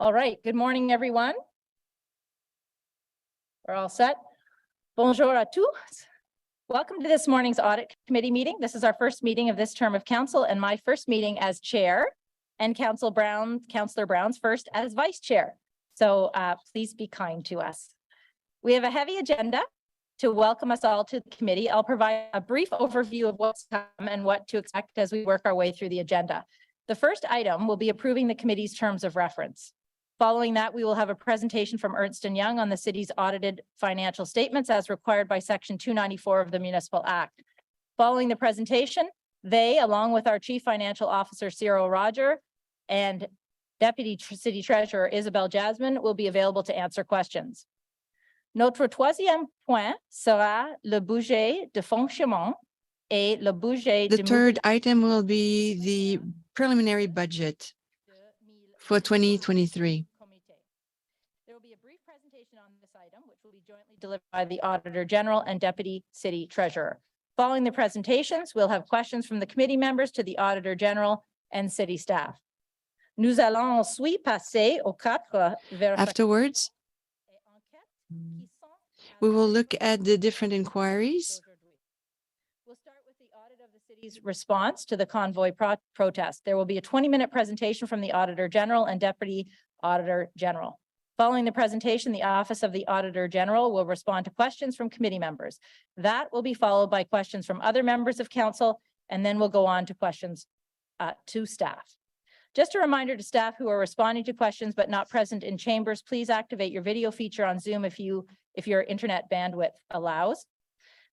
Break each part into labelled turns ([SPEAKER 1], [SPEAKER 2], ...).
[SPEAKER 1] All right, good morning, everyone. We're all set. Bonjour à tous. Welcome to this morning's Audit Committee meeting. This is our first meeting of this term of council and my first meeting as chair, and Councillor Brown's first as vice chair. So please be kind to us. We have a heavy agenda to welcome us all to the committee. I'll provide a brief overview of what's come and what to expect as we work our way through the agenda. The first item will be approving the committee's terms of reference. Following that, we will have a presentation from Ernst & Young on the city's audited financial statements as required by Section 294 of the Municipal Act. Following the presentation, they, along with our Chief Financial Officer, Cyril Roger, and Deputy City Treasurer, Isabelle Jasmine, will be available to answer questions. Notre troisième point sera le budget de fonctionnement et le budget
[SPEAKER 2] The third item will be the preliminary budget for 2023.
[SPEAKER 1] There will be a brief presentation on this item, which will be jointly delivered by the Auditor General and Deputy City Treasurer. Following the presentations, we'll have questions from the committee members to the Auditor General and city staff. Nous allons ensuite passer aux quatre
[SPEAKER 2] Afterwards, we will look at the different inquiries.
[SPEAKER 1] We'll start with the audit of the city's response to the convoy protest. There will be a 20-minute presentation from the Auditor General and Deputy Auditor General. Following the presentation, the Office of the Auditor General will respond to questions from committee members. That will be followed by questions from other members of council, and then we'll go on to questions to staff. Just a reminder to staff who are responding to questions but not present in chambers, please activate your video feature on Zoom if your internet bandwidth allows.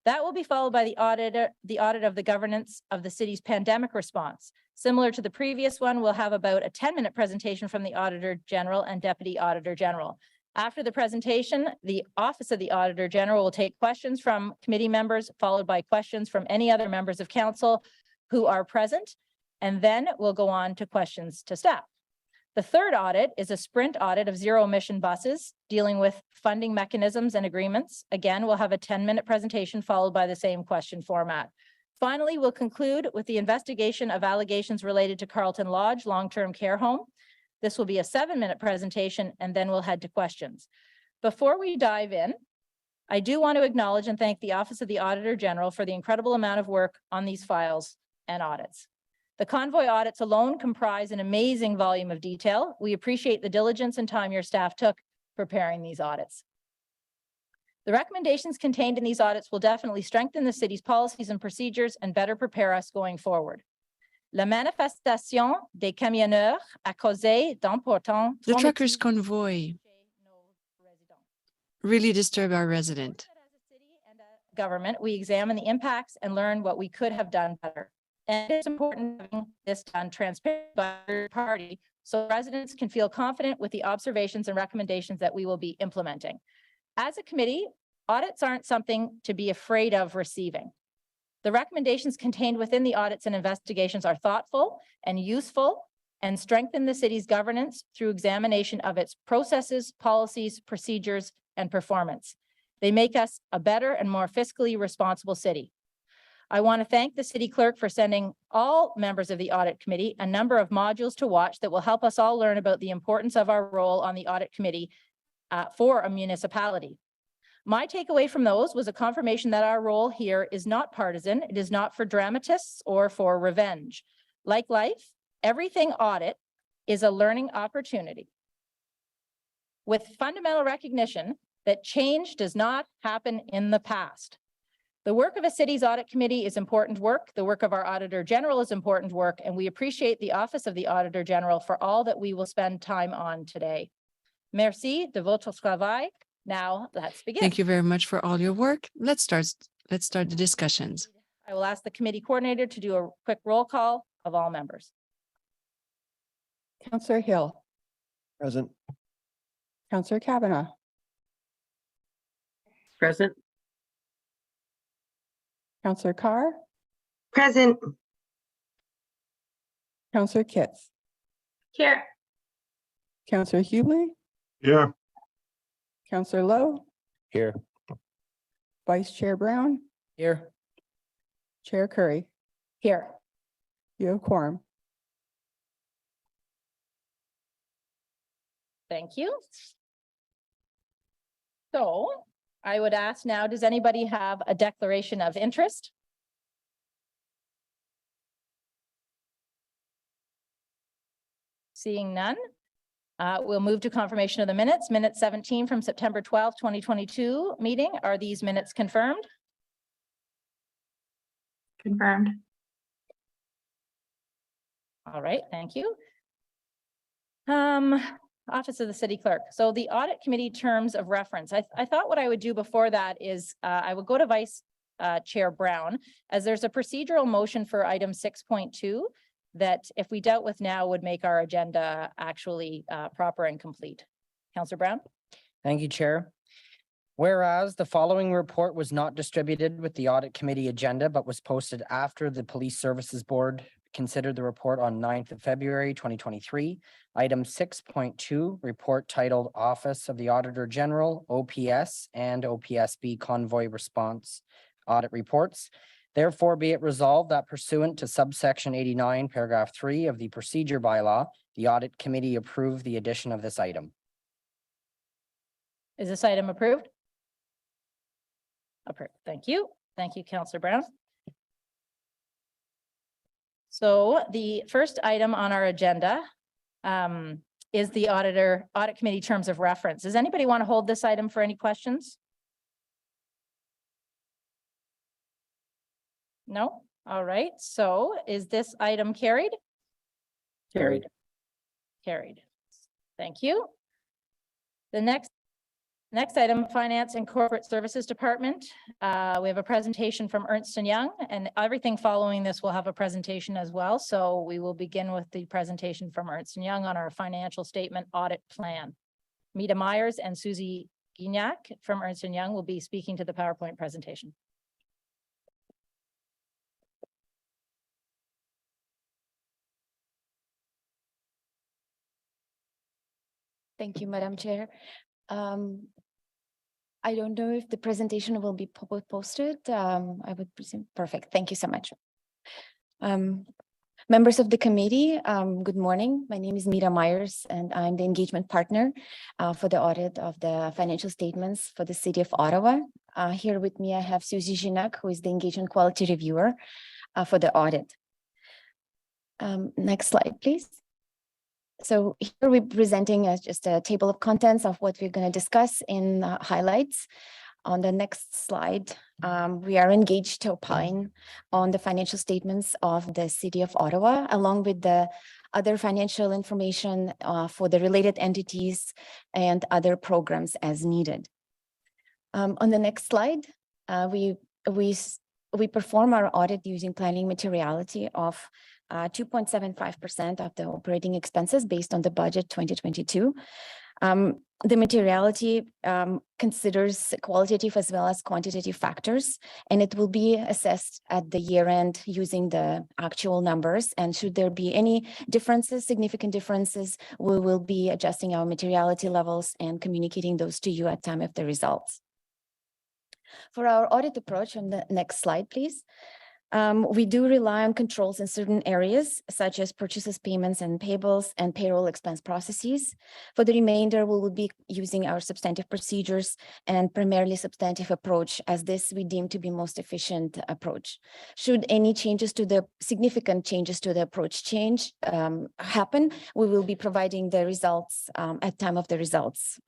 [SPEAKER 1] That will be followed by the audit of the governance of the city's pandemic response. Similar to the previous one, we'll have about a 10-minute presentation from the Auditor General and Deputy Auditor General. After the presentation, the Office of the Auditor General will take questions from committee members, followed by questions from any other members of council who are present. And then we'll go on to questions to staff. The third audit is a sprint audit of zero-emission buses dealing with funding mechanisms and agreements. Again, we'll have a 10-minute presentation followed by the same question format. Finally, we'll conclude with the investigation of allegations related to Carlton Lodge long-term care home. This will be a 7-minute presentation, and then we'll head to questions. Before we dive in, I do want to acknowledge and thank the Office of the Auditor General for the incredible amount of work on these files and audits. The convoy audits alone comprise an amazing volume of detail. We appreciate the diligence and time your staff took preparing these audits. The recommendations contained in these audits will definitely strengthen the city's policies and procedures and better prepare us going forward. La manifestation des camionneurs a causé d'importants.
[SPEAKER 2] The truckers' convoy really disturbed our resident.
[SPEAKER 1] As a city and a government, we examine the impacts and learn what we could have done better. And it's important having this done transparent by a third party so residents can feel confident with the observations and recommendations that we will be implementing. As a committee, audits aren't something to be afraid of receiving. The recommendations contained within the audits and investigations are thoughtful and useful and strengthen the city's governance through examination of its processes, policies, procedures, and performance. They make us a better and more fiscally responsible city. I want to thank the city clerk for sending all members of the audit committee a number of modules to watch that will help us all learn about the importance of our role on the audit committee for a municipality. My takeaway from those was a confirmation that our role here is not partisan. It is not for dramatists or for revenge. Like life, everything audit is a learning opportunity with fundamental recognition that change does not happen in the past. The work of a city's audit committee is important work. The work of our Auditor General is important work, and we appreciate the Office of the Auditor General for all that we will spend time on today. Merci de votre travail. Now let's begin.
[SPEAKER 2] Thank you very much for all your work. Let's start the discussions.
[SPEAKER 1] I will ask the committee coordinator to do a quick roll call of all members.
[SPEAKER 3] Councillor Hill.
[SPEAKER 4] Present.
[SPEAKER 3] Councillor Kavanaugh.
[SPEAKER 4] Present.
[SPEAKER 3] Councillor Carr.
[SPEAKER 5] Present.
[SPEAKER 3] Councillor Kitts.
[SPEAKER 5] Here.
[SPEAKER 3] Councillor Hughley.
[SPEAKER 4] Here.
[SPEAKER 3] Councillor Lowe.
[SPEAKER 4] Here.
[SPEAKER 3] Vice Chair Brown.
[SPEAKER 4] Here.
[SPEAKER 3] Chair Curry.
[SPEAKER 1] Here.
[SPEAKER 3] You have quorum.
[SPEAKER 1] Thank you. So I would ask now, does anybody have a declaration of interest? Seeing none, we'll move to confirmation of the minutes. Minute 17 from September 12th, 2022 meeting. Are these minutes confirmed?
[SPEAKER 5] Confirmed.
[SPEAKER 1] All right, thank you. Office of the City Clerk. So the Audit Committee terms of reference. I thought what I would do before that is I would go to Vice Chair Brown, as there's a procedural motion for item 6.2 that if we dealt with now would make our agenda actually proper and complete. Councillor Brown?
[SPEAKER 6] Thank you, Chair. Whereas the following report was not distributed with the Audit Committee agenda, but was posted after the Police Services Board considered the report on 9th of February, 2023. Item 6.2, report titled Office of the Auditor General, OPS and OPSB Convoy Response Audit Reports. Therefore, be it resolved that pursuant to subsection 89, paragraph 3 of the procedure bylaw, the Audit Committee approve the addition of this item.
[SPEAKER 1] Is this item approved? Approved. Thank you. Thank you, Councillor Brown. So the first item on our agenda is the Audit Committee terms of reference. Does anybody want to hold this item for any questions? No? All right. So is this item carried?
[SPEAKER 3] Carried.
[SPEAKER 1] Carried. Thank you. The next item, Finance and Corporate Services Department. We have a presentation from Ernst & Young, and everything following this will have a presentation as well. So we will begin with the presentation from Ernst & Young on our financial statement audit plan. Mita Myers and Susie Guignac from Ernst & Young will be speaking to the PowerPoint presentation.
[SPEAKER 7] Thank you, Madam Chair. I don't know if the presentation will be posted. I would presume. Perfect. Thank you so much. Members of the committee, good morning. My name is Mita Myers, and I'm the engagement partner for the audit of the financial statements for the City of Ottawa. Here with me, I have Susie Ginac, who is the engagement quality reviewer for the audit. Next slide, please. So here we're presenting just a table of contents of what we're going to discuss in highlights. On the next slide, we are engaged to opine on the financial statements of the City of Ottawa, along with the other financial information for the related entities and other programs as needed. On the next slide, we perform our audit using planning materiality of 2.75% of the operating expenses based on the budget 2022. The materiality considers qualitative as well as quantitative factors, and it will be assessed at the year end using the actual numbers. And should there be any differences, significant differences, we will be adjusting our materiality levels and communicating those to you at time of the results. For our audit approach, on the next slide, please. We do rely on controls in certain areas, such as purchases, payments, and payables, and payroll expense processes. For the remainder, we will be using our substantive procedures and primarily substantive approach, as this we deem to be most efficient approach. Should any significant changes to the approach happen, we will be providing the results at time of the results,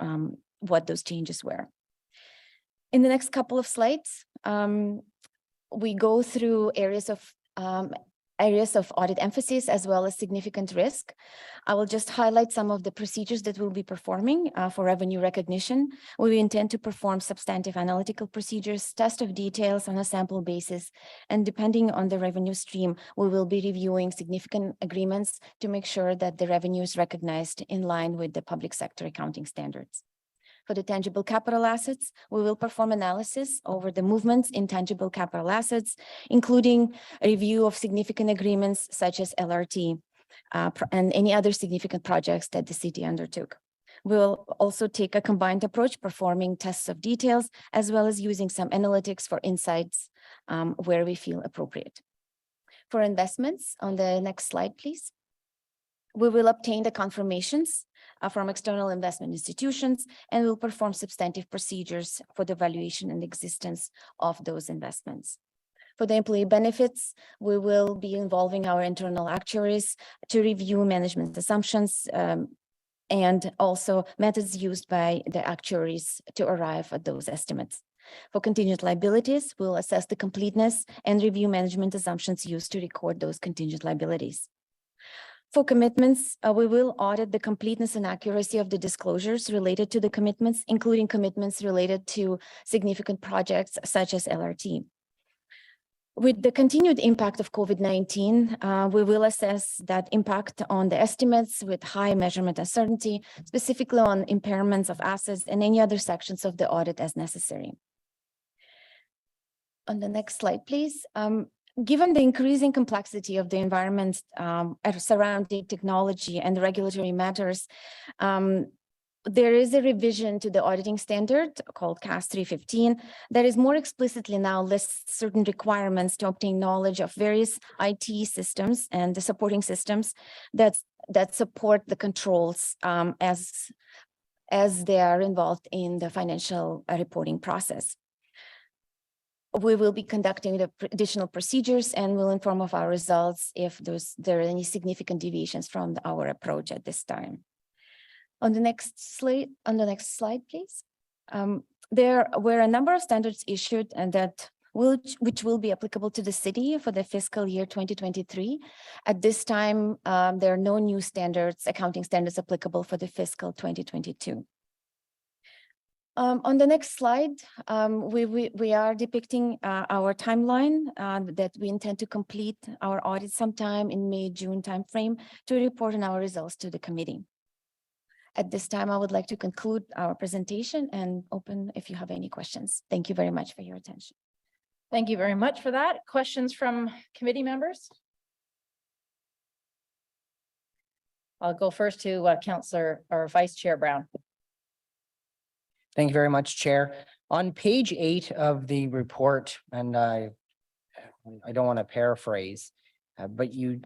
[SPEAKER 7] what those changes were. In the next couple of slides, we go through areas of audit emphasis as well as significant risk. I will just highlight some of the procedures that we'll be performing for revenue recognition. We intend to perform substantive analytical procedures, test of details on a sample basis, and depending on the revenue stream, we will be reviewing significant agreements to make sure that the revenue is recognized in line with the public sector accounting standards. For the tangible capital assets, we will perform analysis over the movements in tangible capital assets, including a review of significant agreements such as LRT and any other significant projects that the city undertook. We'll also take a combined approach, performing tests of details, as well as using some analytics for insights where we feel appropriate. For investments, on the next slide, please. We will obtain the confirmations from external investment institutions and will perform substantive procedures for the valuation and existence of those investments. For the employee benefits, we will be involving our internal actuaries to review management assumptions and also methods used by the actuaries to arrive at those estimates. For contingent liabilities, we'll assess the completeness and review management assumptions used to record those contingent liabilities. For commitments, we will audit the completeness and accuracy of the disclosures related to the commitments, including commitments related to significant projects such as LRT. With the continued impact of COVID-19, we will assess that impact on the estimates with high measurement uncertainty, specifically on impairments of assets and any other sections of the audit as necessary. On the next slide, please. Given the increasing complexity of the environment surrounding technology and regulatory matters, there is a revision to the auditing standard called CAS 315 that is more explicitly now lists certain requirements to obtain knowledge of various IT systems and the supporting systems that support the controls as they are involved in the financial reporting process. We will be conducting the additional procedures and will inform of our results if there are any significant deviations from our approach at this time. On the next slide, please. There were a number of standards issued and which will be applicable to the city for the fiscal year 2023. At this time, there are no new accounting standards applicable for the fiscal 2022. On the next slide, we are depicting our timeline that we intend to complete our audit sometime in May-June timeframe to report on our results to the committee. At this time, I would like to conclude our presentation and open if you have any questions. Thank you very much for your attention.
[SPEAKER 1] Thank you very much for that. Questions from committee members? I'll go first to Councillor or Vice Chair Brown.
[SPEAKER 6] Thank you very much, Chair. On page 8 of the report, and I don't want to paraphrase, but you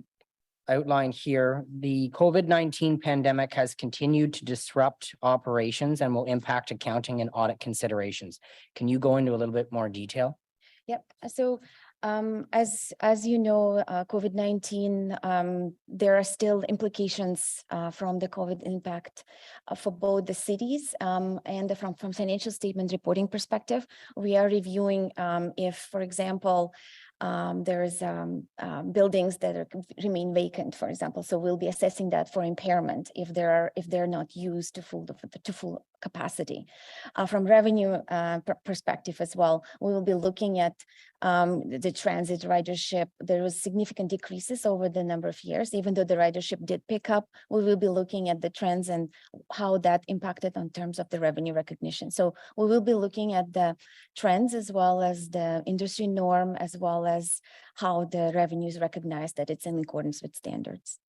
[SPEAKER 6] outline here, the COVID-19 pandemic has continued to disrupt operations and will impact accounting and audit considerations. Can you go into a little bit more detail?
[SPEAKER 7] Yep. So as you know, COVID-19, there are still implications from the COVID impact for both the cities and from financial statement reporting perspective. We are reviewing if, for example, there's buildings that remain vacant, for example. So we'll be assessing that for impairment if they're not used to full capacity. From revenue perspective as well, we will be looking at the transit ridership. There was significant decreases over the number of years. Even though the ridership did pick up, we will be looking at the trends and how that impacted in terms of the revenue recognition. So we will be looking at the trends as well as the industry norm, as well as how the revenue is recognized that it's in accordance with standards.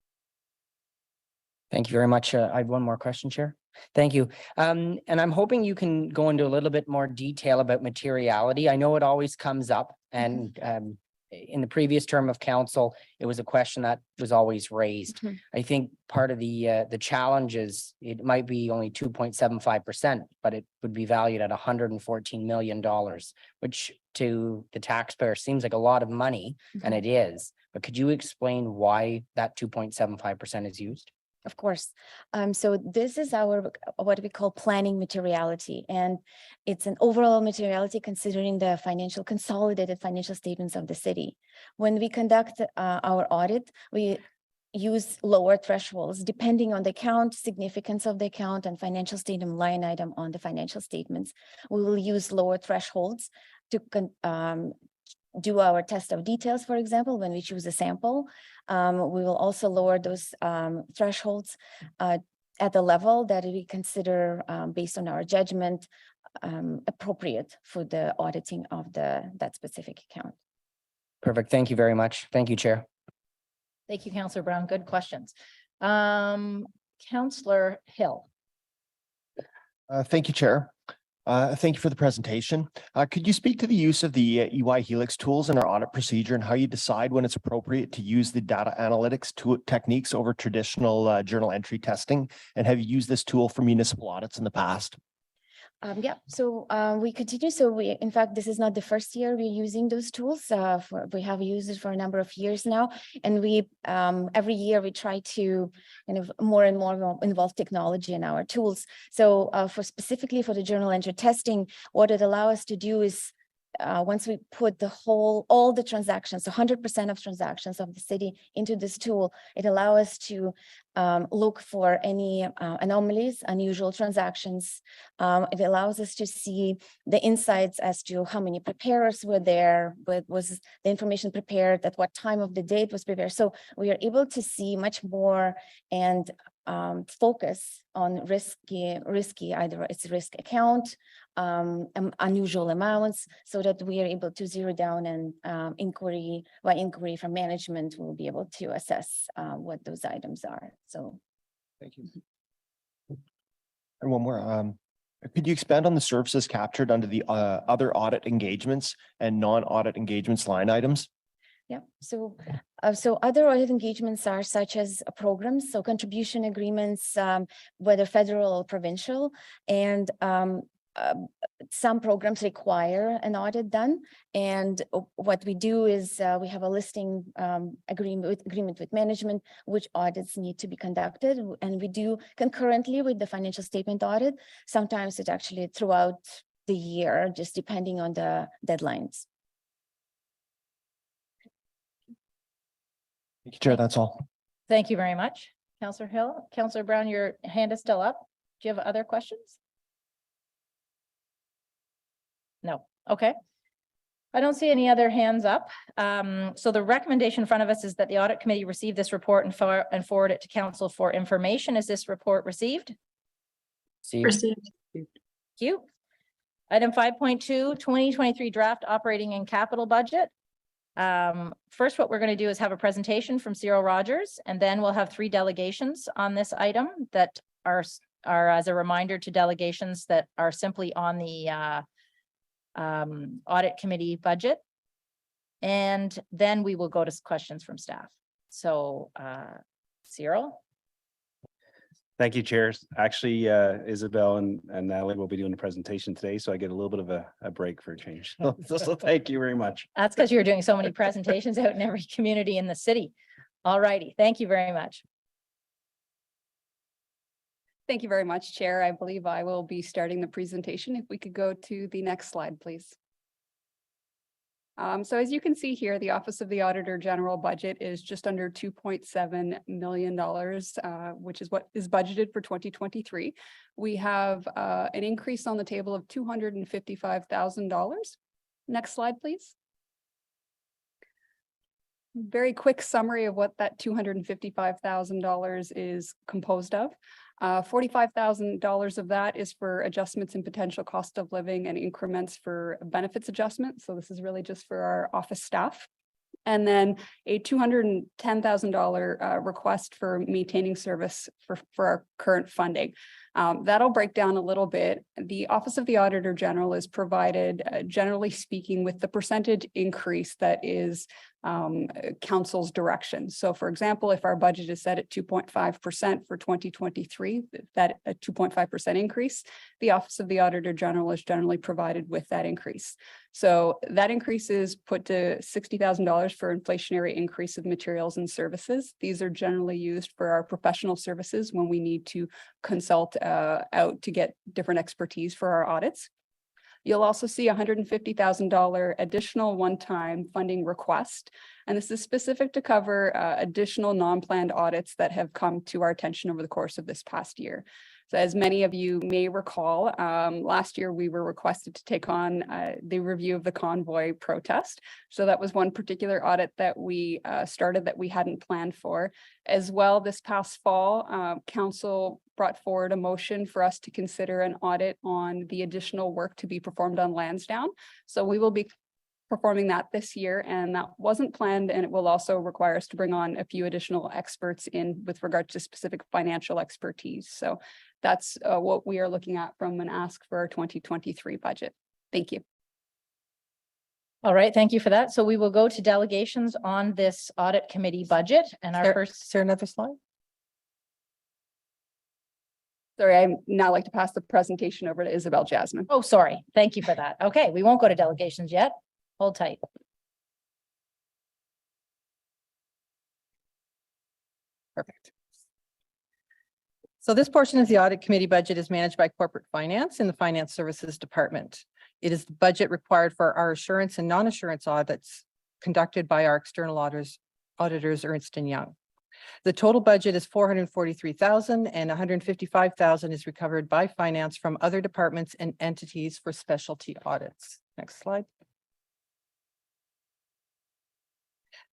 [SPEAKER 6] Thank you very much. I have one more question, Chair. Thank you. And I'm hoping you can go into a little bit more detail about materiality. I know it always comes up, and in the previous term of council, it was a question that was always raised. I think part of the challenge is it might be only 2.75%, but it would be valued at $114 million, which to the taxpayer seems like a lot of money, and it is. But could you explain why that 2.75% is used?
[SPEAKER 7] Of course. So this is our what we call planning materiality, and it's an overall materiality considering the consolidated financial statements of the city. When we conduct our audit, we use lower thresholds depending on the account, significance of the account, and financial statement line item on the financial statements. We will use lower thresholds to do our test of details, for example, when we choose a sample. We will also lower those thresholds at the level that we consider based on our judgment appropriate for the auditing of that specific account.
[SPEAKER 6] Perfect. Thank you very much. Thank you, Chair.
[SPEAKER 1] Thank you, Councillor Brown. Good questions. Councillor Hill.
[SPEAKER 4] Thank you, Chair.
[SPEAKER 8] Thank you for the presentation. Could you speak to the use of the EY Helix tools in our audit procedure and how you decide when it's appropriate to use the data analytics techniques over traditional journal entry testing? And have you used this tool for municipal audits in the past?
[SPEAKER 7] Yeah, so we continue. So we, in fact, this is not the first year we're using those tools. We have used it for a number of years now, and we every year we try to kind of more and more involve technology in our tools. So specifically for the journal entry testing, what it allows us to do is once we put all the transactions, so 100% of transactions of the city into this tool, it allows us to look for any anomalies, unusual transactions. It allows us to see the insights as to how many preparers were there, was the information prepared, at what time of the day it was prepared. So we are able to see much more and focus on risky, either it's risk account, unusual amounts, so that we are able to zero down and inquiry from management will be able to assess what those items are. So
[SPEAKER 8] thank you. And one more. Could you expand on the services captured under the other audit engagements and non-audit engagements line items?
[SPEAKER 7] Yeah, so other audit engagements are such as programs, so contribution agreements, whether federal or provincial, and some programs require an audit done. And what we do is we have a listing agreement with management, which audits need to be conducted, and we do concurrently with the financial statement audit. Sometimes it's actually throughout the year, just depending on the deadlines.
[SPEAKER 8] Thank you, Chair. That's all.
[SPEAKER 1] Thank you very much, Councillor Hill. Councillor Brown, your hand is still up. Do you have other questions? No. Okay. I don't see any other hands up. So the recommendation in front of us is that the audit committee receive this report and forward it to council for information. Is this report received?
[SPEAKER 5] Received.
[SPEAKER 1] Thank you. Item 5.2, 2023 draft operating and capital budget. First, what we're going to do is have a presentation from Cyril Rogers, and then we'll have 3 delegations on this item that are as a reminder to delegations that are simply on the audit committee budget. And then we will go to questions from staff. So Cyril.
[SPEAKER 9] Thank you, Chair. Actually, Isabel and Natalie will be doing the presentation today, so I get a little bit of a break for a change. So thank you very much.
[SPEAKER 1] That's because you're doing so many presentations out in every community in the city. All righty. Thank you very much.
[SPEAKER 10] Thank you very much, Chair. I believe I will be starting the presentation. If we could go to the next slide, please. So as you can see here, the Office of the Auditor General budget is just under $2.7 million, which is what is budgeted for 2023. We have an increase on the table of $255,000. Next slide, please. Very quick summary of what that $255,000 is composed of. $45,000 of that is for adjustments in potential cost of living and increments for benefits adjustment. So this is really just for our office staff. And then a $210,000 request for maintaining service for our current funding. That'll break down a little bit. The Office of the Auditor General is provided, generally speaking, with the percentage increase that is council's direction. So for example, if our budget is set at 2.5% for 2023, that a 2.5% increase, the Office of the Auditor General is generally provided with that increase. So that increase is put to $60,000 for inflationary increase of materials and services. These are generally used for our professional services when we need to consult out to get different expertise for our audits. You'll also see $150,000 additional one-time funding request. And this is specific to cover additional non-planned audits that have come to our attention over the course of this past year. So as many of you may recall, last year we were requested to take on the review of the convoy protest. So that was one particular audit that we started that we hadn't planned for. As well, this past fall, Council brought forward a motion for us to consider an audit on the additional work to be performed on Lansdowne. So we will be performing that this year, and that wasn't planned, and it will also require us to bring on a few additional experts in with regard to specific financial expertise. So that's what we are looking at from an ask for our 2023 budget. Thank you.
[SPEAKER 1] All right, thank you for that. So we will go to delegations on this audit committee budget and our first.
[SPEAKER 2] Is there another slide?
[SPEAKER 10] Sorry, I now like to pass the presentation over to Isabel Jasmine.
[SPEAKER 1] Oh, sorry. Thank you for that. Okay, we won't go to delegations yet. Hold tight.
[SPEAKER 3] Perfect. So this portion of the audit committee budget is managed by corporate finance in the finance services department. It is the budget required for our assurance and non-assurance audits conducted by our external auditors Ernst & Young. The total budget is $443,000 and $155,000 is recovered by finance from other departments and entities for specialty audits. Next slide.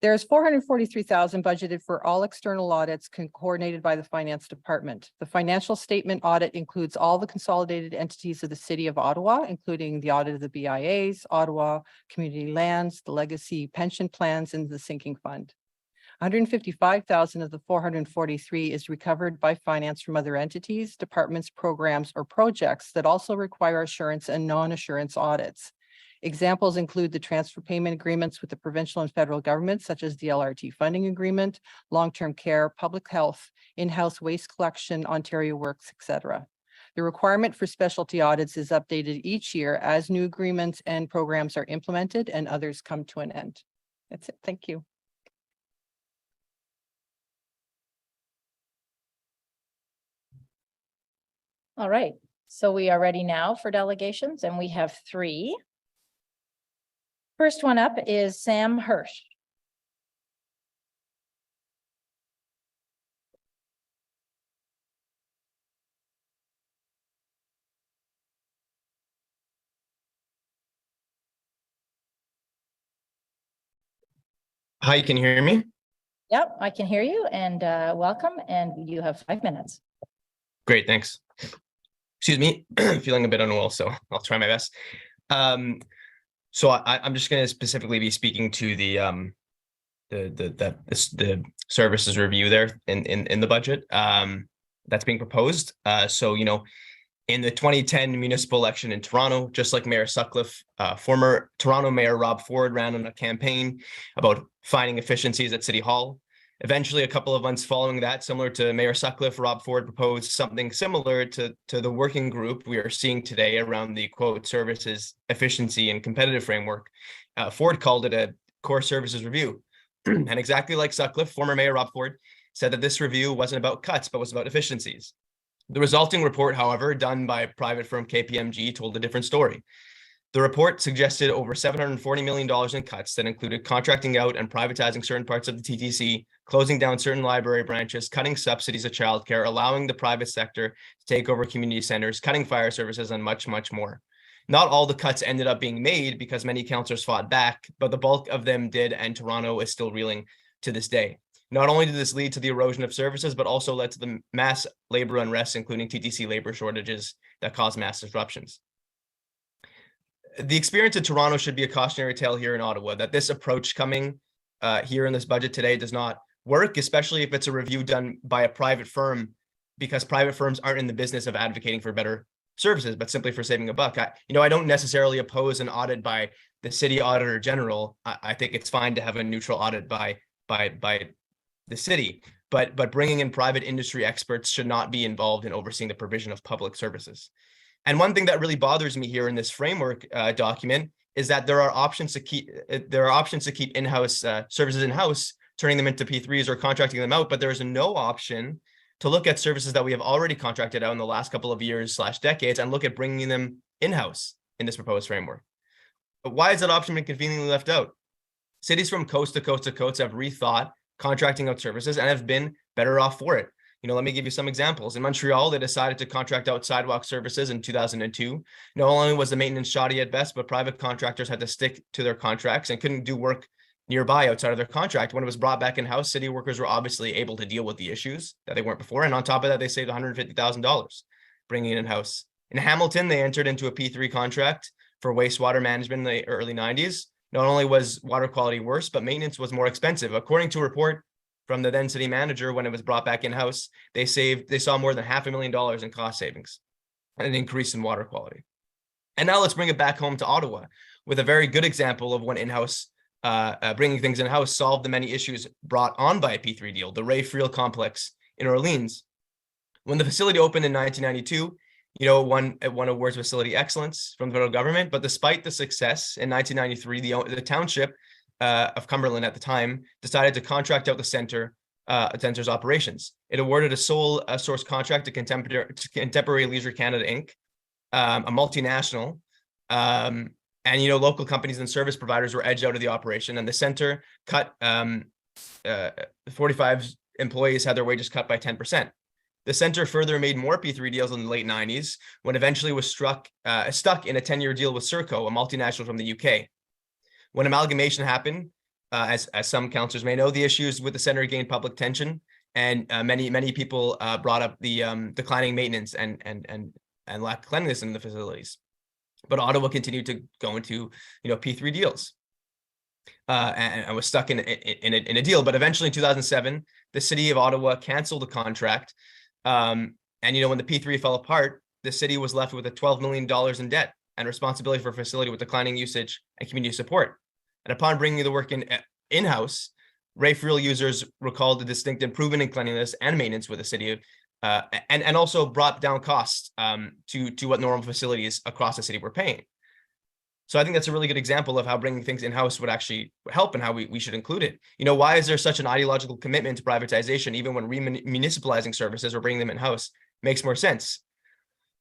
[SPEAKER 3] There's $443,000 budgeted for all external audits coordinated by the finance department. The financial statement audit includes all the consolidated entities of the city of Ottawa, including the audit of the BIAs, Ottawa Community Lands, the legacy pension plans, and the sinking fund. $155,000 of the 443 is recovered by finance from other entities, departments, programs, or projects that also require assurance and non-assurance audits. Examples include the transfer payment agreements with the provincial and federal governments, such as the LRT funding agreement, long-term care, public health, in-house waste collection, Ontario Works, etc. The requirement for specialty audits is updated each year as new agreements and programs are implemented and others come to an end. That's it. Thank you.
[SPEAKER 1] All right, so we are ready now for delegations and we have 3. First one up is Sam Hirsch.
[SPEAKER 11] Hi, can you hear me?
[SPEAKER 1] Yep, I can hear you and welcome, and you have 5 minutes.
[SPEAKER 11] Great, thanks. Excuse me, feeling a bit unwell, so I'll try my best. So I'm just going to specifically be speaking to the services review there in the budget that's being proposed. So, you know, in the 2010 municipal election in Toronto, just like Mayor Sutcliffe, former Toronto Mayor Rob Ford ran on a campaign about finding efficiencies at City Hall. Eventually, a couple of months following that, similar to Mayor Sutcliffe, Rob Ford proposed something similar to the working group we are seeing today around the quote services efficiency and competitive framework. Ford called it a core services review. And exactly like Sutcliffe, former Mayor Rob Ford said that this review wasn't about cuts, but was about efficiencies. The resulting report, however, done by private firm KPMG, told a different story. The report suggested over $740 million in cuts that included contracting out and privatizing certain parts of the TTC, closing down certain library branches, cutting subsidies of childcare, allowing the private sector to take over community centers, cutting fire services, and much, much more. Not all the cuts ended up being made because many councillors fought back, but the bulk of them did, and Toronto is still reeling to this day. Not only did this lead to the erosion of services, but also led to the mass labor unrest, including TTC labor shortages that caused mass disruptions. The experience in Toronto should be a cautionary tale here in Ottawa that this approach coming here in this budget today does not work, especially if it's a review done by a private firm, because private firms aren't in the business of advocating for better services, but simply for saving a buck. I don't necessarily oppose an audit by the city auditor general. I think it's fine to have a neutral audit by the city, but bringing in private industry experts should not be involved in overseeing the provision of public services. And one thing that really bothers me here in this framework document is that there are options to keep in-house services in-house, turning them into P3s or contracting them out, but there is no option to look at services that we have already contracted out in the last couple of years / decades and look at bringing them in-house in this proposed framework. But why is that option been conveniently left out? Cities from coast to coast to coast have rethought contracting out services and have been better off for it. Let me give you some examples. In Montreal, they decided to contract out sidewalk services in 2002. Not only was the maintenance shoddy at best, but private contractors had to stick to their contracts and couldn't do work nearby outside of their contract. When it was brought back in-house, city workers were obviously able to deal with the issues that they weren't before. And on top of that, they saved $150,000 bringing it in-house. In Hamilton, they entered into a P3 contract for wastewater management in the early 90s. Not only was water quality worse, but maintenance was more expensive. According to a report from the then city manager when it was brought back in-house, they saw more than $500,000 in cost savings and an increase in water quality. And now let's bring it back home to Ottawa with a very good example of when in-house, bringing things in-house solved the many issues brought on by a P3 deal, the Ray Friel complex in Orleans. When the facility opened in 1992, it won awards of facility excellence from the federal government. But despite the success in 1993, the township of Cumberland at the time decided to contract out the center's operations. It awarded a sole source contract to Contemporary Leisure Canada Inc., a multinational, and local companies and service providers were edged out of the operation, and the center cut 45 employees had their wages cut by 10%. The center further made more P3 deals in the late 90s when eventually was stuck in a 10-year deal with Serco, a multinational from the UK. When amalgamation happened, as some councillors may know, the issues with the center gained public attention, and many people brought up the declining maintenance and lack of cleanliness in the facilities. But Ottawa continued to go into P3 deals and was stuck in a deal. But eventually in 2007, the city of Ottawa canceled the contract. And when the P3 fell apart, the city was left with $12 million in debt and responsibility for a facility with declining usage and community support. And upon bringing the work in-house, Ray Friel users recalled the distinct improvement in cleanliness and maintenance with the city, and also brought down costs to what normal facilities across the city were paying. So I think that's a really good example of how bringing things in-house would actually help and how we should include it. Why is there such an ideological commitment to privatization, even when municipalizing services or bringing them in-house makes more sense?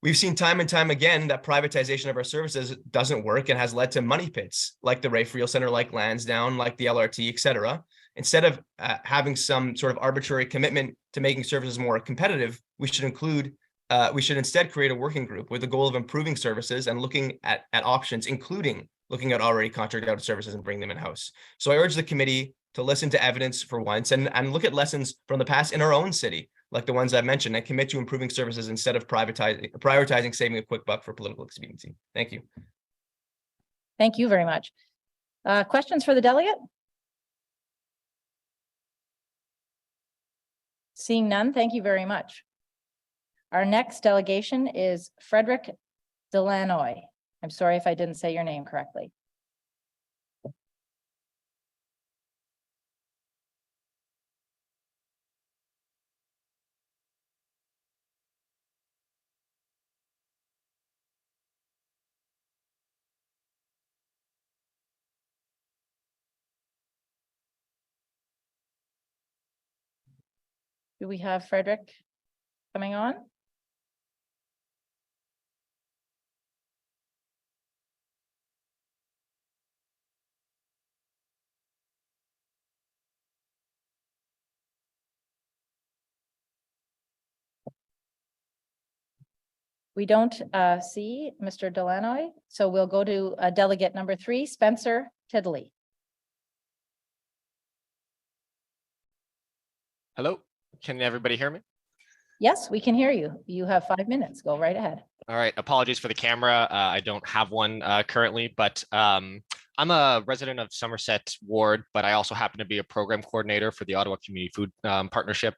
[SPEAKER 11] We've seen time and time again that privatization of our services doesn't work and has led to money pits like the Ray Friel Center, like Lansdowne, like the LRT, et cetera. Instead of having some sort of arbitrary commitment to making services more competitive, we should instead create a working group with the goal of improving services and looking at options, including looking at already contracted out services and bring them in-house. So I urge the committee to listen to evidence for once and look at lessons from the past in our own city, like the ones I've mentioned, and commit to improving services instead of prioritizing saving a quick buck for political expediency. Thank you.
[SPEAKER 1] Thank you very much. Questions for the delegate? Seeing none, thank you very much. Our next delegation is Frederick Delanoy. I'm sorry if I didn't say your name correctly. Do we have Frederick coming on? We don't see Mr. Delanoy, so we'll go to delegate number 3, Spencer Tiddley.
[SPEAKER 12] Hello, can everybody hear me?
[SPEAKER 1] Yes, we can hear you. You have 5 minutes. Go right ahead.
[SPEAKER 12] All right, apologies for the camera. I don't have one currently, but I'm a resident of Somerset Ward, but I also happen to be a program coordinator for the Ottawa Community Food Partnership.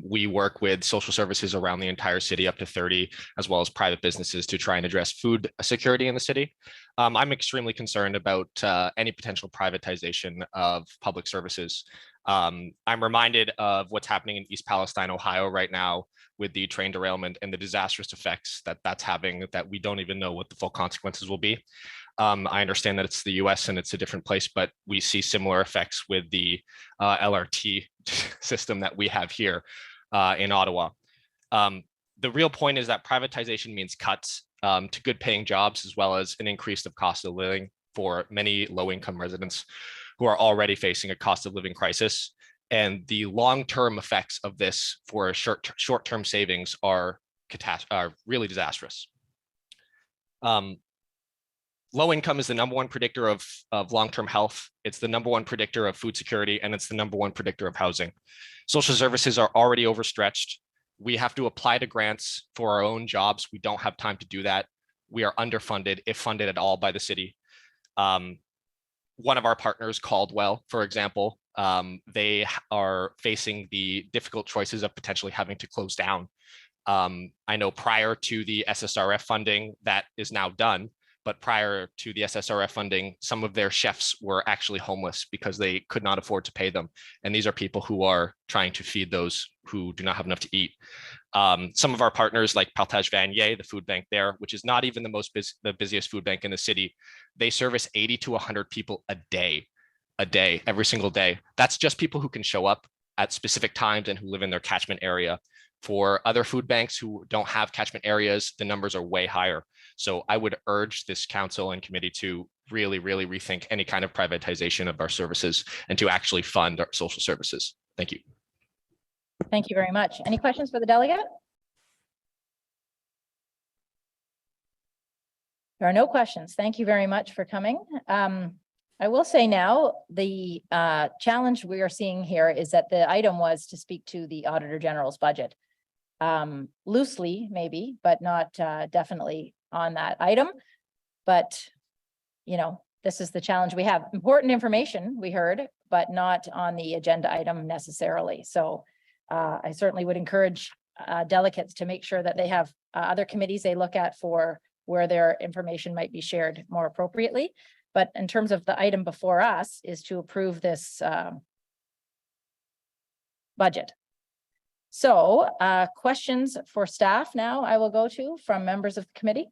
[SPEAKER 12] We work with social services around the entire city, up to 30, as well as private businesses, to try and address food security in the city. I'm extremely concerned about any potential privatization of public services. I'm reminded of what's happening in East Palestine, Ohio right now with the train derailment and the disastrous effects that that's having, that we don't even know what the full consequences will be. I understand that it's the US and it's a different place, but we see similar effects with the LRT system that we have here in Ottawa. The real point is that privatization means cuts to good paying jobs, as well as an increase of cost of living for many low income residents who are already facing a cost of living crisis. And the long-term effects of this for short-term savings are really disastrous. Low income is the #1 predictor of long-term health. It's the #1 predictor of food security, and it's the #1 predictor of housing. Social services are already overstretched. We have to apply to grants for our own jobs. We don't have time to do that. We are underfunded, if funded at all, by the city. One of our partners, Caldwell, for example, They are facing the difficult choices of potentially having to close down. I know prior to the SSRF funding that is now done, but prior to the SSRF funding, some of their chefs were actually homeless because they could not afford to pay them. And these are people who are trying to feed those who do not have enough to eat. Some of our partners like Partage Vanier, the food bank there, which is not even the busiest food bank in the city, they service 80 to 100 people a day, every single day. That's just people who can show up at specific times and who live in their catchment area. For other food banks who don't have catchment areas, the numbers are way higher. So I would urge this council and committee to really, really rethink any kind of privatization of our services and to actually fund our social services. Thank you.
[SPEAKER 1] Thank you very much. Any questions for the delegate? There are no questions. Thank you very much for coming. I will say now, the challenge we are seeing here is that the item was to speak to the Auditor General's budget. Loosely, maybe, but not definitely on that item. But, you know, this is the challenge we have. Important information we heard, but not on the agenda item necessarily. So I certainly would encourage delegates to make sure that they have other committees they look at for where their information might be shared more appropriately. But in terms of the item before us is to approve this budget. So questions for staff now I will go to from members of the committee.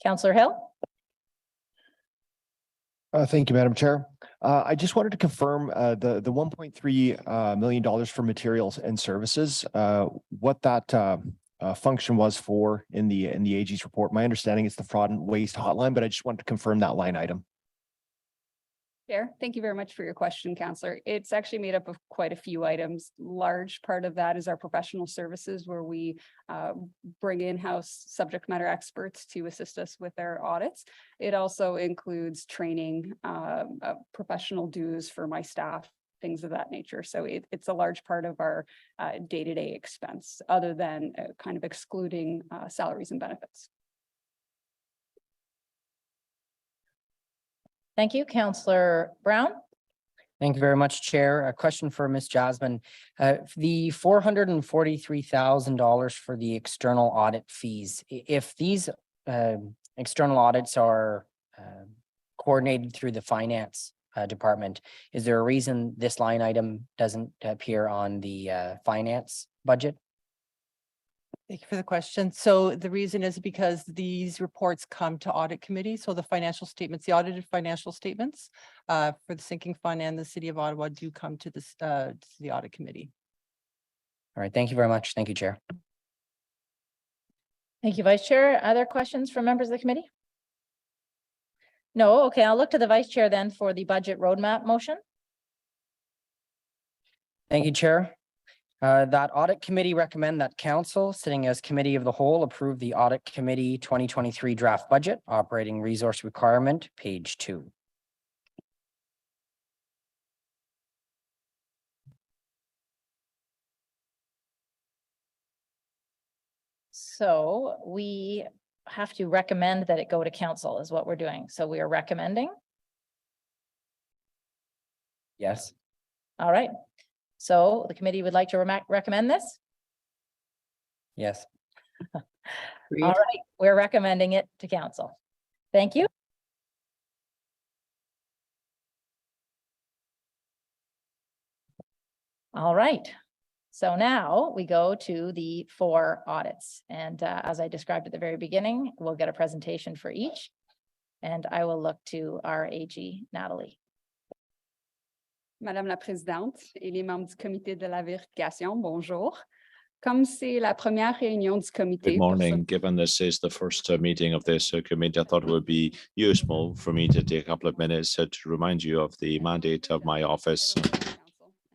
[SPEAKER 1] Councillor Hill.
[SPEAKER 8] Thank you, Madam Chair. I just wanted to confirm the $1.3 million for materials and services, what that function was for in the AG's report. My understanding is the fraud and waste hotline, but I just wanted to confirm that line item.
[SPEAKER 10] Chair, thank you very much for your question, Councillor. It's actually made up of quite a few items. Large part of that is our professional services, where we bring in-house subject matter experts to assist us with our audits. It also includes training, professional dues for my staff, things of that nature. So it's a large part of our day-to-day expense, other than kind of excluding salaries and benefits.
[SPEAKER 1] Thank you, Councillor Brown.
[SPEAKER 6] Thank you very much, Chair. A question for Ms. Jasmine. The $443,000 for the external audit fees, if these external audits are coordinated through the finance department, is there a reason this line item doesn't appear on the finance budget?
[SPEAKER 3] Thank you for the question. So the reason is because these reports come to audit committee. So the financial statements, the audited financial statements for the sinking fund and the city of Ottawa do come to this to the audit committee.
[SPEAKER 6] All right. Thank you very much. Thank you, Chair.
[SPEAKER 1] Thank you, Vice Chair. Other questions from members of the committee? No. Okay, I'll look to the Vice Chair then for the budget roadmap motion.
[SPEAKER 6] Thank you, Chair. That audit committee recommend that council, sitting as committee of the whole, approve the audit committee 2023 draft budget operating resource requirement, page 2.
[SPEAKER 1] So we have to recommend that it go to council is what we're doing. So we are recommending.
[SPEAKER 6] Yes.
[SPEAKER 1] All right. So the committee would like to recommend this?
[SPEAKER 6] Yes.
[SPEAKER 1] All right, we're recommending it to council. Thank you. All right. So now we go to the 4 audits. And as I described at the very beginning, we'll get a presentation for each. And I will look to our AG, Natalie.
[SPEAKER 10] Madame la Présidente et les membres du comité de la vérification, bonjour. Comme c'est la première réunion du comité.
[SPEAKER 13] Good morning. Given this is the first meeting of this committee, I thought it would be useful for me to take a couple of minutes to remind you of the mandate of my office.
[SPEAKER 10] And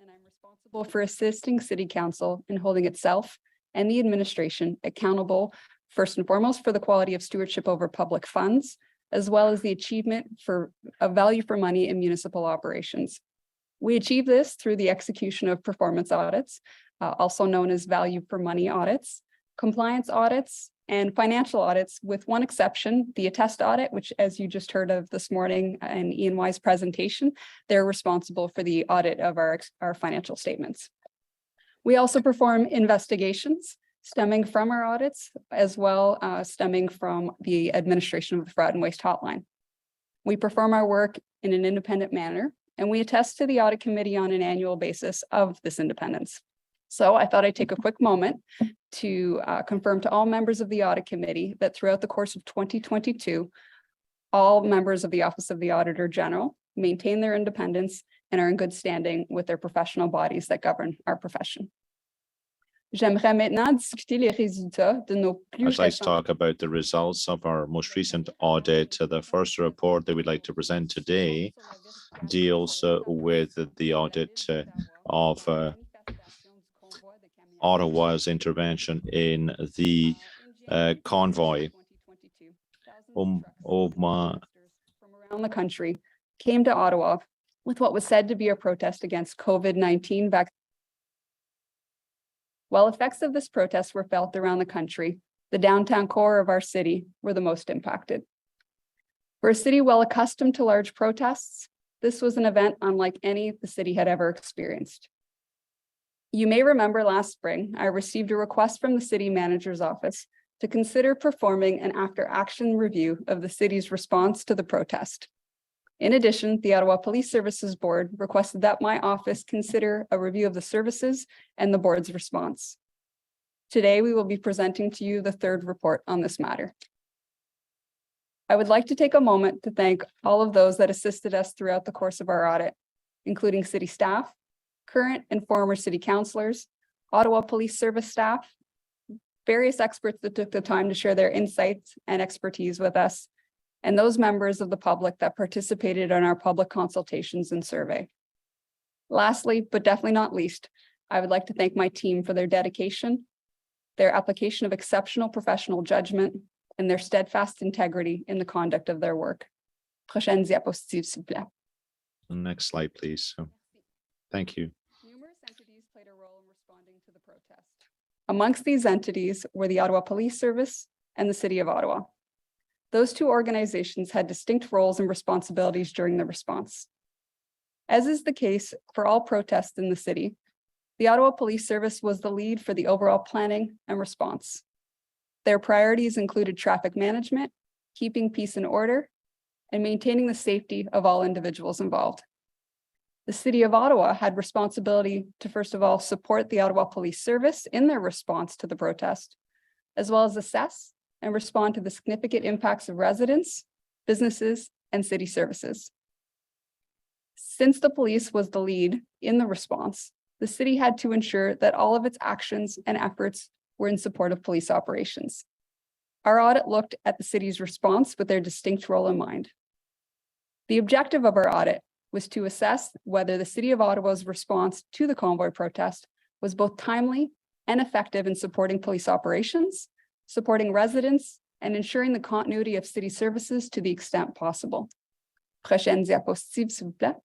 [SPEAKER 10] I'm responsible for assisting City Council in holding itself and the administration accountable, first and foremost, for the quality of stewardship over public funds, as well as the achievement of value for money in municipal operations. We achieve this through the execution of performance audits, also known as value for money audits, compliance audits, and financial audits, with one exception, the attest audit, which, as you just heard of this morning in E&Y's presentation, they're responsible for the audit of our financial statements. We also perform investigations stemming from our audits, as well stemming from the administration of the Fraud and Waste Hotline. We perform our work in an independent manner, and we attest to the Audit Committee on an annual basis of this independence. So I thought I'd take a quick moment to confirm to all members of the Audit Committee that throughout the course of 2022, all members of the Office of the Auditor General maintain their independence and are in good standing with their professional bodies that govern our profession. J'aimerais maintenant discuter les résultats de nos plus
[SPEAKER 13] I'd like to
[SPEAKER 10] récents.
[SPEAKER 13] talk about the results of our most recent audit. The first report that we'd like to present today deals with the audit of Ottawa's intervention in the convoy.
[SPEAKER 10] From around the country came to Ottawa with what was said to be a protest against COVID-19 vaccine. While effects of this protest were felt around the country, the downtown core of our city were the most impacted. For a city well accustomed to large protests, this was an event unlike any the city had ever experienced. You may remember last spring, I received a request from the city manager's office to consider performing an after-action review of the city's response to the protest. In addition, the Ottawa Police Services Board requested that my office consider a review of the services and the board's response. Today, we will be presenting to you the third report on this matter. I would like to take a moment to thank all of those that assisted us throughout the course of our audit, including city staff, current and former city councillors, Ottawa Police Service staff, various experts that took the time to share their insights and expertise with us, and those members of the public that participated in our public consultations and survey. Lastly, but definitely not least, I would like to thank my team for their dedication, their application of exceptional professional judgment, and their steadfast integrity in the conduct of their work. Prochaine diapositive, s'il vous plaît.
[SPEAKER 13] Next slide, please. Thank you.
[SPEAKER 10] Numerous entities played a role in responding to the protest. Amongst these entities were the Ottawa Police Service and the City of Ottawa. Those two organizations had distinct roles and responsibilities during the response. As is the case for all protests in the city, the Ottawa Police Service was the lead for the overall planning and response. Their priorities included traffic management, keeping peace and order, and maintaining the safety of all individuals involved. The City of Ottawa had responsibility to, first of all, support the Ottawa Police Service in their response to the protest, as well as assess and respond to the significant impacts of residents, businesses, and city services. Since the police was the lead in the response, the city had to ensure that all of its actions and efforts were in support of police operations. Our audit looked at the city's response with their distinct role in mind. The objective of our audit was to assess whether the City of Ottawa's response to the convoy protest was both timely and effective in supporting police operations, supporting residents, and ensuring the continuity of city services to the extent possible. Prochaine diapositive, s'il vous plaît.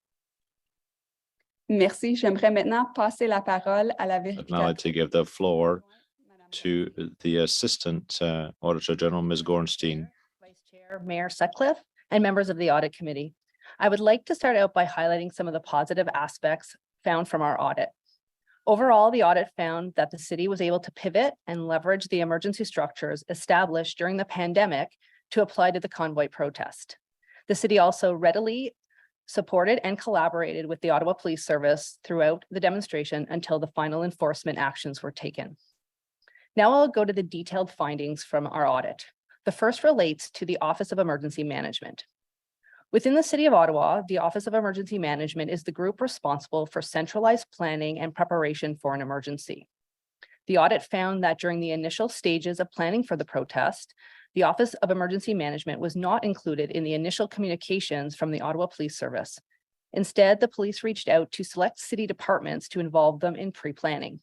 [SPEAKER 10] Merci. J'aimerais maintenant passer la parole à la
[SPEAKER 13] I'd now like to give the floor to the Assistant Auditor General, Ms. Gornstein.
[SPEAKER 1] Vice Chair, Mayor Sutcliffe, and members of the Audit Committee. I would like to start out by highlighting some of the positive aspects found from our audit. Overall, the audit found that the city was able to pivot and leverage the emergency structures established during the pandemic to apply to the convoy protest. The city also readily supported and collaborated with the Ottawa Police Service throughout the demonstration until the final enforcement actions were taken. Now I'll go to the detailed findings from our audit. The first relates to the Office of Emergency Management. Within the City of Ottawa, the Office of Emergency Management is the group responsible for centralized planning and preparation for an emergency. The audit found that during the initial stages of planning for the protest, the Office of Emergency Management was not included in the initial communications from the Ottawa Police Service. Instead, the police reached out to select city departments to involve them in pre-planning.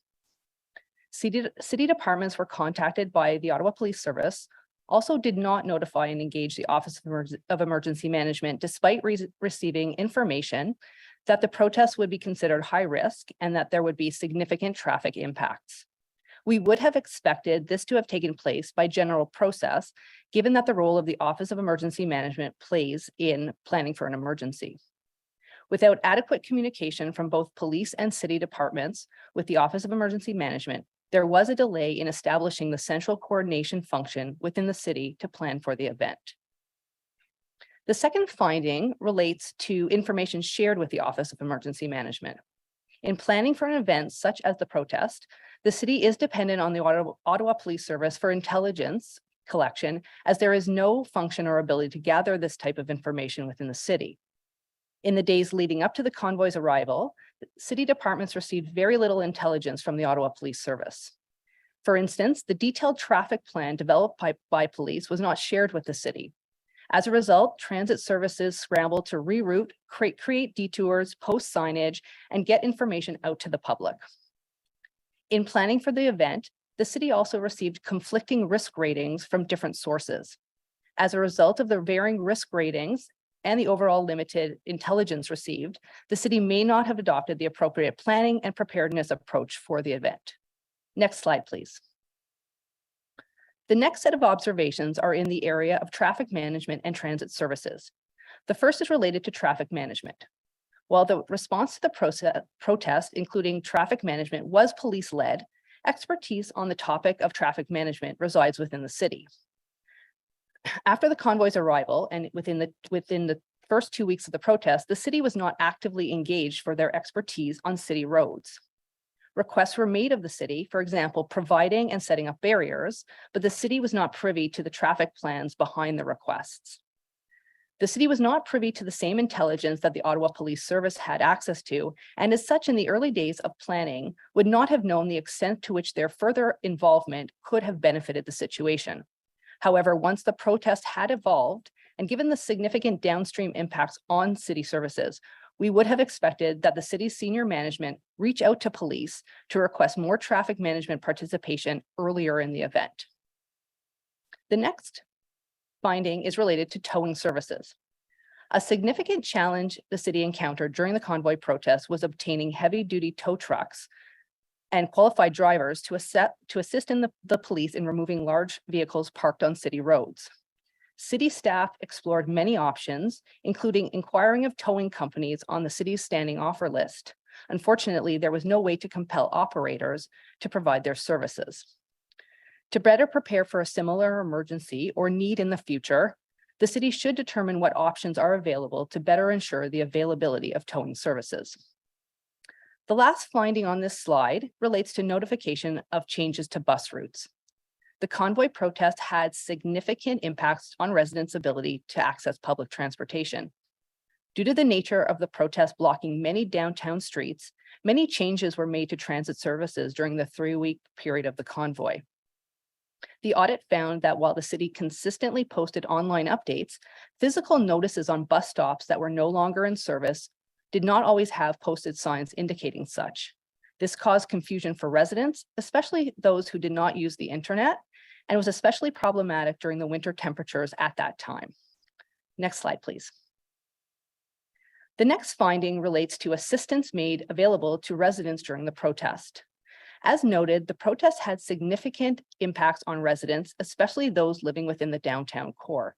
[SPEAKER 1] City departments were contacted by the Ottawa Police Service, also did not notify and engage the Office of Emergency Management, despite receiving information that the protest would be considered high risk and that there would be significant traffic impacts.
[SPEAKER 3] We would have expected this to have taken place by general process, given that the role of the Office of Emergency Management plays in planning for an emergency. Without adequate communication from both police and city departments with the Office of Emergency Management, there was a delay in establishing the central coordination function within the city to plan for the event. The second finding relates to information shared with the Office of Emergency Management. In planning for an event such as the protest, the city is dependent on the Ottawa Police Service for intelligence collection, as there is no function or ability to gather this type of information within the city. In the days leading up to the convoy's arrival, city departments received very little intelligence from the Ottawa Police Service. For instance, the detailed traffic plan developed by police was not shared with the city. As a result, transit services scrambled to reroute, create detours, post signage, and get information out to the public. In planning for the event, the city also received conflicting risk ratings from different sources. As a result of the varying risk ratings and the overall limited intelligence received, the city may not have adopted the appropriate planning and preparedness approach for the event. Next slide, please. The next set of observations are in the area of traffic management and transit services. The first is related to traffic management. While the response to the protest, including traffic management, was police-led, expertise on the topic of traffic management resides within the city. After the convoy's arrival and within the first 2 weeks of the protest, the city was not actively engaged for their expertise on city roads. Requests were made of the city, for example, providing and setting up barriers, but the city was not privy to the traffic plans behind the requests. The city was not privy to the same intelligence that the Ottawa Police Service had access to, and as such, in the early days of planning, would not have known the extent to which their further involvement could have benefited the situation. However, once the protest had evolved, and given the significant downstream impacts on city services, we would have expected that the city's senior management reach out to police to request more traffic management participation earlier in the event. The next finding is related to towing services. A significant challenge the city encountered during the convoy protest was obtaining heavy-duty tow trucks and qualified drivers to assist in the police in removing large vehicles parked on city roads. City staff explored many options, including inquiring of towing companies on the city's standing offer list. Unfortunately, there was no way to compel operators to provide their services. To better prepare for a similar emergency or need in the future, the city should determine what options are available to better ensure the availability of towing services. The last finding on this slide relates to notification of changes to bus routes. The convoy protest had significant impacts on residents' ability to access public transportation. Due to the nature of the protest blocking many downtown streets, many changes were made to transit services during the 3-week period of the convoy. The audit found that while the city consistently posted online updates, physical notices on bus stops that were no longer in service did not always have posted signs indicating such. This caused confusion for residents, especially those who did not use the internet, and was especially problematic during the winter temperatures at that time. Next slide, please. The next finding relates to assistance made available to residents during the protest. As noted, the protest had significant impacts on residents, especially those living within the downtown core.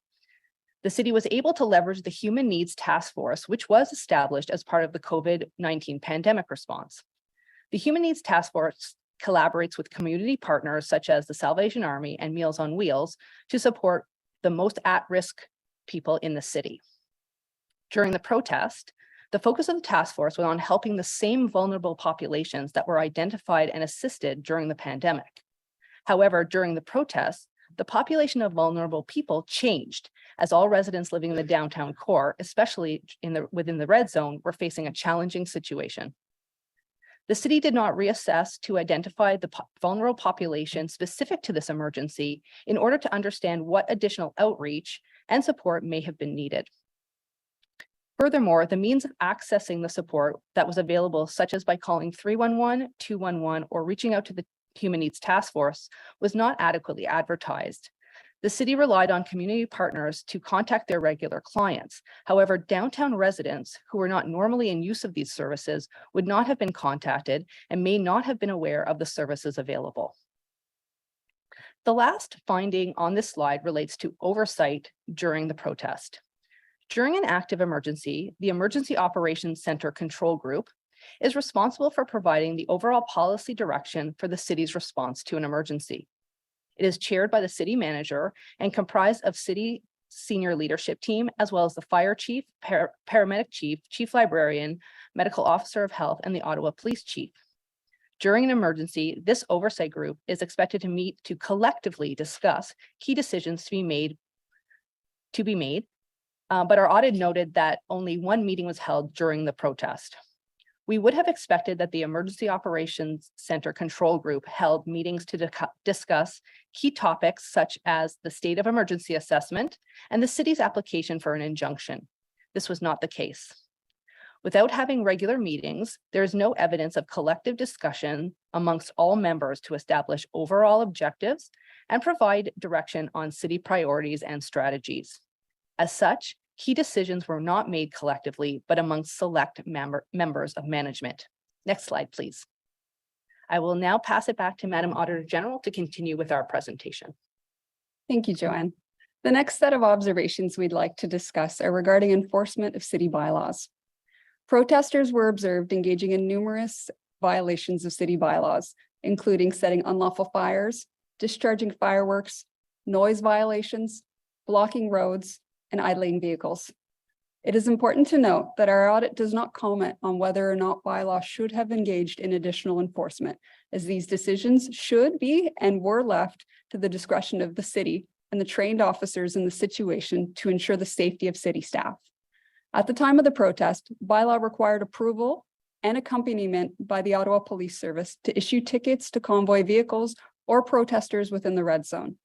[SPEAKER 3] The city was able to leverage the Human Needs Task Force, which was established as part of the COVID-19 pandemic response. The Human Needs Task Force collaborates with community partners such as the Salvation Army and Meals on Wheels to support the most at-risk people in the city. During the protest, the focus of the task force was on helping the same vulnerable populations that were identified and assisted during the pandemic. However, during the protest, the population of vulnerable people changed as all residents living in the downtown core, especially within the red zone, were facing a challenging situation. The city did not reassess to identify the vulnerable population specific to this emergency in order to understand what additional outreach and support may have been needed. Furthermore, the means of accessing the support that was available, such as by calling 311, 211, or reaching out to the Human Needs Task Force, was not adequately advertised. The city relied on community partners to contact their regular clients. However, downtown residents who were not normally in use of these services would not have been contacted and may not have been aware of the services available. The last finding on this slide relates to oversight during the protest. During an active emergency, the Emergency Operations Center Control Group is responsible for providing the overall policy direction for the city's response to an emergency. It is chaired by the city manager and comprised of city senior leadership team, as well as the fire chief, paramedic chief, chief librarian, medical officer of health, and the Ottawa Police Chief. During an emergency, this oversight group is expected to meet to collectively discuss key decisions to be made. But our audit noted that only one meeting was held during the protest. We would have expected that the Emergency Operations Center Control Group held meetings to discuss key topics such as the state of emergency assessment and the city's application for an injunction. This was not the case. Without having regular meetings, there is no evidence of collective discussion amongst all members to establish overall objectives and provide direction on city priorities and strategies. As such, key decisions were not made collectively, but amongst select members of management. Next slide, please. I will now pass it back to Madam Auditor General to continue with our presentation.
[SPEAKER 10] Thank you, Joanne. The next set of observations we'd like to discuss are regarding enforcement of city bylaws. Protesters were observed engaging in numerous violations of city bylaws, including setting unlawful fires, discharging fireworks, noise violations, blocking roads, and idling vehicles. It is important to note that our audit does not comment on whether or not bylaws should have engaged in additional enforcement, as these decisions should be and were left to the discretion of the city and the trained officers in the situation to ensure the safety of city staff. At the time of the protest, bylaw required approval and accompaniment by the Ottawa Police Service to issue tickets to convoy vehicles or protesters within the red zone.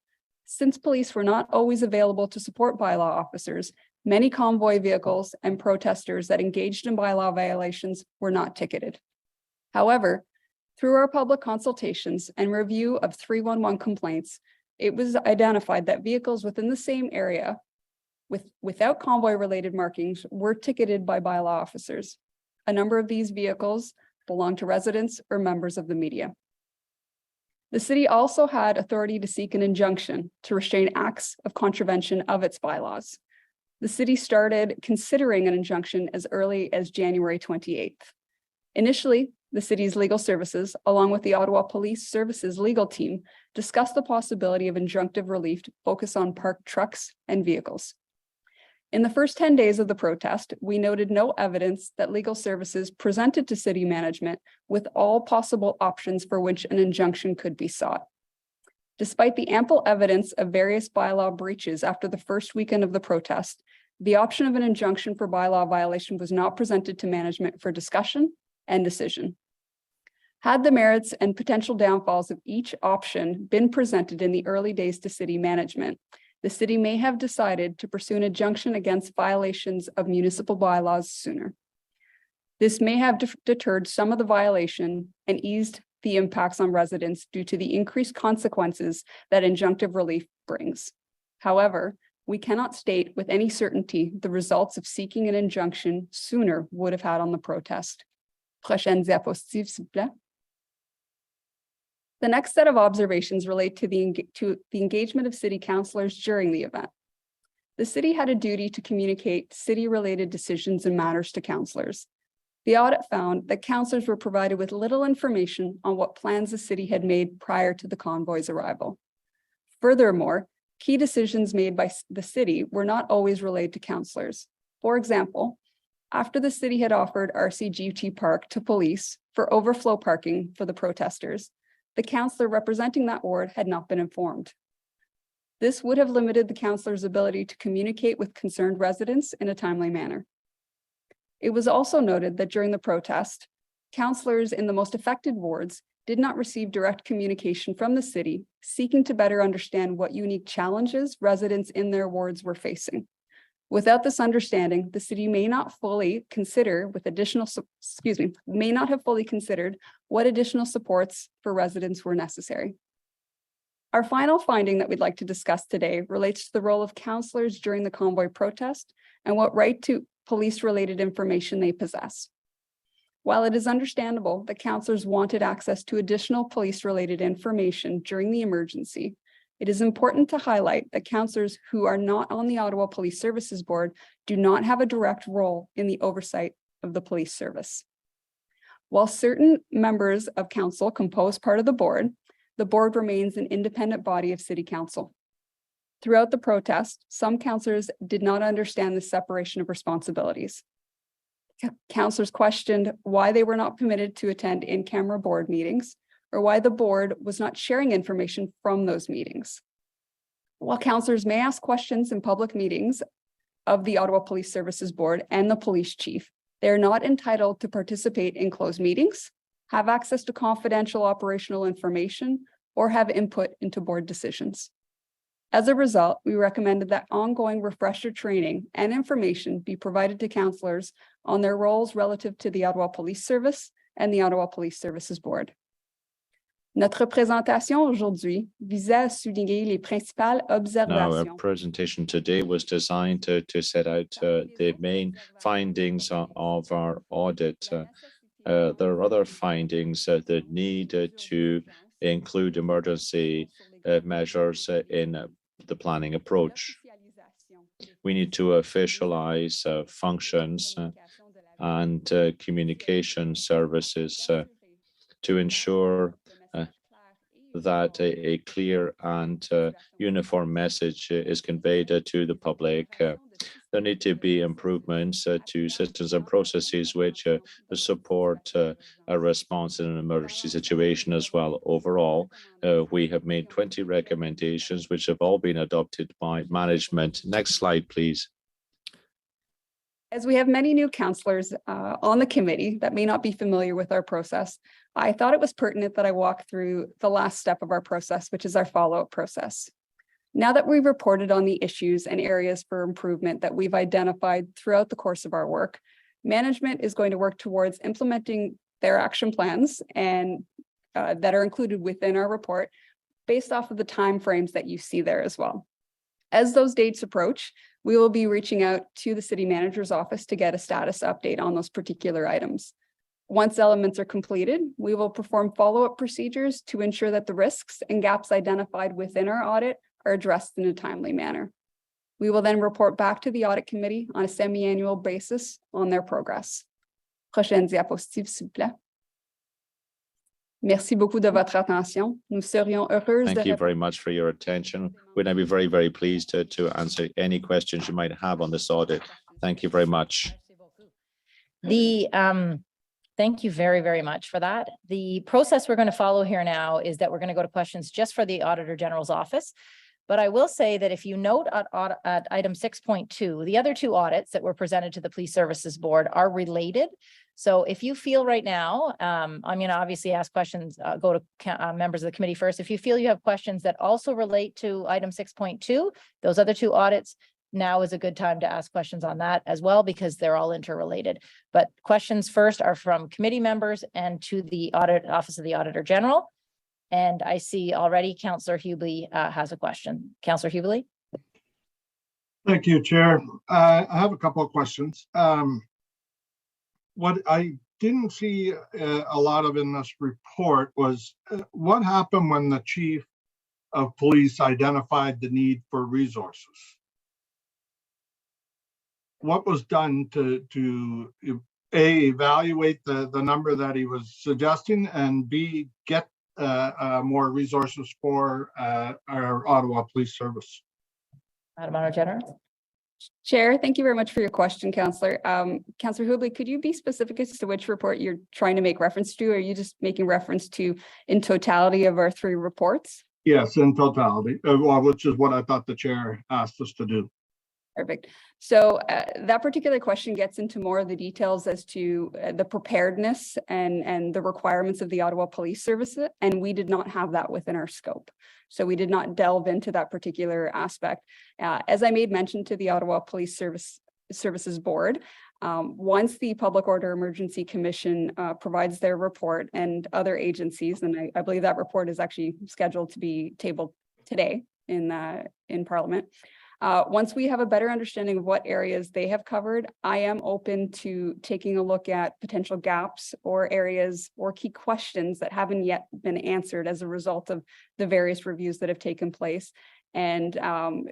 [SPEAKER 10] Since police were not always available to support bylaw officers, many convoy vehicles and protesters that engaged in bylaw violations were not ticketed. However, through our public consultations and review of 311 complaints, it was identified that vehicles within the same area without convoy-related markings were ticketed by bylaw officers. A number of these vehicles belong to residents or members of the media. The city also had authority to seek an injunction to restrain acts of contravention of its bylaws. The city started considering an injunction as early as January 28th. Initially, the city's legal services, along with the Ottawa Police Services legal team, discussed the possibility of injunctive relief to focus on parked trucks and vehicles. In the first 10 days of the protest, we noted no evidence that legal services presented to city management with all possible options for which an injunction could be sought. Despite the ample evidence of various bylaw breaches after the first weekend of the protest, the option of an injunction for bylaw violation was not presented to management for discussion and decision. Had the merits and potential downfalls of each option been presented in the early days to city management, the city may have decided to pursue an injunction against violations of municipal bylaws sooner. This may have deterred some of the violation and eased the impacts on residents due to the increased consequences that injunctive relief brings. However, we cannot state with any certainty the results of seeking an injunction sooner would have had on the protest. Prochaine diapositive, s'il vous plaît. The next set of observations relate to the engagement of city councillors during the event. The city had a duty to communicate city-related decisions and matters to councillors. The audit found that councillors were provided with little information on what plans the city had made prior to the convoy's arrival. Furthermore, key decisions made by the city were not always relayed to councillors. For example, after the city had offered RCGT Park to police for overflow parking for the protesters, the councillor representing that ward had not been informed. This would have limited the councillor's ability to communicate with concerned residents in a timely manner. It was also noted that during the protest, councillors in the most affected wards did not receive direct communication from the city, seeking to better understand what unique challenges residents in their wards were facing. Without this understanding, the city may not have fully considered what additional supports for residents were necessary. Our final finding that we'd like to discuss today relates to the role of councillors during the convoy protest and what right to police-related information they possess. While it is understandable that councillors wanted access to additional police-related information during the emergency, It is important to highlight that counselors who are not on the Ottawa Police Services Board do not have a direct role in the oversight of the police service. While certain members of council compose part of the board remains an independent body of City Council. Throughout the protest, some councillors did not understand the separation of responsibilities. Councillors questioned why they were not permitted to attend in-camera board meetings or why the board was not sharing information from those meetings. While councillors may ask questions in public meetings of the Ottawa Police Services Board and the police chief, they are not entitled to participate in closed meetings, have access to confidential operational information, or have input into board decisions. As a result, we recommended that ongoing refresher training and information be provided to councillors on their roles relative to the Ottawa Police Service and the Ottawa Police Services Board. Notre présentation aujourd'hui visait à souligner les principales
[SPEAKER 13] Now, our
[SPEAKER 10] observations.
[SPEAKER 13] presentation today was designed to set out the main findings of our audit. There are other findings that need to include emergency measures in the planning approach. We need to officialize functions and communication services to ensure that a clear and uniform message is conveyed to the public. There need to be improvements to systems and processes which support a response in an emergency situation as well. Overall, we have made 20 recommendations which have all been adopted by management. Next slide, please.
[SPEAKER 10] As we have many new councillors on the committee that may not be familiar with our process, I thought it was pertinent that I walk through the last step of our process, which is our follow-up process. Now that we've reported on the issues and areas for improvement that we've identified throughout the course of our work, management is going to work towards implementing their action plans and that are included within our report based off of the timeframes that you see there as well. As those dates approach, we will be reaching out to the city manager's office to get a status update on those particular items. Once elements are completed, we will perform follow-up procedures to ensure that the risks and gaps identified within our audit are addressed in a timely manner. We will then report back to the audit committee on a semi-annual basis on their progress. Prochaine diapositive, s'il vous plaît. Merci beaucoup de votre attention. Nous serions heureuses
[SPEAKER 13] Thank you very much for your attention. We'd be very, very pleased to answer any questions you might have on this audit. Thank you very much.
[SPEAKER 1] Thank you very, very much for that. The process we're going to follow here now is that we're going to go to questions just for the Auditor General's office. But I will say that if you note at item 6.2, the other two audits that were presented to the Police Services Board are related. So if you feel right now, I'm going to obviously ask questions, go to members of the committee first. If you feel you have questions that also relate to item 6.2, those other two audits, now is a good time to ask questions on that as well, because they're all interrelated. But questions first are from committee members and to the Office of the Auditor General. And I see already Councillor Hubley has a question. Councillor Hubley.
[SPEAKER 4] Thank you, Chair. I have a couple of questions. What I didn't see a lot of in this report was what happened when the chief of police identified the need for resources? What was done to A, evaluate the number that he was suggesting, and B, get more resources for our Ottawa Police Service?
[SPEAKER 1] Madam Auditor General.
[SPEAKER 10] Chair, thank you very much for your question, Councillor. Councillor Hubley, could you be specific as to which report you're trying to make reference to? Are you just making reference to in totality of our three reports?
[SPEAKER 4] Yes, in totality, well, which is what I thought the chair asked us to do.
[SPEAKER 10] Perfect. So that particular question gets into more of the details as to the preparedness and the requirements of the Ottawa Police Service, and we did not have that within our scope. So we did not delve into that particular aspect. As I made mention to the Ottawa Police Services Board, once the Public Order Emergency Commission provides their report and other agencies, and I believe that report is actually scheduled to be tabled today in Parliament. Once we have a better understanding of what areas they have covered, I am open to taking a look at potential gaps or areas or key questions that haven't yet been answered as a result of the various reviews that have taken place. And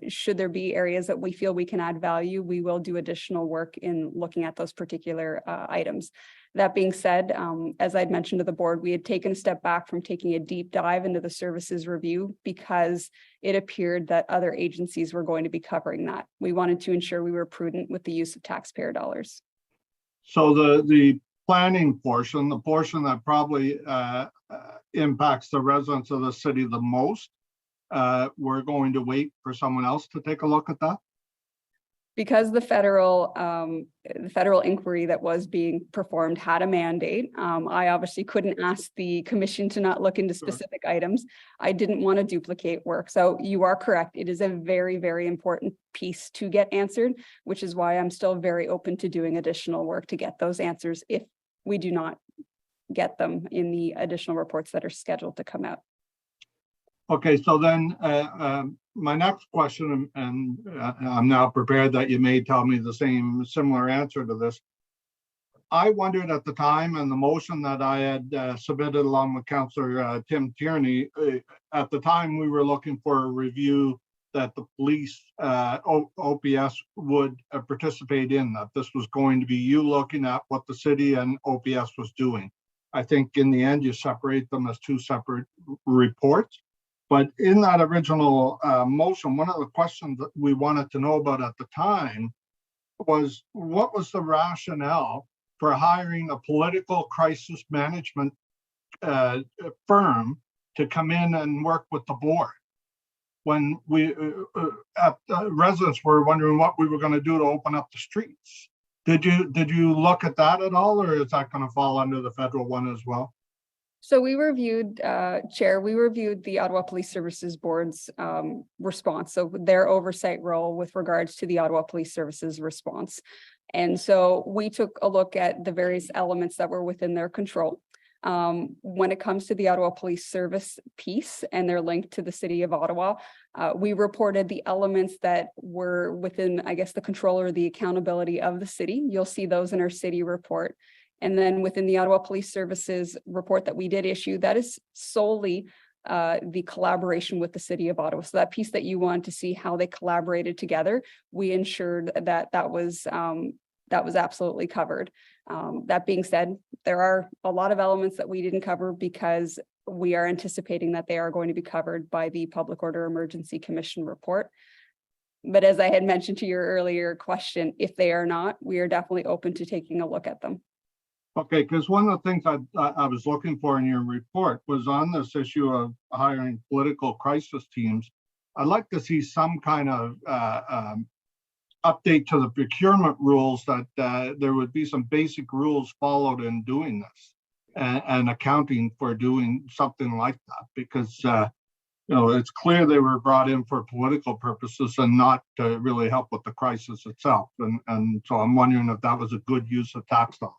[SPEAKER 10] should there be areas that we feel we can add value, we will do additional work in looking at those particular items. That being said, as I'd mentioned to the board, we had taken a step back from taking a deep dive into the services review because it appeared that other agencies were going to be covering that. We wanted to ensure we were prudent with the use of taxpayer dollars.
[SPEAKER 4] So the planning portion, the portion that probably impacts the residents of the city the most, we're going to wait for someone else to take a look at that?
[SPEAKER 10] Because the federal inquiry that was being performed had a mandate, I obviously couldn't ask the commission to not look into specific items. I didn't want to duplicate work. So you are correct. It is a very, very important piece to get answered, which is why I'm still very open to doing additional work to get those answers if we do not get them in the additional reports that are scheduled to come out.
[SPEAKER 4] Okay, so then my next question, and I'm now prepared that you may tell me the similar answer to this. I wondered at the time, and the motion that I had submitted along with Councillor Tim Tierney, at the time we were looking for a review that the police OPS would participate in, that this was going to be you looking at what the city and OPS was doing. I think in the end you separate them as two separate reports. But in that original motion, one of the questions that we wanted to know about at the time was what was the rationale for hiring a political crisis management firm to come in and work with the board? When we residents were wondering what we were going to do to open up the streets. Did you look at that at all, or is that going to fall under the federal one as well?
[SPEAKER 10] So we reviewed, Chair, we reviewed the Ottawa Police Services Board's response, so their oversight role with regards to the Ottawa Police Services response. And so we took a look at the various elements that were within their control. When it comes to the Ottawa Police Service piece and their link to the City of Ottawa, we reported the elements that were within, I guess, the control or the accountability of the city. You'll see those in our city report. And then within the Ottawa Police Services report that we did issue, that is solely the collaboration with the City of Ottawa. So that piece that you want to see how they collaborated together, we ensured that that was absolutely covered. That being said, there are a lot of elements that we didn't cover because we are anticipating that they are going to be covered by the Public Order Emergency Commission report. But as I had mentioned to your earlier question, if they are not, we are definitely open to taking a look at them.
[SPEAKER 4] Okay, because one of the things I was looking for in your report was on this issue of hiring political crisis teams. I'd like to see some kind of update to the procurement rules, that there would be some basic rules followed in doing this and accounting for doing something like that, because it's clear they were brought in for political purposes and not to really help with the crisis itself. And so I'm wondering if that was a good use of tax dollars.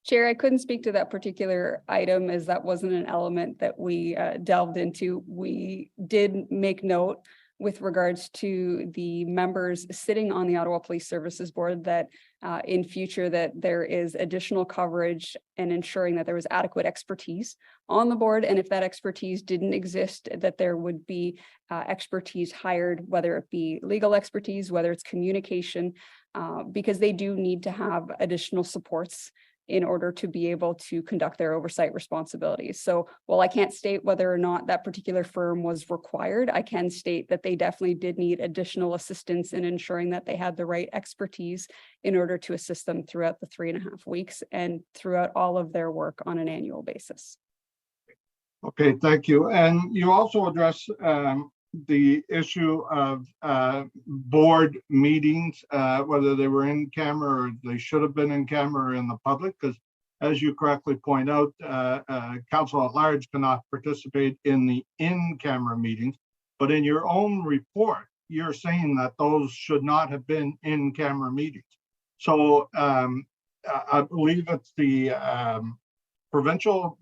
[SPEAKER 10] Chair, I couldn't speak to that particular item as that wasn't an element that we delved into. We did make note with regards to the members sitting on the Ottawa Police Services Board that in future that there is additional coverage and ensuring that there was adequate expertise on the board. And if that expertise didn't exist, that there would be expertise hired, whether it be legal expertise, whether it's communication, because they do need to have additional supports in order to be able to conduct their oversight responsibilities. So while I can't state whether or not that particular firm was required, I can state that they definitely did need additional assistance in ensuring that they had the right expertise in order to assist them throughout the 3.5 weeks and throughout all of their work on an annual basis.
[SPEAKER 4] Okay, thank you. And you also address the issue of board meetings, whether they were in camera or they should have been in camera or in the public, because as you correctly point out, council at large cannot participate in the in-camera meetings, but in your own report, you're saying that those should not have been in-camera meetings. So I believe it's the provincial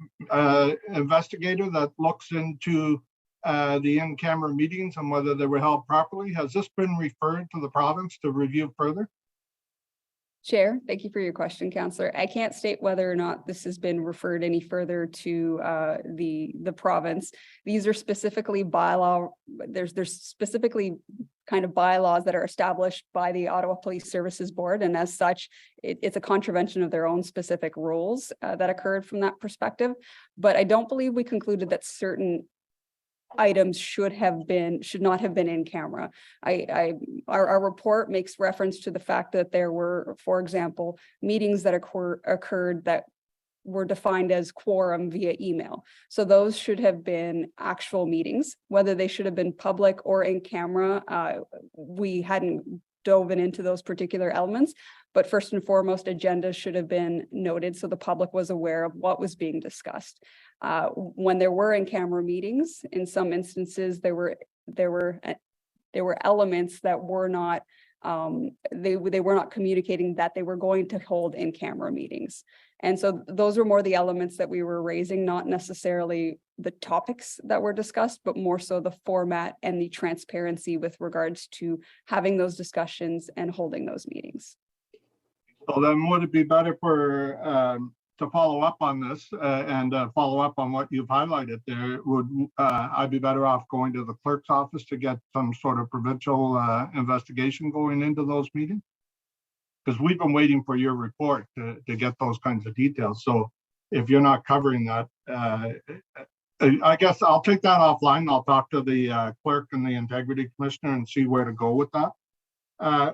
[SPEAKER 4] investigator that looks into the in-camera meetings and whether they were held properly. Has this been referred to the province to review further?
[SPEAKER 10] Chair, thank you for your question, Councillor. I can't state whether or not this has been referred any further to the province. These are specifically bylaw, there's specifically kind of bylaws that are established by the Ottawa Police Services Board, and as such, it's a contravention of their own specific rules that occurred from that perspective. But I don't believe we concluded that certain items should not have been in camera. Our report makes reference to the fact that there were, for example, meetings that occurred that were defined as quorum via email. So those should have been actual meetings, whether they should have been public or in camera. We hadn't dove into those particular elements, but first and foremost, agendas should have been noted so the public was aware of what was being discussed. When there were in-camera meetings, in some instances, there were elements that were not they were not communicating that they were going to hold in-camera meetings. And so those were more the elements that we were raising, not necessarily the topics that were discussed, but more so the format and the transparency with regards to having those discussions and holding those meetings.
[SPEAKER 4] So then would it be better for to follow up on this and follow up on what you've highlighted there? Would I be better off going to the clerk's office to get some sort of provincial investigation going into those meetings? Because we've been waiting for your report to get those kinds of details. So if you're not covering that, I guess I'll take that offline. I'll talk to the clerk and the integrity commissioner and see where to go with that.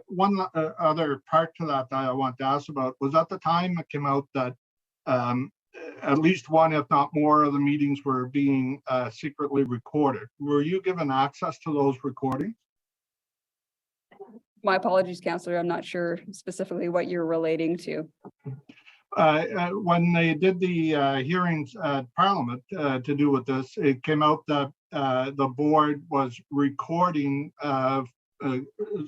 [SPEAKER 4] One other part to that I want to ask about was at the time it came out that at least one, if not more, of the meetings were being secretly recorded. Were you given access to those recordings?
[SPEAKER 10] My apologies, Councillor. I'm not sure specifically what you're relating to.
[SPEAKER 4] When they did the hearings at Parliament to do with this, it came out that the board was recording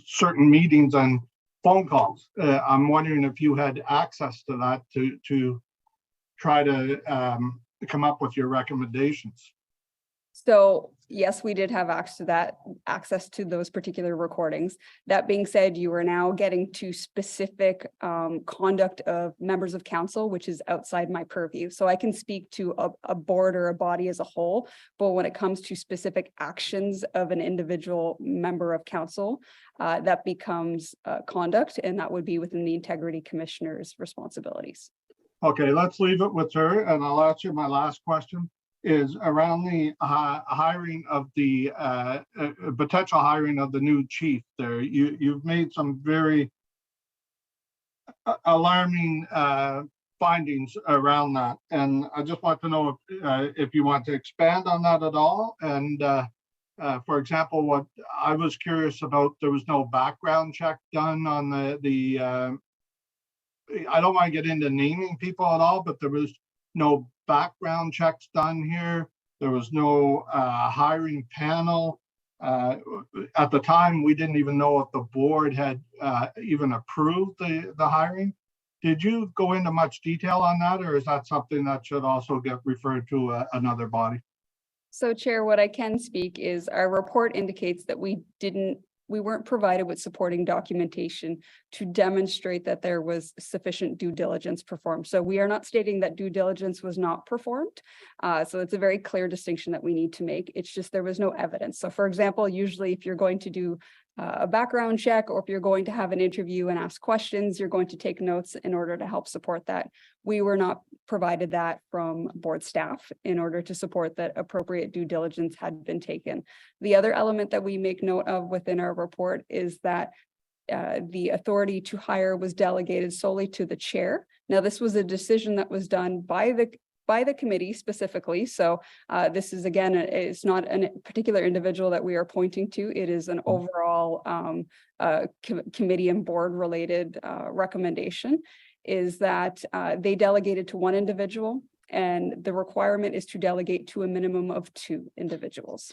[SPEAKER 4] certain meetings and phone calls. I'm wondering if you had access to that to try to come up with your recommendations.
[SPEAKER 10] So yes, we did have access to those particular recordings. That being said, you are now getting to specific conduct of members of council, which is outside my purview. So I can speak to a board or a body as a whole, but when it comes to specific actions of an individual member of council, that becomes conduct, and that would be within the integrity commissioner's responsibilities.
[SPEAKER 4] Okay, let's leave it with her, and I'll ask you my last question. Is around the hiring of the potential hiring of the new chief there. You've made some very alarming findings around that. And I just want to know if you want to expand on that at all. And for example, what I was curious about, there was no background check done on the I don't want to get into naming people at all, but there was no background checks done here. There was no hiring panel. At the time, we didn't even know if the board had even approved the hiring. Did you go into much detail on that, or is that something that should also get referred to another body?
[SPEAKER 10] So Chair, what I can speak is our report indicates that we weren't provided with supporting documentation to demonstrate that there was sufficient due diligence performed. So we are not stating that due diligence was not performed. So it's a very clear distinction that we need to make. It's just there was no evidence. So for example, usually if you're going to do a background check, or if you're going to have an interview and ask questions, you're going to take notes in order to help support that. We were not provided that from board staff in order to support that appropriate due diligence had been taken. The other element that we make note of within our report is that the authority to hire was delegated solely to the chair. Now, this was a decision that was done by the committee specifically. So this is, again, it's not a particular individual that we are pointing to. It is an overall committee and board related recommendation, is that they delegated to one individual, and the requirement is to delegate to a minimum of 2 individuals.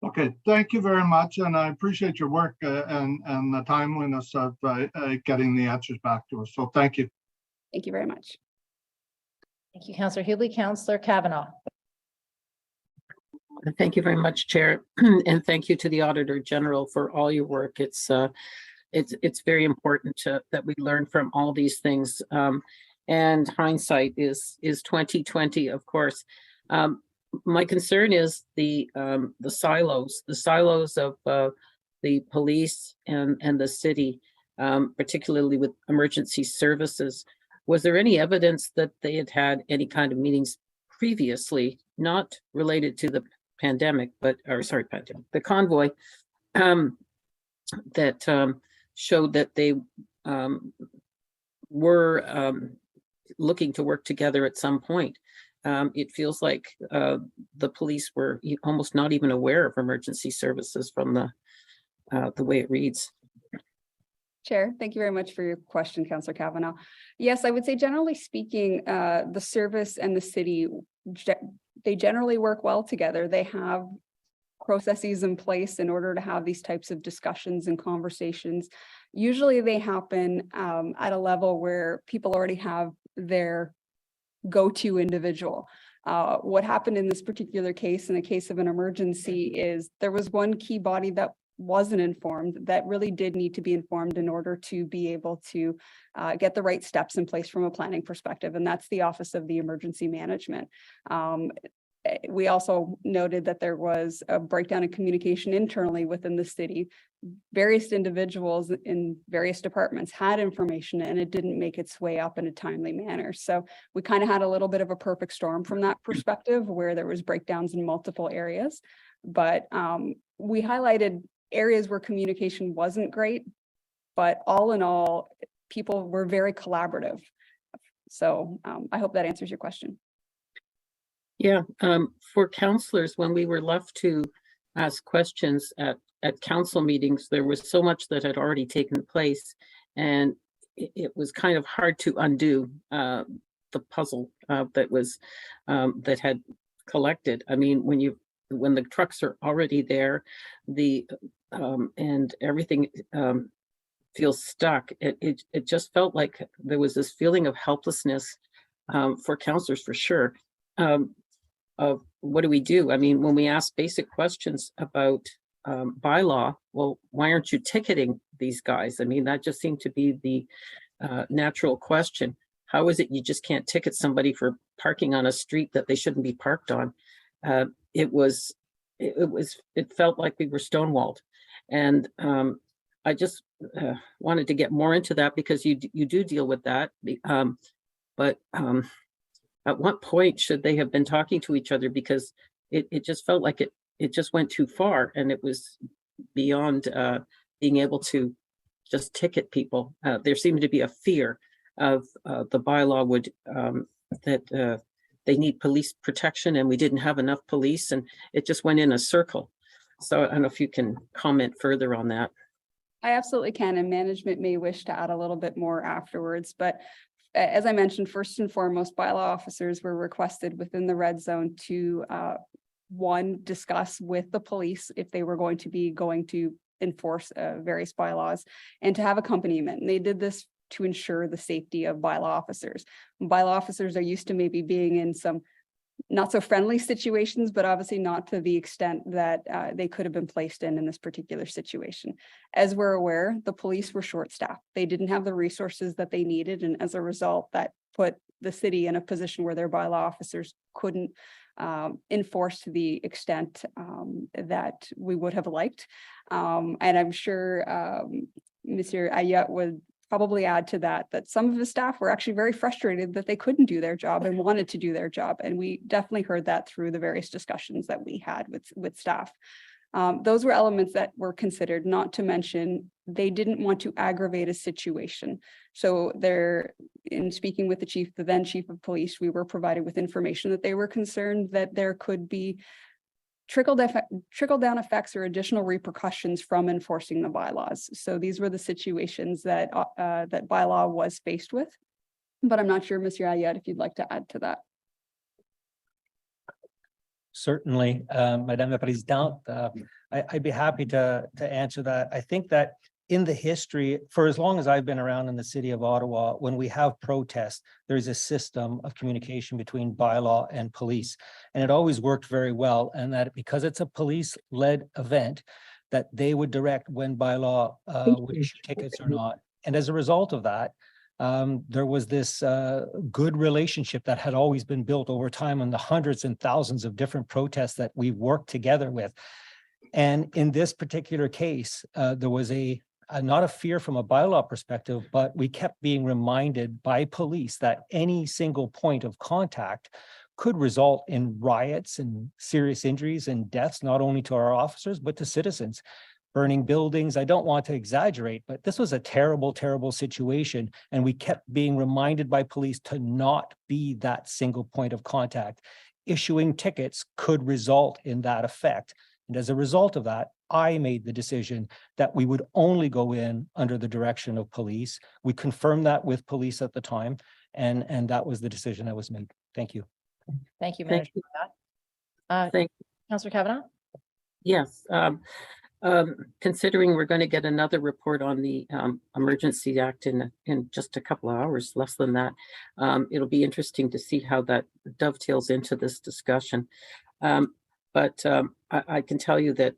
[SPEAKER 4] Okay, thank you very much. And I appreciate your work and the timeliness of getting the answers back to us. So thank you.
[SPEAKER 10] Thank you very much.
[SPEAKER 1] Thank you, Councillor Hughley. Councillor Kavanaugh.
[SPEAKER 5] Thank you very much, Chair, and thank you to the Auditor General for all your work. It's very important that we learn from all these things. And hindsight is 2020, of course. My concern is the silos of the police and the city, particularly with emergency services. Was there any evidence that they had any kind of meetings previously, not related to the pandemic, the convoy, that showed that they were looking to work together at some point? It feels like the police were almost not even aware of emergency services from the way it reads.
[SPEAKER 10] Chair, thank you very much for your question, Councillor Kavanaugh. Yes, I would say generally speaking, the service and the city, they generally work well together. They have processes in place in order to have these types of discussions and conversations. Usually they happen at a level where people already have their go-to individual. What happened in this particular case, in the case of an emergency, is there was one key body that wasn't informed, that really did need to be informed in order to be able to get the right steps in place from a planning perspective, and that's the Office of the Emergency Management. We also noted that there was a breakdown in communication internally within the city. Various individuals in various departments had information and it didn't make its way up in a timely manner. So we kind of had a little bit of a perfect storm from that perspective, where there was breakdowns in multiple areas. But we highlighted areas where communication wasn't great, but all in all, people were very collaborative. So I hope that answers your question.
[SPEAKER 5] Yeah, for councillors, when we were left to ask questions at council meetings, there was so much that had already taken place, and it was kind of hard to undo the puzzle that had collected. I mean, when the trucks are already there, and everything feels stuck, it just felt like there was this feeling of helplessness for councillors, for sure. Of what do we do? I mean, when we ask basic questions about bylaw, well, why aren't you ticketing these guys? I mean, that just seemed to be the natural question. How is it you just can't ticket somebody for parking on a street that they shouldn't be parked on? It felt like we were stonewalled, and I just wanted to get more into that, because you do deal with that, but at what point should they have been talking to each other? Because it just felt like it just went too far, and it was beyond being able to just ticket people. There seemed to be a fear of the bylaw that they need police protection, and we didn't have enough police, and it just went in a circle. So I don't know if you can comment further on that.
[SPEAKER 10] I absolutely can, and management may wish to add a little bit more afterwards, but as I mentioned, first and foremost, bylaw officers were requested within the red zone to discuss with the police if they were going to enforce various bylaws, and to have accompaniment. And they did this to ensure the safety of bylaw officers. Bylaw officers are used to maybe being in some not so friendly situations, but obviously not to the extent that they could have been placed in this particular situation. As we're aware, the police were short-staffed. They didn't have the resources that they needed, and as a result, that put the city in a position where their bylaw officers couldn't enforce to the extent that we would have liked. And I'm sure Monsieur Ayat would probably add to that some of the staff were actually very frustrated that they couldn't do their job and wanted to do their job. And we definitely heard that through the various discussions that we had with staff. Those were elements that were considered, not to mention they didn't want to aggravate a situation. So in speaking with the then chief of police, we were provided with information that they were concerned that there could be trickle-down effects or additional repercussions from enforcing the bylaws. So these were the situations that that bylaw was faced with. But I'm not sure, Mr. Ayat, if you'd like to add to that.
[SPEAKER 14] Certainly, Madame la Présidente, I'd be happy to answer that. I think that in the history, for as long as I've been around in the city of Ottawa, when we have protests, there's a system of communication between bylaw and police. And it always worked very well. And that because it's a police-led event, that they would direct when bylaw would issue tickets or not. And as a result of that, there was this good relationship that had always been built over time on the hundreds and thousands of different protests that we worked together with. And in this particular case, there was not a fear from a bylaw perspective, but we kept being reminded by police that any single point of contact could result in riots and serious injuries and deaths, not only to our officers, but to citizens. Burning buildings. I don't want to exaggerate, but this was a terrible, terrible situation. And we kept being reminded by police to not be that single point of contact. Issuing tickets could result in that effect. And as a result of that, I made the decision that we would only go in under the direction of police. We confirmed that with police at the time, and that was the decision that was made. Thank you.
[SPEAKER 1] Thank you,
[SPEAKER 5] Thank
[SPEAKER 1] Manager, for that.
[SPEAKER 5] Thank
[SPEAKER 1] Councillor Kavanaugh?
[SPEAKER 5] Yes. Considering we're going to get another report on the Emergency Act in just a couple of hours, less than that, it'll be interesting to see how that dovetails into this discussion. But I can tell you that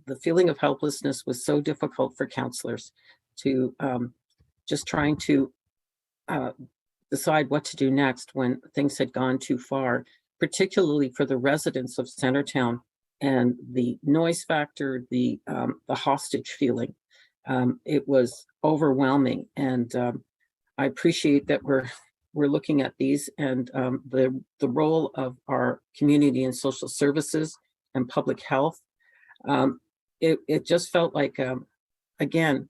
[SPEAKER 5] the feeling of helplessness was so difficult for councillors to just trying to decide what to do next when things had gone too far, particularly for the residents of Centertown, and the noise factor, the hostage feeling. It was overwhelming, and I appreciate that we're looking at these and the role of our community and social services and public health. It just felt like, again,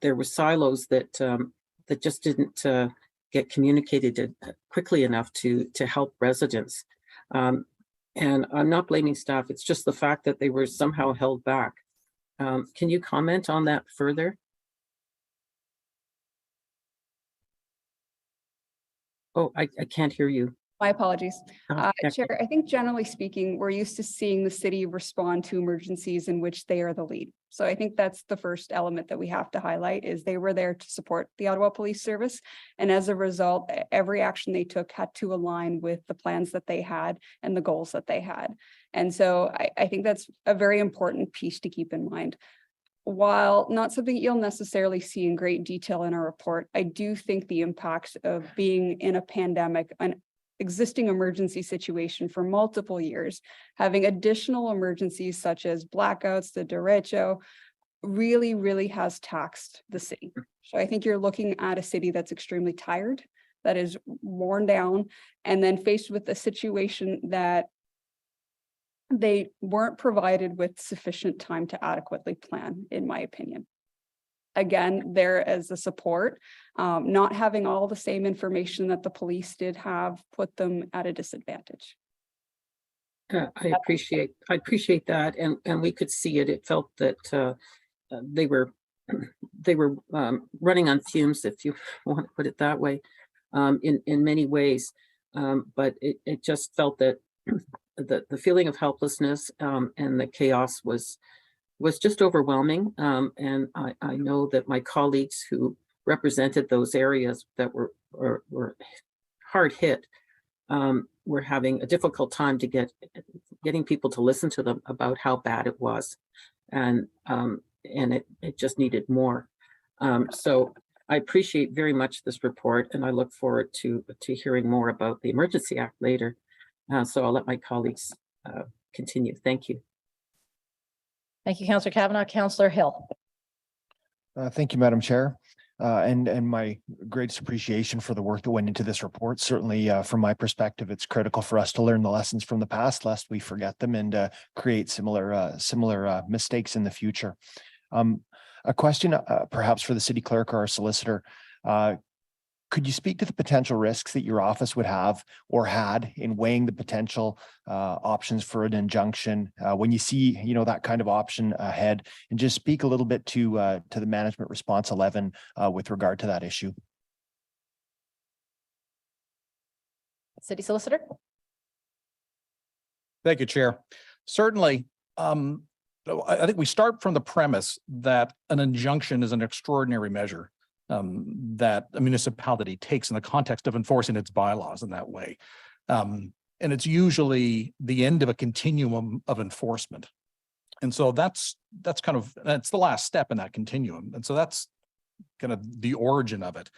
[SPEAKER 5] there were silos that just didn't get communicated quickly enough to help residents. And I'm not blaming staff, it's just the fact that they were somehow held back. Can you comment on that further? Oh, I can't hear you.
[SPEAKER 10] My apologies.
[SPEAKER 5] Okay.
[SPEAKER 10] Chair, I think generally speaking, we're used to seeing the city respond to emergencies in which they are the lead. So I think that's the first element that we have to highlight is they were there to support the Ottawa Police Service. And as a result, every action they took had to align with the plans that they had and the goals that they had. And so I think that's a very important piece to keep in mind. While not something you'll necessarily see in great detail in our report, I do think the impact of being in a pandemic, an existing emergency situation for multiple years, having additional emergencies such as blackouts, the derecho, really, really has taxed the city. So I think you're looking at a city that's extremely tired, that is worn down, and then faced with a situation that they weren't provided with sufficient time to adequately plan, in my opinion. Again, there as a support, not having all the same information that the police did have put them at a disadvantage.
[SPEAKER 5] I appreciate that, and we could see it. It felt that they were running on fumes, if you want to put it that way, in many ways. But it just felt that the feeling of helplessness and the chaos was just overwhelming. And I know that my colleagues who represented those areas that were hard hit were having a difficult time to getting people to listen to them about how bad it was. And it just needed more. So I appreciate very much this report, and I look forward to hearing more about the Emergency Act later. So I'll let my colleagues continue. Thank you.
[SPEAKER 1] Thank you, Councillor Kavanaugh. Councillor Hill.
[SPEAKER 8] Thank you, Madam Chair. And my greatest appreciation for the work that went into this report. Certainly, from my perspective, it's critical for us to learn the lessons from the past, lest we forget them and create similar mistakes in the future. A question, perhaps for the city clerk or our solicitor. Could you speak to the potential risks that your office would have or had in weighing the potential options for an injunction when you see, that kind of option ahead, and just speak a little bit to the management response 11 with regard to that issue?
[SPEAKER 1] City Solicitor.
[SPEAKER 15] Thank you, Chair. Certainly, I think we start from the premise that an injunction is an extraordinary measure that a municipality takes in the context of enforcing its bylaws in that way. And it's usually the end of a continuum of enforcement. And so that's the last step in that continuum. And so that's kind of the origin of it.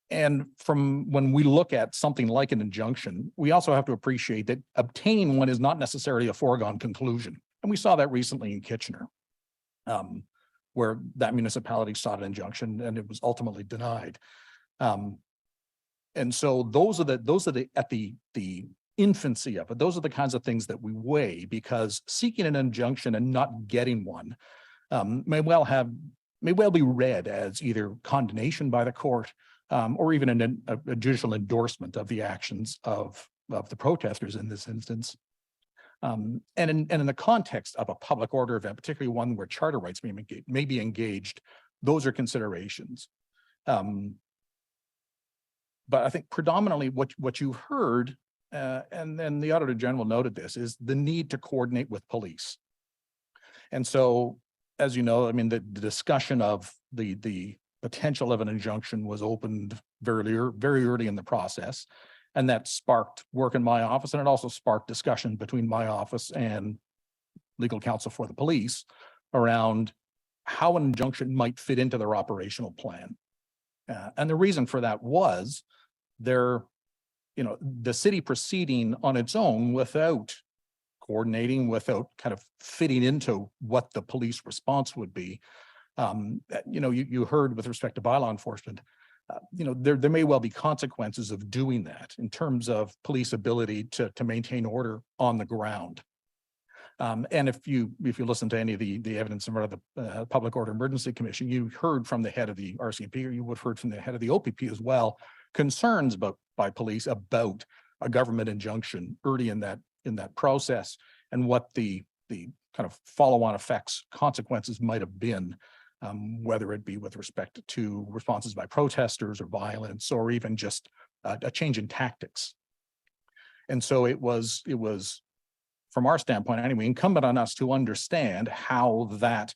[SPEAKER 15] And from when we look at something like an injunction, we also have to appreciate that obtaining one is not necessarily a foregone conclusion. And we saw that recently in Kitchener, where that municipality sought an injunction and it was ultimately denied. And so those are the at the infancy of it. Those are the kinds of things that we weigh, because seeking an injunction and not getting one may well be read as either condemnation by the court or even a judicial endorsement of the actions of the protesters in this instance. And in the context of a public order event, particularly one where charter rights may be engaged, those are considerations. But I think predominantly what you heard, and then the Auditor General noted this, is the need to coordinate with police. And so, as you know, I mean, the discussion of the potential of an injunction was opened very early in the process. And that sparked work in my office, and it also sparked discussion between my office and legal counsel for the police around how an injunction might fit into their operational plan. And the reason for that was the city proceeding on its own without coordinating, without kind of fitting into what the police response would be. You heard with respect to bylaw enforcement, there may well be consequences of doing that in terms of police ability to maintain order on the ground. And if you listen to any of the evidence in front of the Public Order Emergency Commission, you heard from the head of the RCMP, or you would have heard from the head of the OPP as well, concerns by police about a government injunction early in that process, and what the kind of follow-on effects, consequences might have been, whether it be with respect to responses by protesters or violence, or even just a change in tactics. And so it was from our standpoint anyway, incumbent on us to understand how that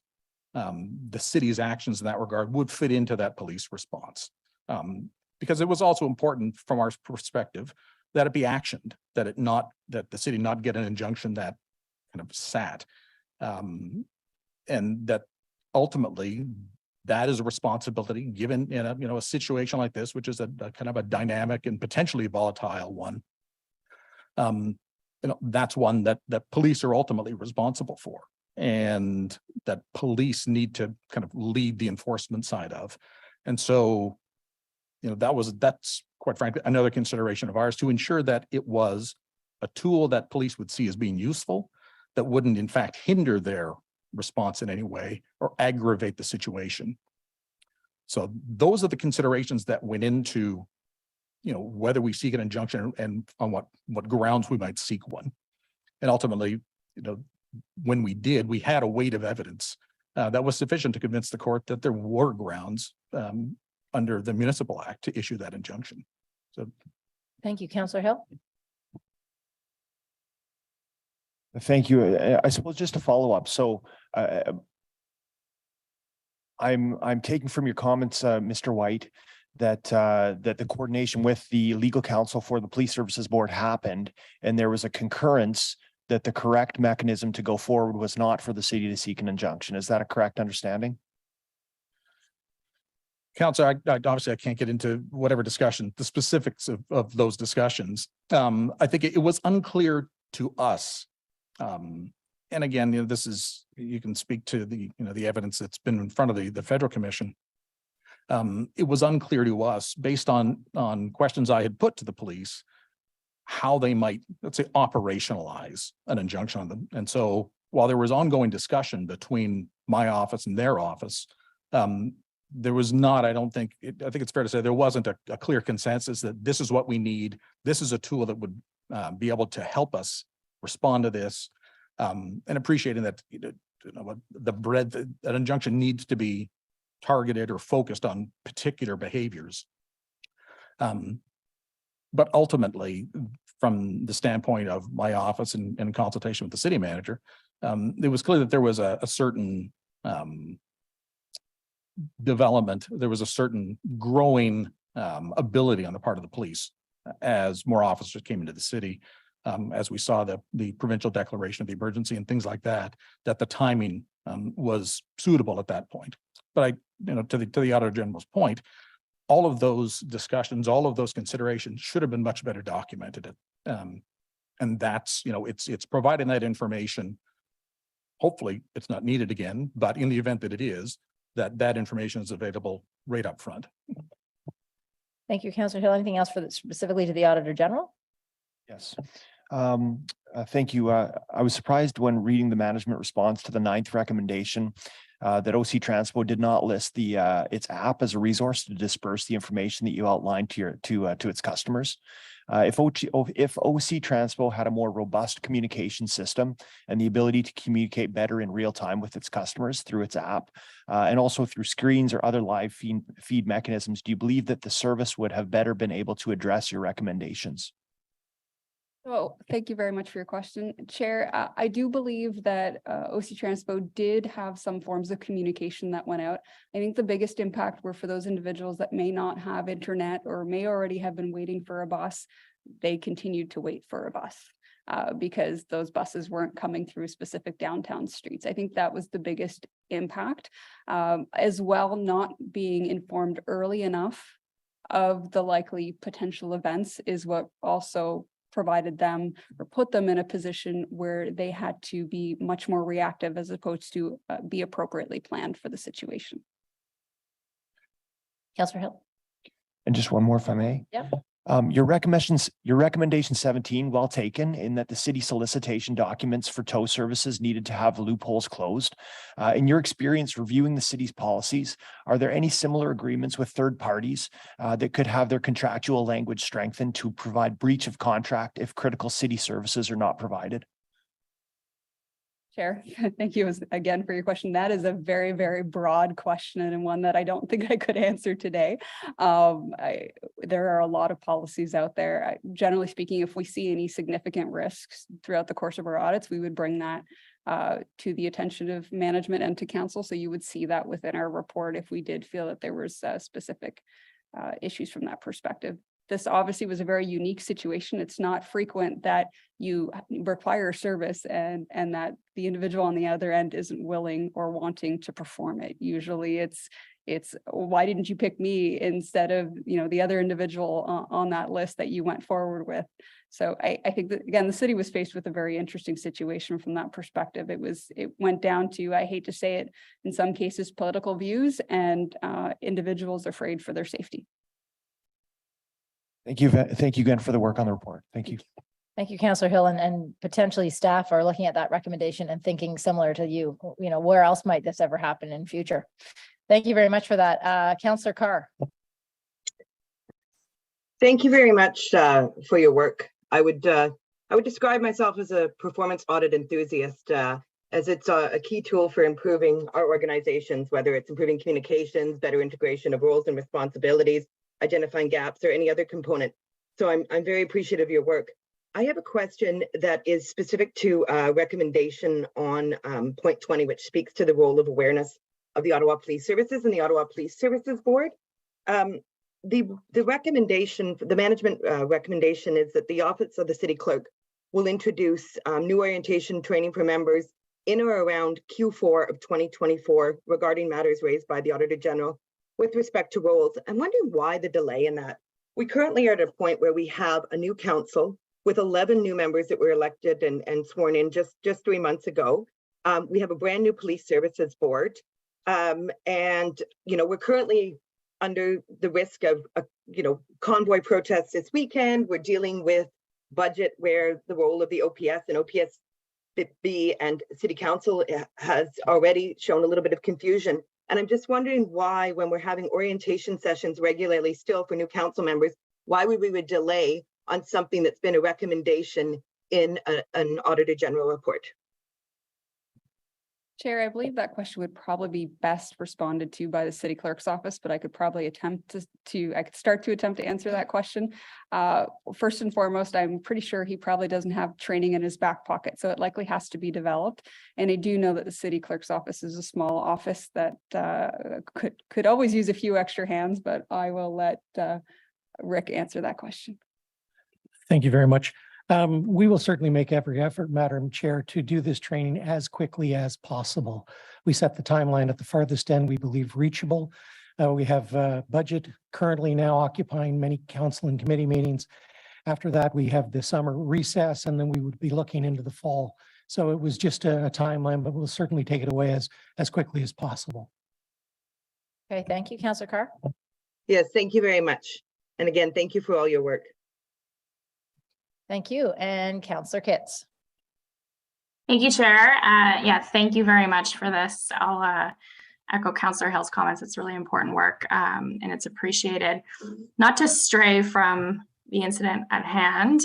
[SPEAKER 15] the city's actions in that regard would fit into that police response. Because it was also important from our perspective that it be actioned, that the city not get an injunction that kind of sat. And that ultimately that is a responsibility given in a situation like this, which is a kind of a dynamic and potentially volatile one. That's one that police are ultimately responsible for, and that police need to kind of lead the enforcement side of. And so, that's quite frankly another consideration of ours, to ensure that it was a tool that police would see as being useful, that wouldn't in fact hinder their response in any way or aggravate the situation. So those are the considerations that went into whether we seek an injunction and on what grounds we might seek one. And ultimately, when we did, we had a weight of evidence that was sufficient to convince the court that there were grounds under the Municipal Act to issue that injunction. So,
[SPEAKER 1] thank you, Councillor Hill.
[SPEAKER 8] Thank you. I suppose just to follow up. So I'm taking from your comments, Mr. White, that the coordination with the legal counsel for the Police Services Board happened, and there was a concurrence that the correct mechanism to go forward was not for the city to seek an injunction. Is that a correct understanding?
[SPEAKER 15] Councillor, obviously I can't get into whatever discussion, the specifics of those discussions. I think it was unclear to us. And again, you can speak to the evidence that's been in front of the Federal Commission. It was unclear to us, based on questions I had put to the police, how they might, let's say, operationalize an injunction on them. And so while there was ongoing discussion between my office and their office, there was not, I think it's fair to say, there wasn't a clear consensus that this is what we need. This is a tool that would be able to help us respond to this, and appreciating that the breadth, an injunction needs to be targeted or focused on particular behaviors. But ultimately, from the standpoint of my office and in consultation with the city manager, it was clear that there was a certain development, there was a certain growing ability on the part of the police as more officers came into the city. As we saw the provincial declaration of the emergency and things like that, that the timing was suitable at that point. But to the Auditor General's point, all of those discussions, all of those considerations should have been much better documented. And that's, it's providing that information. Hopefully it's not needed again, but in the event that it is, that information is available right up front.
[SPEAKER 1] Thank you, Councillor Hill. Anything else specifically to the Auditor General?
[SPEAKER 8] Yes. Thank you. I was surprised when reading the management response to the 9th recommendation that OC Transpo did not list its app as a resource to disperse the information that you outlined to its customers. If OC Transpo had a more robust communication system and the ability to communicate better in real time with its customers through its app and also through screens or other live feed mechanisms, do you believe that the service would have better been able to address your recommendations?
[SPEAKER 10] Oh, thank you very much for your question, Chair. I do believe that OC Transpo did have some forms of communication that went out. I think the biggest impact were for those individuals that may not have internet or may already have been waiting for a bus. They continued to wait for a bus because those buses weren't coming through specific downtown streets. I think that was the biggest impact. As well, not being informed early enough of the likely potential events is what also provided them or put them in a position where they had to be much more reactive as opposed to be appropriately planned for the situation.
[SPEAKER 1] Councillor Hill.
[SPEAKER 8] And just one more, if I may.
[SPEAKER 1] Yep.
[SPEAKER 8] Your recommendation 17, well taken, in that the city solicitation documents for tow services needed to have loopholes closed. In your experience reviewing the city's policies, are there any similar agreements with third parties that could have their contractual language strengthened to provide breach of contract if critical city services are not provided?
[SPEAKER 10] Chair, thank you again for your question. That is a very, very broad question and one that I don't think I could answer today. There are a lot of policies out there. Generally speaking, if we see any significant risks throughout the course of our audits, we would bring that to the attention of management and to council. So you would see that within our report if we did feel that there was specific issues from that perspective. This obviously was a very unique situation. It's not frequent that you require service and that the individual on the other end isn't willing or wanting to perform it. Usually it's why didn't you pick me instead of the other individual on that list that you went forward with. So I think that, again, the city was faced with a very interesting situation from that perspective. It went down to, I hate to say it, in some cases, political views and individuals afraid for their safety.
[SPEAKER 8] Thank you. Thank you again for the work on the report. Thank you.
[SPEAKER 1] Thank you, Councillor Hill, and potentially staff are looking at that recommendation and thinking similar to you. Where else might this ever happen in future? Thank you very much for that. Councillor Carr.
[SPEAKER 16] Thank you very much for your work. I would describe myself as a performance audit enthusiast, as it's a key tool for improving our organizations, whether it's improving communications, better integration of roles and responsibilities, identifying gaps, or any other component. So I'm very appreciative of your work. I have a question that is specific to a recommendation on point 20, which speaks to the role of awareness of the Ottawa Police Services and the Ottawa Police Services Board. The recommendation, the management recommendation is that the Office of the City Clerk will introduce new orientation training for members in or around Q4 of 2024 regarding matters raised by the Auditor General with respect to roles. I'm wondering why the delay in that. We currently are at a point where we have a new council with 11 new members that were elected and sworn in just 3 months ago. We have a brand new police services board. And, we're currently under the risk of, convoy protests this weekend. We're dealing with budget where the role of the OPS and OPSB and City Council has already shown a little bit of confusion. And I'm just wondering why, when we're having orientation sessions regularly still for new council members, why we would delay on something that's been a recommendation in an Auditor General report.
[SPEAKER 10] Chair, I believe that question would probably be best responded to by the city clerk's office, but I could probably attempt I could start to attempt to answer that question. First and foremost, I'm pretty sure he probably doesn't have training in his back pocket, so it likely has to be developed. And I do know that the city clerk's office is a small office that could always use a few extra hands, but I will let Rick answer that question.
[SPEAKER 17] Thank you very much. We will certainly make every effort, Madam Chair, to do this training as quickly as possible. We set the timeline at the farthest end, we believe reachable. We have budget currently now occupying many council and committee meetings. After that, we have the summer recess, and then we would be looking into the fall. So it was just a timeline, but we'll certainly take it away as quickly as possible.
[SPEAKER 1] Okay, thank you, Councillor Carr.
[SPEAKER 16] Yes, thank you very much. And again, thank you for all your work.
[SPEAKER 1] Thank you. And Councillor Kitts.
[SPEAKER 18] Thank you, Chair. Yeah, thank you very much for this. I'll echo Councillor Hill's comments. It's really important work and it's appreciated. Not to stray from the incident at hand,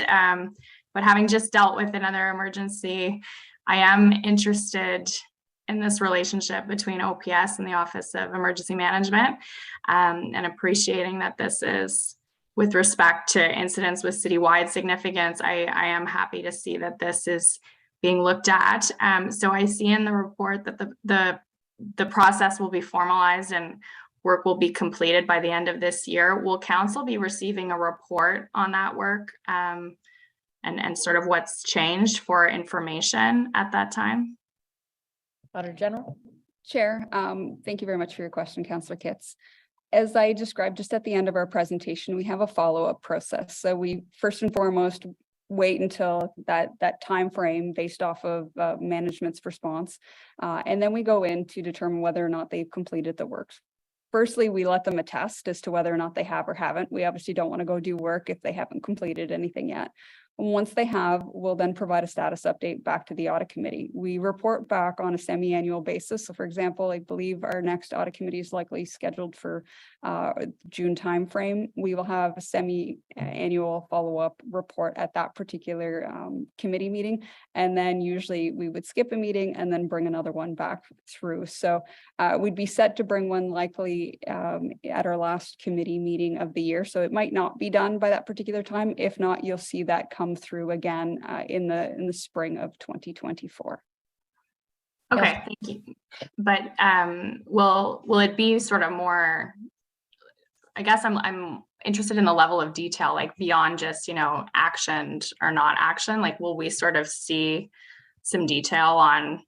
[SPEAKER 18] but having just dealt with another emergency, I am interested in this relationship between OPS and the Office of Emergency Management and appreciating that this is with respect to incidents with citywide significance. I am happy to see that this is being looked at. So I see in the report that the process will be formalized and work will be completed by the end of this year. Will council be receiving a report on that work and sort of what's changed for information at that time?
[SPEAKER 1] Auditor General.
[SPEAKER 10] Chair, thank you very much for your question, Councillor Kitts. As I described just at the end of our presentation, we have a follow-up process. So we first and foremost wait until that time frame based off of management's response. And then we go in to determine whether or not they've completed the work. Firstly, we let them attest as to whether or not they have or haven't. We obviously don't want to go do work if they haven't completed anything yet. Once they have, we'll then provide a status update back to the audit committee. We report back on a semi-annual basis. So for example, I believe our next audit committee is likely scheduled for June timeframe. We will have a semi-annual follow-up report at that particular committee meeting. And then usually we would skip a meeting and then bring another one back through. So we'd be set to bring one likely at our last committee meeting of the year. So it might not be done by that particular time. If not, you'll see that come through again in the spring of 2024.
[SPEAKER 18] Okay, thank you. But will it be sort of more, I guess I'm interested in the level of detail, like beyond just, actioned or not action, like will we sort of see some detail on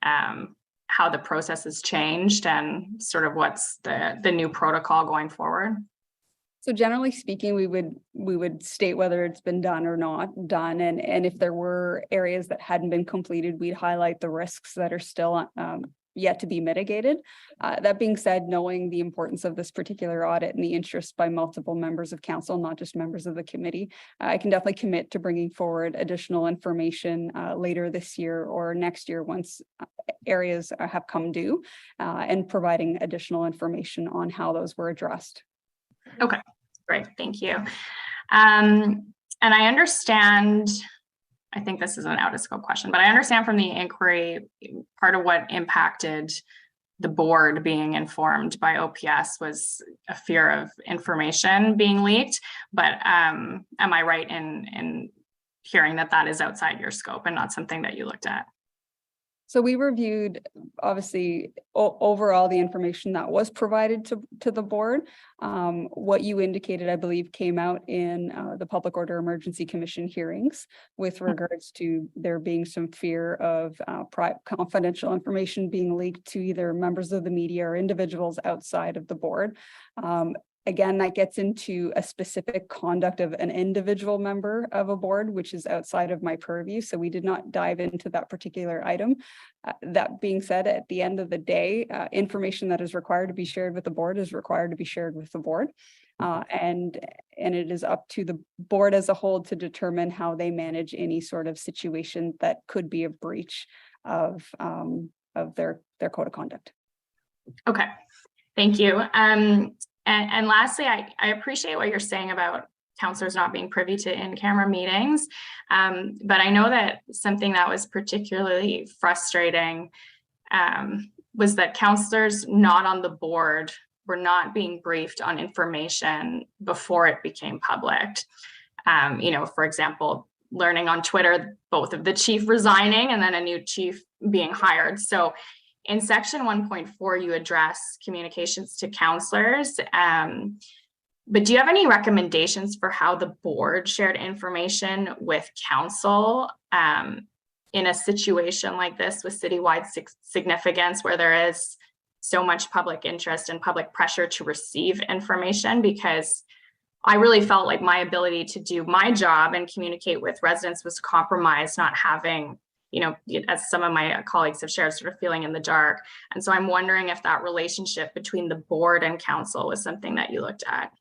[SPEAKER 18] how the process has changed and sort of what's the new protocol going forward?
[SPEAKER 10] So generally speaking, we would state whether it's been done or not done. And if there were areas that hadn't been completed, we'd highlight the risks that are still yet to be mitigated. That being said, knowing the importance of this particular audit and the interest by multiple members of council, not just members of the committee, I can definitely commit to bringing forward additional information later this year or next year once areas have come due and providing additional information on how those were addressed.
[SPEAKER 18] Okay, great, thank you. And I understand, I think this is an out of scope question, but I understand from the inquiry, part of what impacted the board being informed by OPS was a fear of information being leaked. But am I right in hearing that that is outside your scope and not something that you looked at?
[SPEAKER 10] So we reviewed, obviously, overall the information that was provided to the board. What you indicated, I believe, came out in the Public Order Emergency Commission hearings with regards to there being some fear of confidential information being leaked to either members of the media or individuals outside of the board. Again, that gets into a specific conduct of an individual member of a board, which is outside of my purview. So we did not dive into that particular item. That being said, at the end of the day, information that is required to be shared with the board is required to be shared with the board. And it is up to the board as a whole to determine how they manage any sort of situation that could be a breach of their code of conduct.
[SPEAKER 18] Okay, thank you. And lastly, I appreciate what you're saying about councillors not being privy to in-camera meetings. But I know that something that was particularly frustrating was that counselors not on the board were not being briefed on information before it became public. For example, learning on Twitter, both of the chief resigning and then a new chief being hired. So in section 1.4, you address communications to counselors. But do you have any recommendations for how the board shared information with council in a situation like this with citywide significance, where there is so much public interest and public pressure to receive information? Because I really felt like my ability to do my job and communicate with residents was compromised, not having, as some of my colleagues have shared, sort of feeling in the dark. And so I'm wondering if that relationship between the board and council was something that you looked at.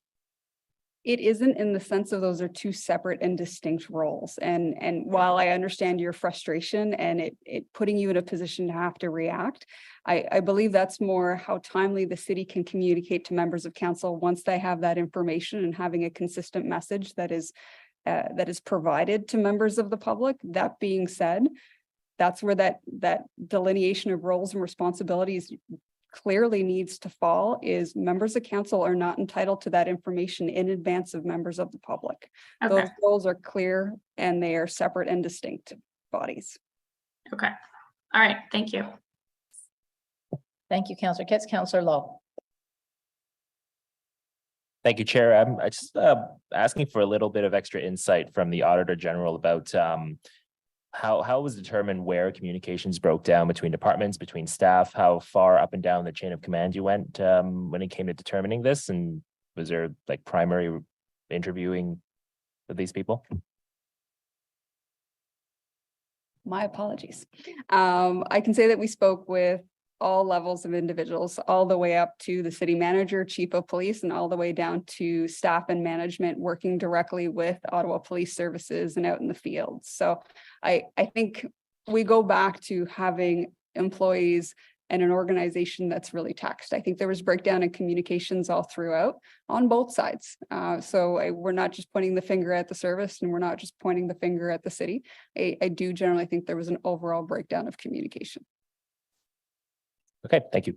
[SPEAKER 10] It isn't, in the sense of those are two separate and distinct roles. And while I understand your frustration and it putting you in a position to have to react, I believe that's more how timely the city can communicate to members of council once they have that information, and having a consistent message that is provided to members of the public. That being said, that's where that delineation of roles and responsibilities clearly needs to fall, is members of council are not entitled to that information in advance of members of the public.
[SPEAKER 18] Okay.
[SPEAKER 10] Those roles are clear and they are separate and distinct bodies.
[SPEAKER 18] Okay. All right. Thank you.
[SPEAKER 1] Thank you, Councillor Kitts. Councillor Lowe.
[SPEAKER 19] Thank you, Chair. I'm just asking for a little bit of extra insight from the Auditor General about how it was determined where communications broke down between departments, between staff, how far up and down the chain of command you went when it came to determining this, and was there like primary interviewing of these people?
[SPEAKER 10] My apologies. I can say that we spoke with all levels of individuals, all the way up to the city manager, chief of police, and all the way down to staff and management working directly with Ottawa Police Services and out in the field. So I think we go back to having employees and an organization that's really taxed. I think there was breakdown in communications all throughout on both sides. We're not just pointing the finger at the service, and we're not just pointing the finger at the city. I do generally think there was an overall breakdown of communication.
[SPEAKER 19] Okay, thank you.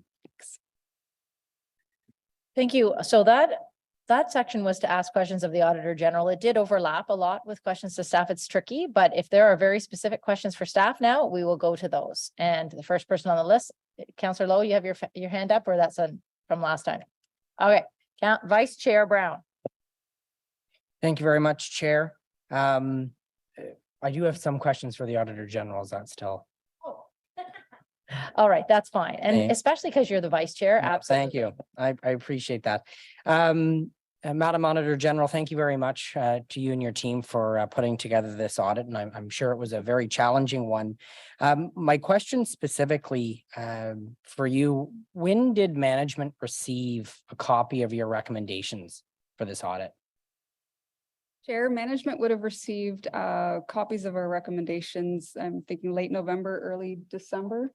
[SPEAKER 1] Thank you. So that section was to ask questions of the Auditor General. It did overlap a lot with questions to staff. It's tricky, but if there are very specific questions for staff now, we will go to those. And the first person on the list, Councillor Lowe, you have your hand up, or that's from last time? Okay, Vice Chair Brown.
[SPEAKER 6] Thank you very much, Chair. I do have some questions for the Auditor General. Is that still?
[SPEAKER 1] All right, that's fine. And
[SPEAKER 6] Thanks.
[SPEAKER 1] especially because you're the vice chair.
[SPEAKER 6] Yeah,
[SPEAKER 1] Absolutely.
[SPEAKER 6] thank you. I appreciate that. Madam Auditor General, thank you very much to you and your team for putting together this audit. And I'm sure it was a very challenging one. My question specifically for you, when did management receive a copy of your recommendations for this audit?
[SPEAKER 10] Chair, management would have received copies of our recommendations. I'm thinking late November, early December.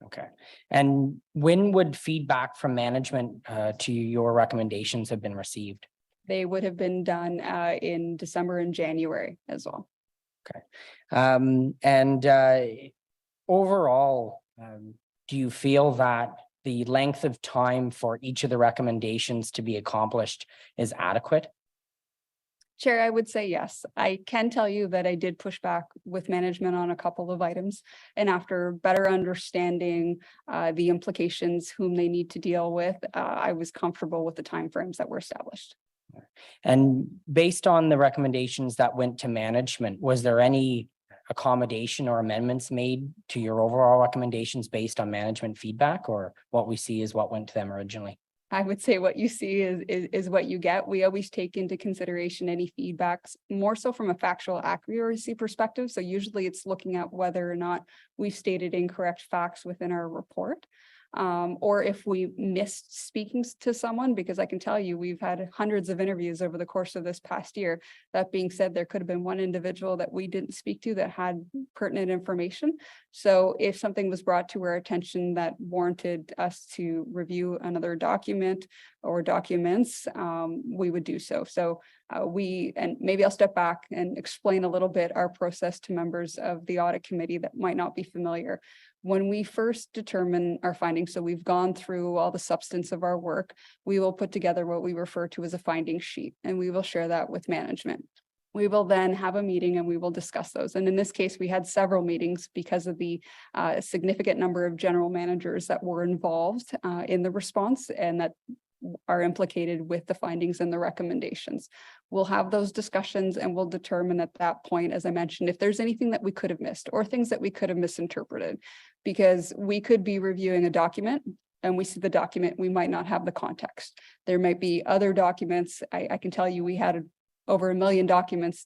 [SPEAKER 6] Okay. And when would feedback from management to your recommendations have been received?
[SPEAKER 10] They would have been done in December and January as well.
[SPEAKER 6] Okay. Overall, do you feel that the length of time for each of the recommendations to be accomplished is adequate?
[SPEAKER 10] Chair, I would say yes. I can tell you that I did push back with management on a couple of items, and after better understanding the implications, whom they need to deal with, I was comfortable with the timeframes that were established.
[SPEAKER 6] And based on the recommendations that went to management, was there any accommodation or amendments made to your overall recommendations based on management feedback, or what we see is what went to them originally?
[SPEAKER 10] I would say what you see is what you get. We always take into consideration any feedbacks, more so from a factual accuracy perspective. So usually it's looking at whether or not we've stated incorrect facts within our report. or if we missed speaking to someone, because I can tell you, we've had hundreds of interviews over the course of this past year. That being said, there could have been one individual that we didn't speak to that had pertinent information. So if something was brought to our attention that warranted us to review another document or documents, we would do so. So and maybe I'll step back and explain a little bit our process to members of the audit committee that might not be familiar. When we first determine our findings, so we've gone through all the substance of our work, we will put together what we refer to as a finding sheet, and we will share that with management. We will then have a meeting and we will discuss those. And in this case, we had several meetings because of the significant number of general managers that were involved in the response and that are implicated with the findings and the recommendations. We'll have those discussions and we'll determine at that point, as I mentioned, if there's anything that we could have missed or things that we could have misinterpreted, because we could be reviewing a document and we see the document, we might not have the context. There might be other documents. I can tell you we had over 1 million documents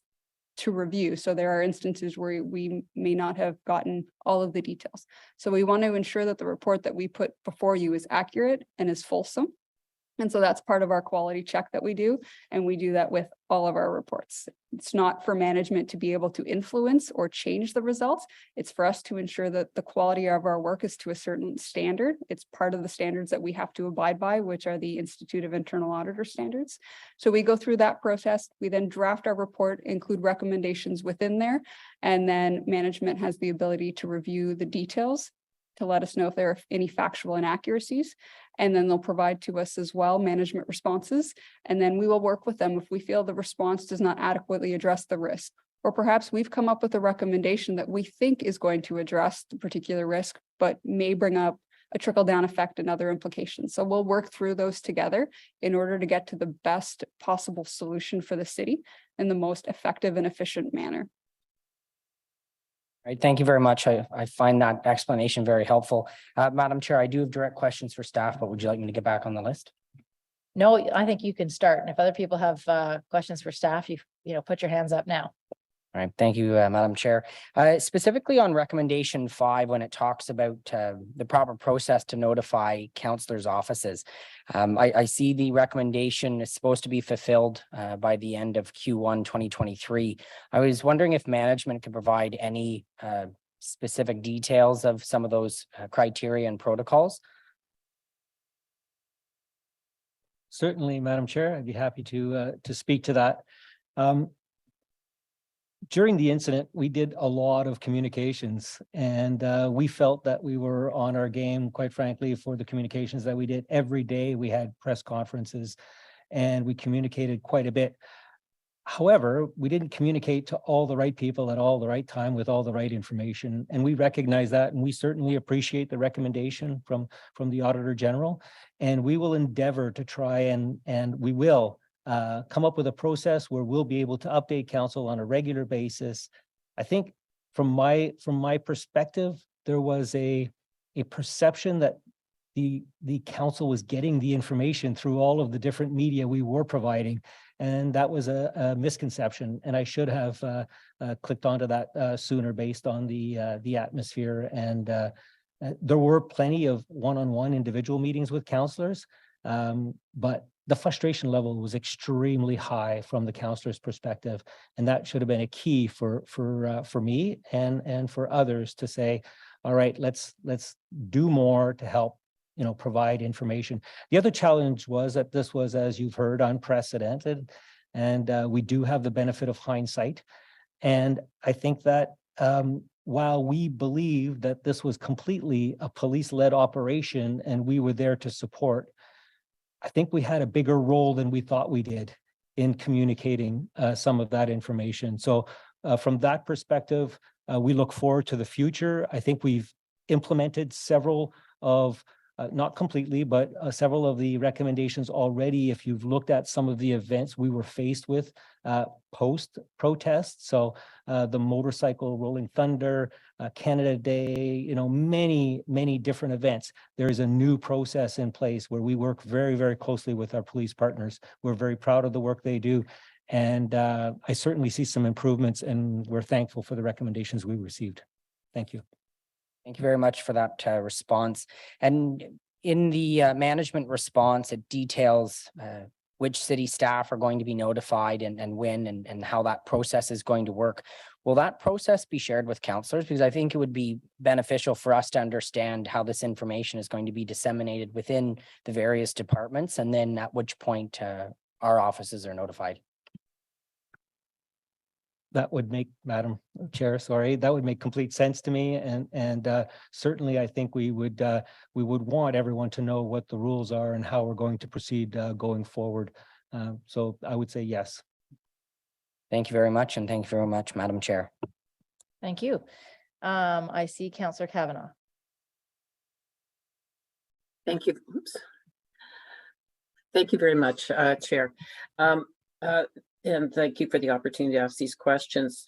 [SPEAKER 10] to review. So there are instances where we may not have gotten all of the details. So we want to ensure that the report that we put before you is accurate and is fulsome. And so that's part of our quality check that we do. And we do that with all of our reports. It's not for management to be able to influence or change the results. It's for us to ensure that the quality of our work is to a certain standard. It's part of the standards that we have to abide by, which are the Institute of Internal Auditor standards. So we go through that process. We then draft our report, include recommendations within there. And then management has the ability to review the details to let us know if there are any factual inaccuracies. And then they'll provide to us as well management responses. And then we will work with them if we feel the response does not adequately address the risk. Or perhaps we've come up with a recommendation that we think is going to address the particular risk, but may bring up a trickle-down effect and other implications. So we'll work through those together in order to get to the best possible solution for the city in the most effective and efficient manner.
[SPEAKER 6] Right, thank you very much. I find that explanation very helpful. Madam Chair, I do have direct questions for staff, but would you like me to get back on the list?
[SPEAKER 1] No, I think you can start. And if other people have questions for staff, you put your hands up now.
[SPEAKER 6] All right, thank you, Madam Chair. Specifically on recommendation 5, when it talks about the proper process to notify councillors' offices. I see the recommendation is supposed to be fulfilled by the end of Q1 2023. I was wondering if management could provide any specific details of some of those criteria and protocols.
[SPEAKER 14] Certainly, Madam Chair, I'd be happy to speak to that. During the incident, we did a lot of communications, and we felt that we were on our game, quite frankly, for the communications that we did. Every day we had press conferences and we communicated quite a bit. However, we didn't communicate to all the right people at all the right time with all the right information. And we recognize that, and we certainly appreciate the recommendation from the Auditor General. And we will endeavor to try and we will come up with a process where we'll be able to update council on a regular basis. I think from my perspective, there was a perception that the council was getting the information through all of the different media we were providing. And that was a misconception. And I should have clicked onto that sooner based on the atmosphere. And there were plenty of one-on-one individual meetings with councillors, but the frustration level was extremely high from the councillor's perspective, and that should have been a key for me and for others to say, all right, let's do more to help provide information. The other challenge was that this was, as you've heard, unprecedented, and we do have the benefit of hindsight. And I think that while we believe that this was completely a police-led operation and we were there to support, I think we had a bigger role than we thought we did in communicating some of that information. So from that perspective, we look forward to the future. I think we've implemented several of, not completely, but several of the recommendations already. If you've looked at some of the events we were faced with post-protest, so the motorcycle Rolling Thunder, Canada Day, many different events. There is a new process in place where we work very, very closely with our police partners. We're very proud of the work they do. And I certainly see some improvements, and we're thankful for the recommendations we received. Thank you.
[SPEAKER 6] Thank you very much for that response. And in the management response, it details which city staff are going to be notified and when and how that process is going to work. Will that process be shared with councillors? Because I think it would be beneficial for us to understand how this information is going to be disseminated within the various departments, and then at which point our offices are notified.
[SPEAKER 14] That would make, Madam Chair, sorry, that would make complete sense to me. And certainly I think we would want everyone to know what the rules are and how we're going to proceed going forward. So I would say yes.
[SPEAKER 6] Thank you very much. And thank you very much, Madam Chair.
[SPEAKER 1] Thank you. I see Councillor Kavanaugh.
[SPEAKER 5] Thank you. Oops. Thank you very much, Chair. And thank you for the opportunity to ask these questions.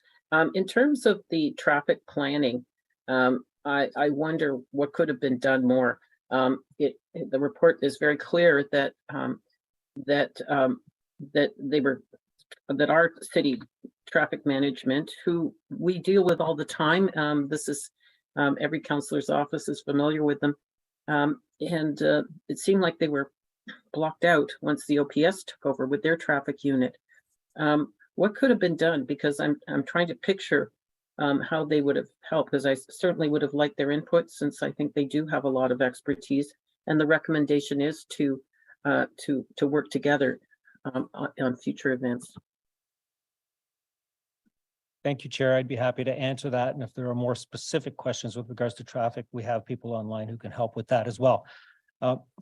[SPEAKER 5] In terms of the traffic planning, I wonder what could have been done more. The report is very clear that that our city traffic management, who we deal with all the time, this is every councillor's office is familiar with them, and it seemed like they were blocked out once the OPS took over with their traffic unit. What could have been done? Because I'm trying to picture how they would have helped, because I certainly would have liked their input, since I think they do have a lot of expertise. And the recommendation is to work together on future events.
[SPEAKER 14] Thank you, Chair. I'd be happy to answer that. And if there are more specific questions with regards to traffic, we have people online who can help with that as well.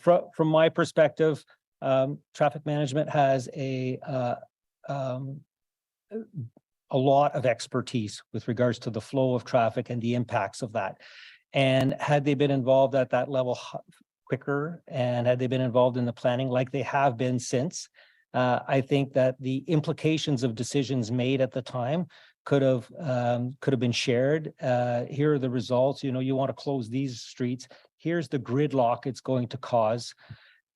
[SPEAKER 14] From my perspective, traffic management has a lot of expertise with regards to the flow of traffic and the impacts of that. And had they been involved at that level quicker, and had they been involved in the planning like they have been since, I think that the implications of decisions made at the time could have been shared. Here are the results. You know, you want to close these streets. Here's the gridlock it's going to cause.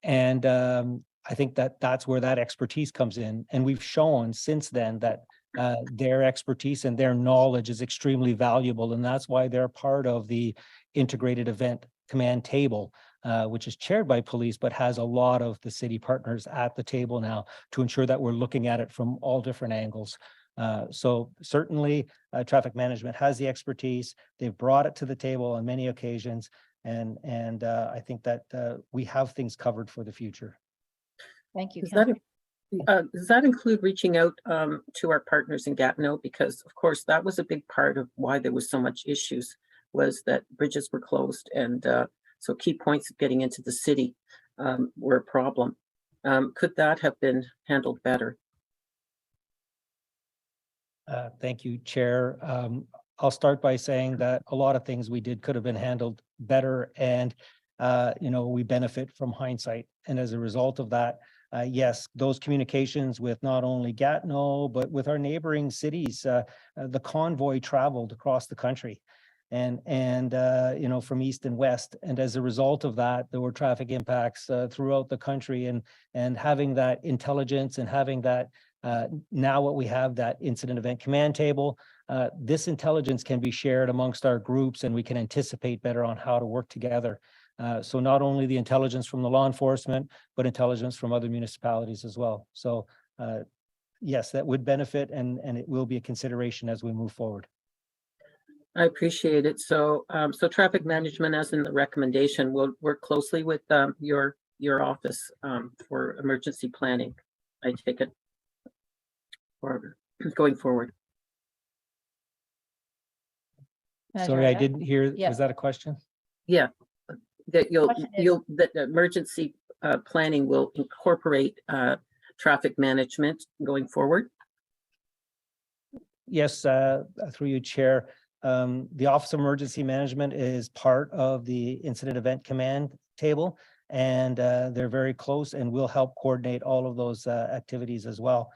[SPEAKER 14] And I think that that's where that expertise comes in. And we've shown since then that their expertise and their knowledge is extremely valuable. And that's why they're part of the integrated event command table, which is chaired by police, but has a lot of the city partners at the table now to ensure that we're looking at it from all different angles. So certainly traffic management has the expertise. They've brought it to the table on many occasions. And I think that we have things covered for the future.
[SPEAKER 1] Thank you.
[SPEAKER 5] Does that include reaching out to our partners in Gatineau? Because of course, that was a big part of why there was so much issues, was that bridges were closed. And so key points of getting into the city were a problem. Could that have been handled better?
[SPEAKER 14] Thank you, Chair. I'll start by saying that a lot of things we did could have been handled better, and you know, we benefit from hindsight. And as a result of that, yes, those communications with not only Gatineau, but with our neighboring cities, the convoy traveled across the country and you know, from east and west. And as a result of that, there were traffic impacts throughout the country, and having that intelligence and having that now what we have, that incident event command table, this intelligence can be shared amongst our groups, and we can anticipate better on how to work together. So not only the intelligence from the law enforcement, but intelligence from other municipalities as well. So yes, that would benefit, and it will be a consideration as we move forward.
[SPEAKER 5] I appreciate it. So so traffic management, as in the recommendation, will work closely with your office for emergency planning, I take it, or going forward.
[SPEAKER 14] Sorry, I didn't hear. Was that a question?
[SPEAKER 5] Yeah, that that emergency planning will incorporate traffic management going forward.
[SPEAKER 14] Yes, through you, Chair. The Office of Emergency Management is part of the Incident Event Command table, and they're very close and will help coordinate all of those activities as well.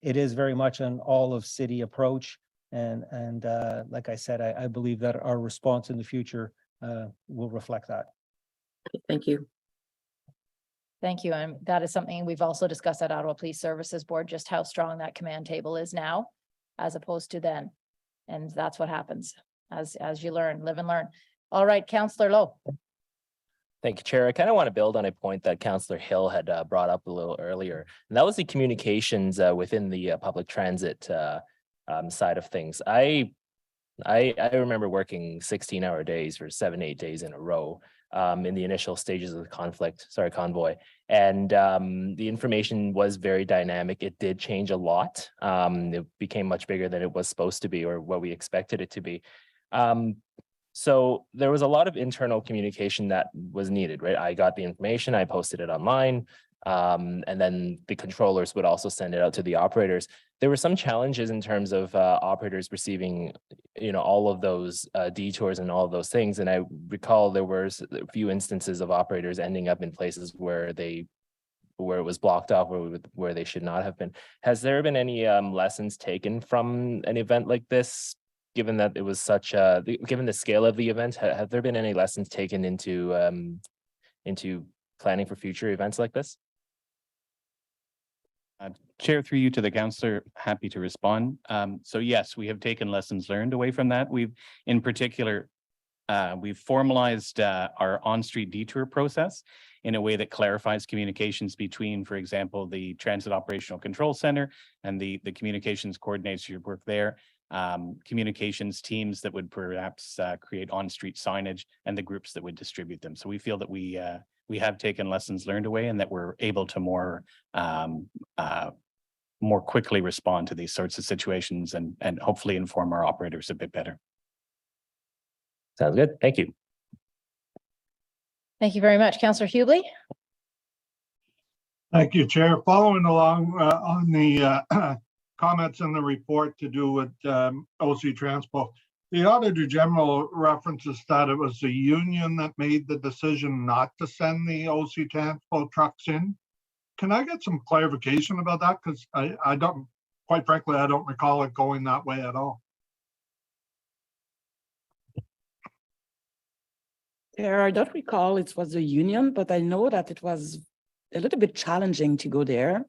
[SPEAKER 14] It is very much an all of city approach, and like I said, I believe that our response in the future will reflect that.
[SPEAKER 5] Thank you.
[SPEAKER 1] Thank you. And that is something we've also discussed at Ottawa Police Services Board, just how strong that command table is now as opposed to then. And that's what happens as you learn, live and learn. All right, Councillor Lowe.
[SPEAKER 19] Thank you, Chair. I kind of want to build on a point that Councillor Hill had brought up a little earlier, and that was the communications within the public transit side of things. I remember working 16-hour days for 7-8 days in a row in the initial stages of the convoy. And the information was very dynamic. It did change a lot. It became much bigger than it was supposed to be or what we expected it to be. So there was a lot of internal communication that was needed, right? I got the information, I posted it online, and then the controllers would also send it out to the operators. There were some challenges in terms of operators receiving, all of those detours and all of those things. And I recall there were a few instances of operators ending up in places where it was blocked off, where they should not have been. Has there been any lessons taken from an event like this? Given that it was given the scale of the event, have there been any lessons taken into planning for future events like this?
[SPEAKER 9] Chair, through you to the councillor, happy to respond. So yes, we have taken lessons learned away from that. We've formalized our on-street detour process in a way that clarifies communications between, for example, the Transit Operational Control Center and the communications coordinators who work there. Communications teams that would perhaps create on-street signage and the groups that would distribute them. So we feel that we have taken lessons learned away and that we're able to more quickly respond to these sorts of situations and hopefully inform our operators a bit better.
[SPEAKER 19] Sounds good. Thank you.
[SPEAKER 1] Thank you very much. Councillor Hughley.
[SPEAKER 4] Thank you, Chair. Following along on the comments in the report to do with OC Transpo, the Auditor General references that it was the union that made the decision not to send the OC Transpo trucks in. Can I get some clarification about that? Because I don't, quite frankly, I don't recall it going that way at all.
[SPEAKER 20] I don't recall it was the union, but I know that it was a little bit challenging to go there.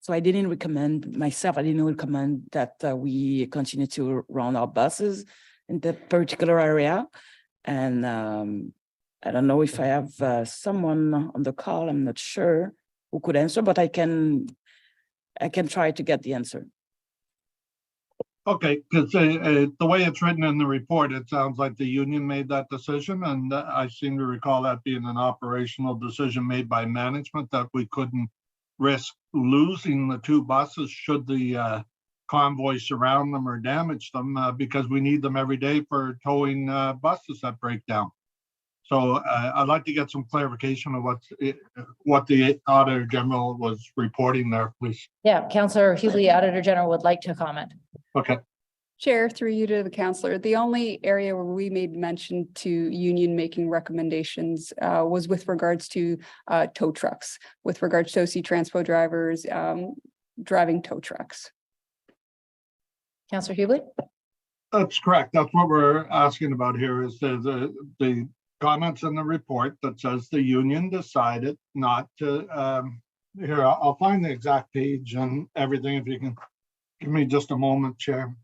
[SPEAKER 20] So I didn't recommend that we continue to run our buses in that particular area. And I don't know if I have someone on the call, I'm not sure who could answer, but I can try to get the answer.
[SPEAKER 4] Okay, because the way it's written in the report, it sounds like the union made that decision, and I seem to recall that being an operational decision made by management that we couldn't risk losing the two buses should the convoy surround them or damage them because we need them every day for towing buses that break down. So I'd like to get some clarification of what the Auditor General was reporting there, please.
[SPEAKER 1] Yeah, Councillor Hughley, Auditor General would like to comment.
[SPEAKER 4] Okay.
[SPEAKER 10] Chair, through you to the councillor, the only area where we made mention to union making recommendations was with regards to tow trucks, with regards to OC Transpo drivers driving tow trucks.
[SPEAKER 1] Councillor Hughley?
[SPEAKER 4] That's correct. That's what we're asking about here is the comments in the report that says the union decided not to, here, I'll find the exact page and everything if you can give me just a moment, Chair.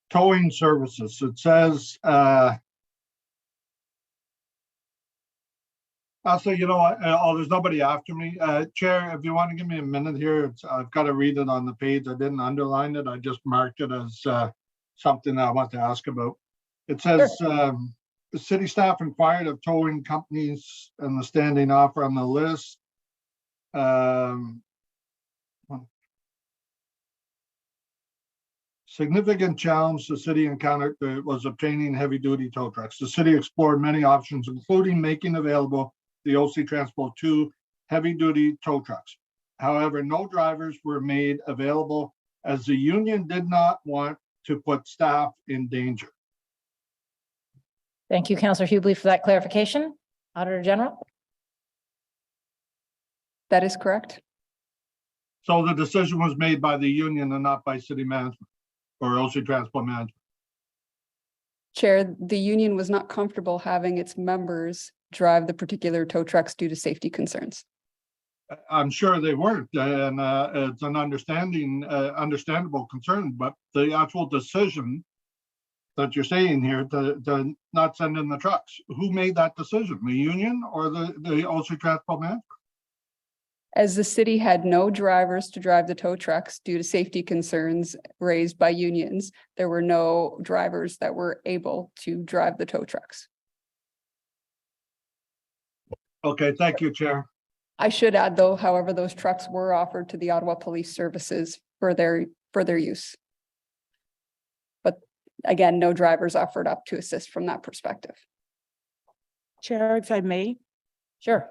[SPEAKER 4] Towing services, it says, also, you know what, there's nobody after me. Chair, if you want to give me a minute here, I've got to read it on the page. I didn't underline it. I just marked it as something that I want to ask about. It says, sure. The city staff inquired of towing companies and the standing offer on the list. Significant challenge the city encountered was obtaining heavy-duty tow trucks. The city explored many options, including making available the OC Transpo 2 heavy-duty tow trucks. However, no drivers were made available as the union did not want to put staff in danger.
[SPEAKER 1] Thank you, Councillor Hughley, for that clarification. Auditor General?
[SPEAKER 10] That is correct.
[SPEAKER 4] So the decision was made by the union and not by city management or OC Transpo management?
[SPEAKER 10] Chair, the union was not comfortable having its members drive the particular tow trucks due to safety concerns.
[SPEAKER 4] I'm sure they weren't, and it's an understandable concern, but the actual decision that you're saying here to not send in the trucks. Who made that decision? The union or the OC Transport Management?
[SPEAKER 10] As the city had no drivers to drive the tow trucks due to safety concerns raised by unions, there were no drivers that were able to drive the tow trucks.
[SPEAKER 4] Okay, thank you, Chair.
[SPEAKER 10] I should add, though, however, those trucks were offered to the Ottawa Police Services for their use. But again, no drivers offered up to assist from that perspective.
[SPEAKER 20] Chair, if I may.
[SPEAKER 1] Sure.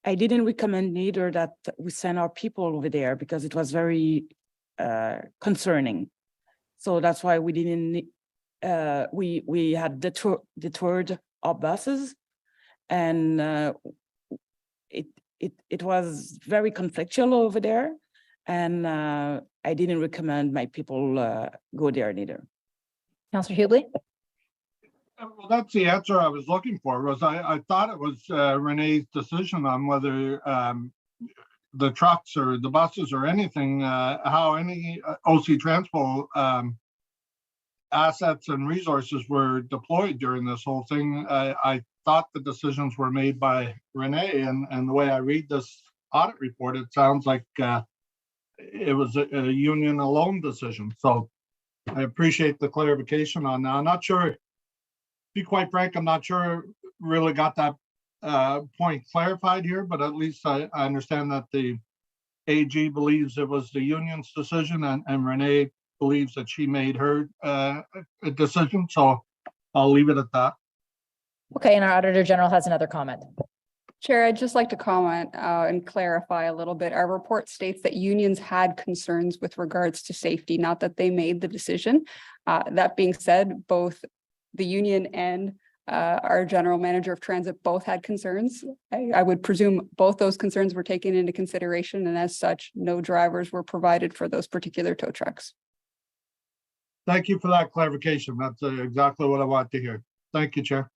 [SPEAKER 20] I didn't recommend neither that we send our people over there because it was very concerning. So that's why we didn't, we had detoured our buses, and it was very conflictual over there. And I didn't recommend my people go there neither.
[SPEAKER 1] Councillor Hubley?
[SPEAKER 4] Well, that's the answer I was looking for. Was I thought it was Renee's decision on whether the trucks or the buses or anything, how any OC Transpo assets and resources were deployed during this whole thing. I thought the decisions were made by Renee, and the way I read this audit report, it sounds like it was a union alone decision. So I appreciate the clarification on that. I'm not sure. Be quite frank, I'm not sure really got that point clarified here, but at least I understand that the AG believes it was the union's decision, and Renee believes that she made her decision. So I'll leave it at that.
[SPEAKER 1] Okay, and our Auditor General has another comment.
[SPEAKER 10] Chair, I'd just like to comment and clarify a little bit. Our report states that unions had concerns with regards to safety, not that they made the decision. That being said, both the union and our general manager of transit both had concerns. I would presume both those concerns were taken into consideration, and as such, no drivers were provided for those particular tow trucks.
[SPEAKER 4] Thank you for that clarification. That's exactly what I want to hear. Thank you, Chair.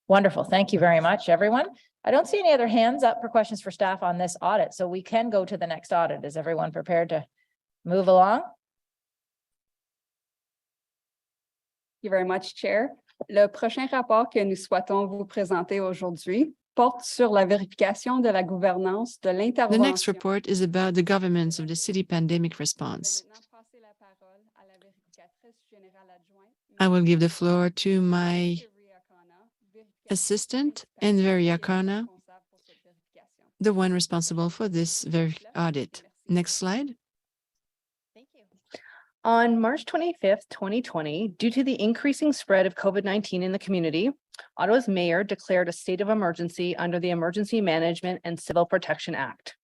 [SPEAKER 1] Wonderful. Thank you very much, everyone. I don't see any other hands up for questions for staff on this audit, so we can go to the next audit. Is everyone prepared to move along?
[SPEAKER 10] Thank you very much, Chair. Le prochain rapport que nous souhaitons vous présenter aujourd'hui porte sur la vérification de la gouvernance de l'intervention.
[SPEAKER 2] The next report is about the governance of the city pandemic response. I will give the floor to my assistant, Enver Yakana, the one responsible for this audit. Next slide.
[SPEAKER 21] On March 25th, 2020, due to the increasing spread of COVID-19 in the community, Ottawa's mayor declared a state of emergency under the Emergency Management and Civil Protection Act.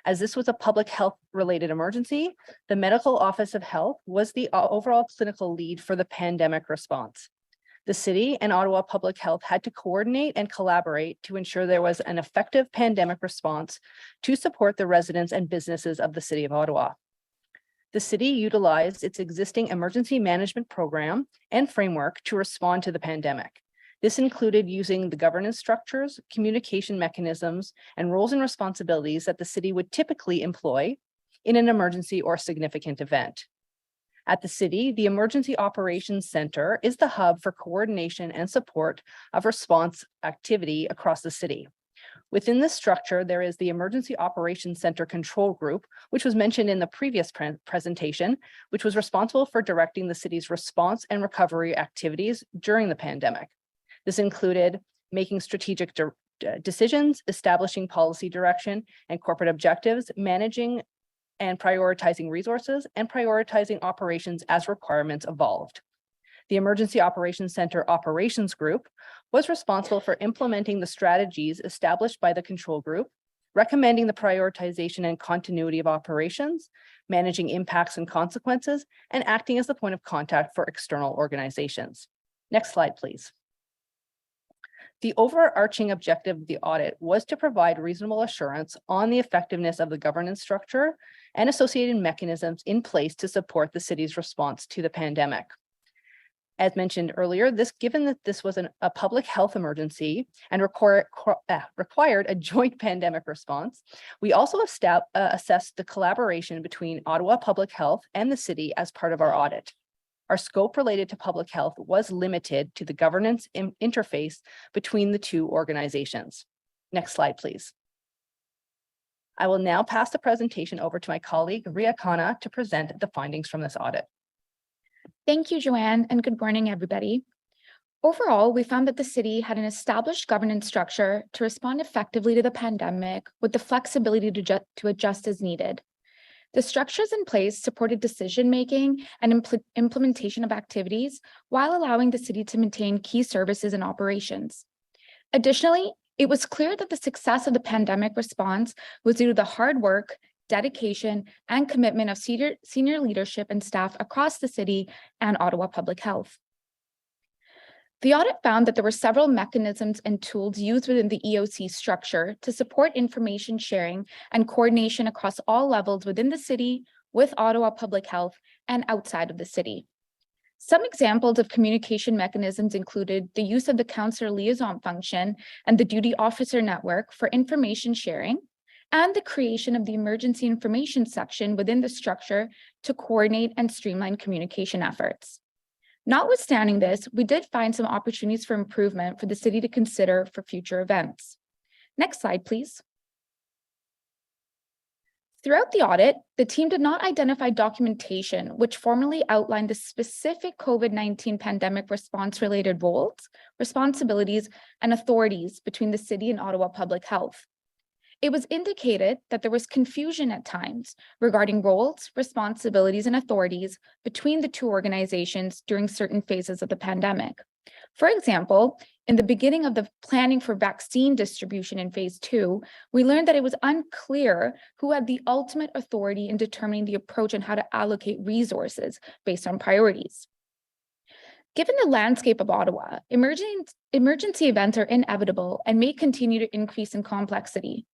[SPEAKER 21] As this was a public health related emergency, the Medical Office of Health was the overall clinical lead for the pandemic response. The city and Ottawa Public Health had to coordinate and collaborate to ensure there was an effective pandemic response to support the residents and businesses of the city of Ottawa. The city utilized its existing emergency management program and framework to respond to the pandemic. This included using the governance structures, communication mechanisms, and roles and responsibilities that the city would typically employ in an emergency or significant event. At the city, the Emergency Operations Center is the hub for coordination and support of response activity across the city. Within this structure, there is the Emergency Operations Center Control Group, which was mentioned in the previous presentation, which was responsible for directing the city's response and recovery activities during the pandemic. This included making strategic decisions, establishing policy direction and corporate objectives, managing and prioritizing resources, and prioritizing operations as requirements evolved. The Emergency Operations Center Operations Group was responsible for implementing the strategies established by the control group, recommending the prioritization and continuity of operations, managing impacts and consequences, and acting as the point of contact for external organizations. Next slide, please. The overarching objective of the audit was to provide reasonable assurance on the effectiveness of the governance structure and associated mechanisms in place to support the city's response to the pandemic. As mentioned earlier, given that this was a public health emergency and required a joint pandemic response, we also assessed the collaboration between Ottawa Public Health and the city as part of our audit. Our scope related to public health was limited to the governance interface between the two organizations. Next slide, please. I will now pass the presentation over to my colleague, Ria Khanna, to present the findings from this audit.
[SPEAKER 18] Thank you, Joanne, and good morning, everybody. Overall, we found that the city had an established governance structure to respond effectively to the pandemic with the flexibility to adjust as needed. The structures in place supported decision-making and implementation of activities while allowing the city to maintain key services and operations. Additionally, it was clear that the success of the pandemic response was due to the hard work, dedication, and commitment of senior leadership and staff across the city and Ottawa Public Health. The audit found that there were several mechanisms and tools used within the EOC structure to support information sharing and coordination across all levels within the city, with Ottawa Public Health, and outside of the city. Some examples of communication mechanisms included the use of the Councillor Liaison function and the Duty Officer Network for information sharing, and the creation of the Emergency Information section within the structure to coordinate and streamline communication efforts. Notwithstanding this, we did find some opportunities for improvement for the city to consider for future events. Next slide, please. Throughout the audit, the team did not identify documentation which formally outlined the specific COVID-19 pandemic response-related roles, responsibilities, and authorities between the city and Ottawa Public Health. It was indicated that there was confusion at times regarding roles, responsibilities, and authorities between the two organizations during certain phases of the pandemic. For example, in the beginning of the planning for vaccine distribution in phase 2, we learned that it was unclear who had the ultimate authority in determining the approach and how to allocate resources based on priorities. Given the landscape of Ottawa, emergency events are inevitable and may continue to increase in complexity.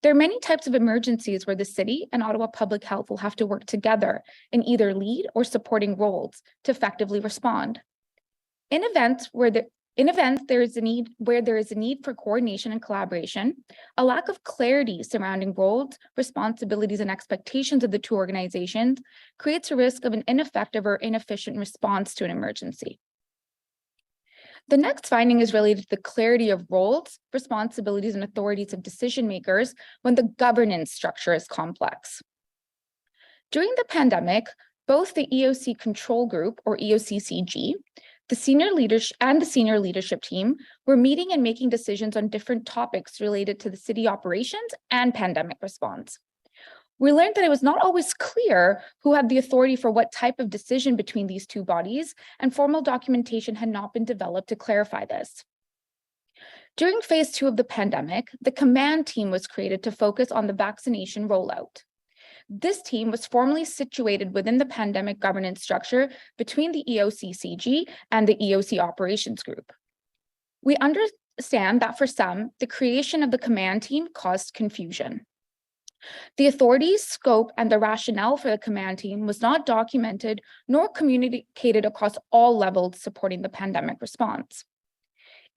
[SPEAKER 18] There are many types of emergencies where the city and Ottawa Public Health will have to work together in either lead or supporting roles to effectively respond. In events where there is a need for coordination and collaboration, a lack of clarity surrounding roles, responsibilities, and expectations of the two organizations creates a risk of an ineffective or inefficient response to an emergency. The next finding is related to the clarity of roles, responsibilities, and authorities of decision makers when the governance structure is complex. During the pandemic, both the EOC Control Group, or EOCCG, the senior leadership team were meeting and making decisions on different topics related to the city operations and pandemic response. We learned that it was not always clear who had the authority for what type of decision between these two bodies, and formal documentation had not been developed to clarify this. During phase 2 of the pandemic, the command team was created to focus on the vaccination rollout. This team was formally situated within the pandemic governance structure between the EOCCG and the EOC operations group. We understand that for some, the creation of the command team caused confusion. The authorities, scope, and the rationale for the command team was not documented nor communicated across all levels supporting the pandemic response.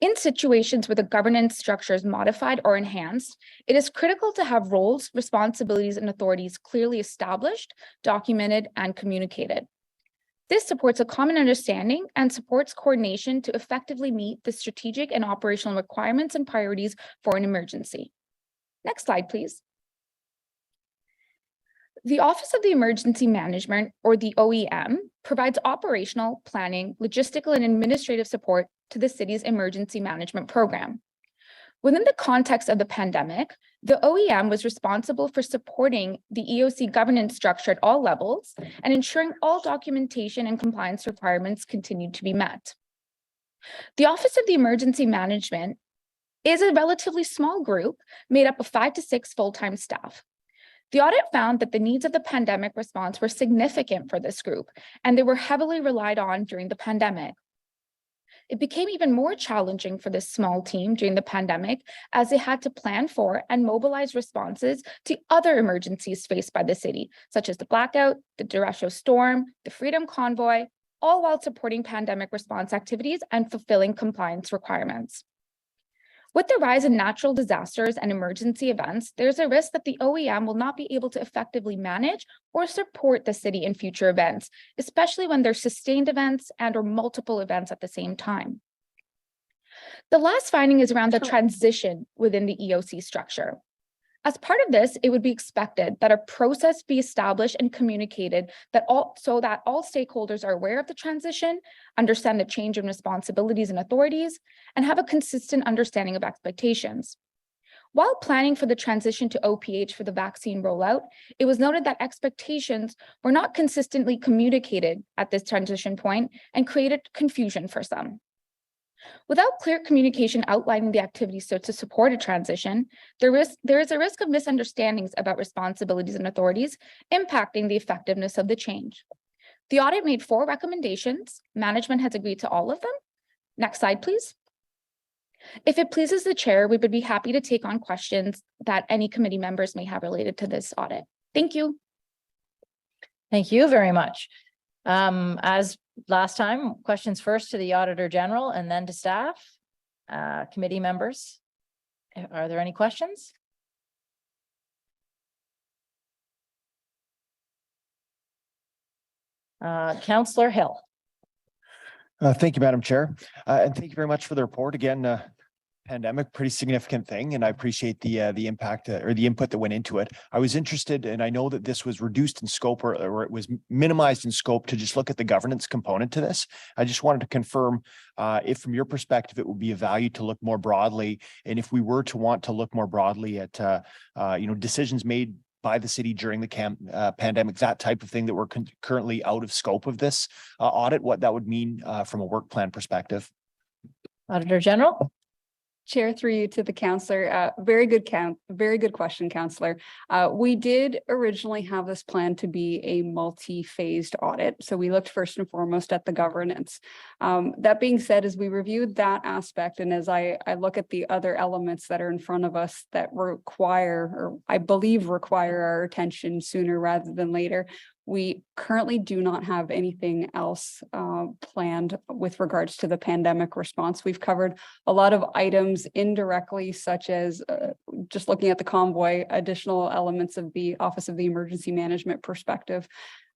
[SPEAKER 18] In situations where the governance structure is modified or enhanced, it is critical to have roles, responsibilities, and authorities clearly established, documented, and communicated. This supports a common understanding and supports coordination to effectively meet the strategic and operational requirements and priorities for an emergency. Next slide, please. The Office of the Emergency Management, or the OEM, provides operational, planning, logistical, and administrative support to the city's emergency management program. Within the context of the pandemic, the OEM was responsible for supporting the EOC governance structure at all levels and ensuring all documentation and compliance requirements continued to be met. The Office of the Emergency Management is a relatively small group made up of 5 to 6 full-time staff. The audit found that the needs of the pandemic response were significant for this group, and they were heavily relied on during the pandemic. It became even more challenging for this small team during the pandemic as they had to plan for and mobilize responses to other emergencies faced by the city, such as the blackout, the Derecho storm, the Freedom Convoy, all while supporting pandemic response activities and fulfilling compliance requirements.
[SPEAKER 7] With the rise in natural disasters and emergency events, there's a risk that the OEM will not be able to effectively manage or support the city in future events, especially when there's sustained events and or multiple events at the same time. The last finding is around the transition within the EOC structure. As part of this, it would be expected that a process be established and communicated so that all stakeholders are aware of the transition, understand the change in responsibilities and authorities, and have a consistent understanding of expectations. While planning for the transition to OPH for the vaccine rollout, it was noted that expectations were not consistently communicated at this transition point and created confusion for some. Without clear communication outlining the activities to support a transition, there is a risk of misunderstandings about responsibilities and authorities, impacting the effectiveness of the change. The audit made 4 recommendations. Management has agreed to all of them. Next slide, please. If it pleases the chair, we would be happy to take on questions that any committee members may have related to this audit. Thank you.
[SPEAKER 1] Thank you very much. As last time, questions first to the Auditor General and then to staff. Committee members, are there any questions? Councillor Hill.
[SPEAKER 8] Thank you, Madam Chair. And thank you very much for the report. Again, pandemic, pretty significant thing, and I appreciate the impact or the input that went into it. I was interested, and I know that this was reduced in scope or it was minimized in scope to just look at the governance component to this. I just wanted to confirm if from your perspective, it would be of value to look more broadly, and if we were to want to look more broadly at decisions made by the city during the pandemic, that type of thing that were currently out of scope of this audit, what that would mean from a work plan perspective.
[SPEAKER 1] Auditor General.
[SPEAKER 10] Chair, through you to the counselor. Very good question, counselor. We did originally have this plan to be a multi-phased audit. So we looked first and foremost at the governance. That being said, as we reviewed that aspect, and as I look at the other elements that are in front of us that require, or I believe require our attention sooner rather than later, we currently do not have anything else planned with regards to the pandemic response. We've covered a lot of items indirectly, such as just looking at the convoy, additional elements of the Office of the Emergency Management perspective.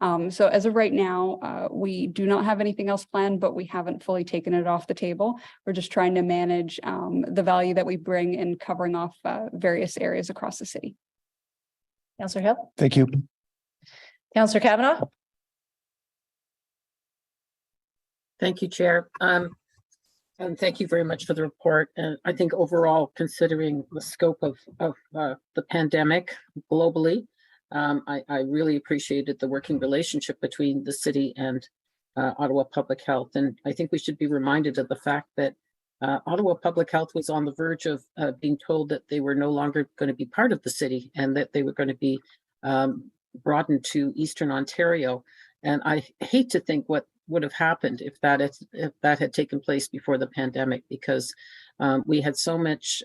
[SPEAKER 10] So as of right now, we do not have anything else planned, but we haven't fully taken it off the table. We're just trying to manage the value that we bring in covering off various areas across the city.
[SPEAKER 1] Councillor Hill.
[SPEAKER 8] Thank you.
[SPEAKER 1] Councillor Kavanaugh.
[SPEAKER 5] Thank you, Chair. And thank you very much for the report. And I think overall, considering the scope of the pandemic globally, I really appreciated the working relationship between the city and Ottawa Public Health. And I think we should be reminded of the fact that Ottawa Public Health was on the verge of being told that they were no longer going to be part of the city and that they were going to be broadened to Eastern Ontario. And I hate to think what would have happened if that had taken place before the pandemic, because we had so much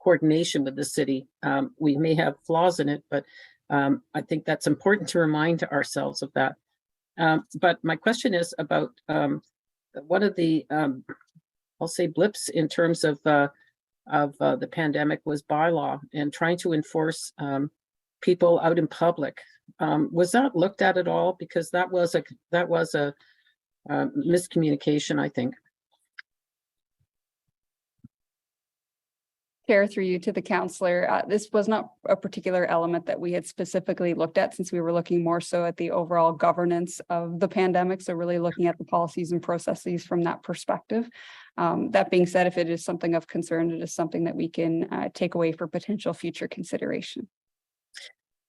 [SPEAKER 5] coordination with the city. We may have flaws in it, but I think that's important to remind ourselves of that. But my question is about one of the, I'll say, blips in terms of the pandemic was bylaw and trying to enforce people out in public. Was that looked at all? Because that was a miscommunication, I think.
[SPEAKER 10] Chair, through you to the counselor, this was not a particular element that we had specifically looked at, since we were looking more so at the overall governance of the pandemic. So really looking at the policies and processes from that perspective. That being said, if it is something of concern, it is something that we can take away for potential future consideration.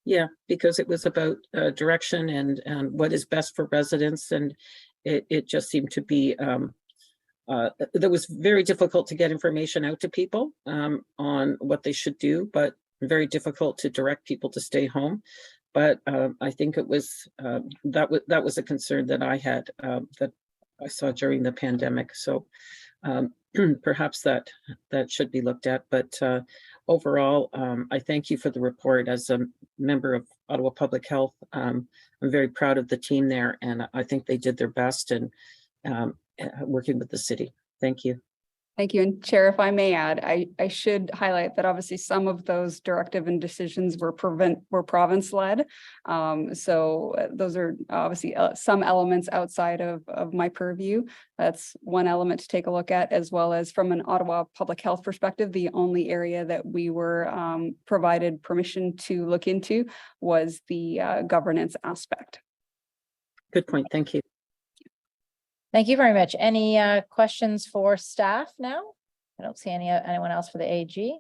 [SPEAKER 5] Yeah, because it was about direction and what is best for residents. And it just seemed to be, that was very difficult to get information out to people on what they should do, but very difficult to direct people to stay home. But I think it was, that was a concern that I had, that I saw during the pandemic. So perhaps that should be looked at. But overall, I thank you for the report. As a member of Ottawa Public Health, I'm very proud of the team there, and I think they did their best in working with the city. Thank you.
[SPEAKER 10] Thank you. And Chair, if I may add, I should highlight that obviously some of those directive and decisions were province led. So those are obviously some elements outside of my purview. That's one element to take a look at, as well as from an Ottawa public health perspective, the only area that we were provided permission to look into was the governance aspect.
[SPEAKER 5] Good point. Thank you.
[SPEAKER 1] Thank you very much. Any questions for staff now? I don't see anyone else for the AG.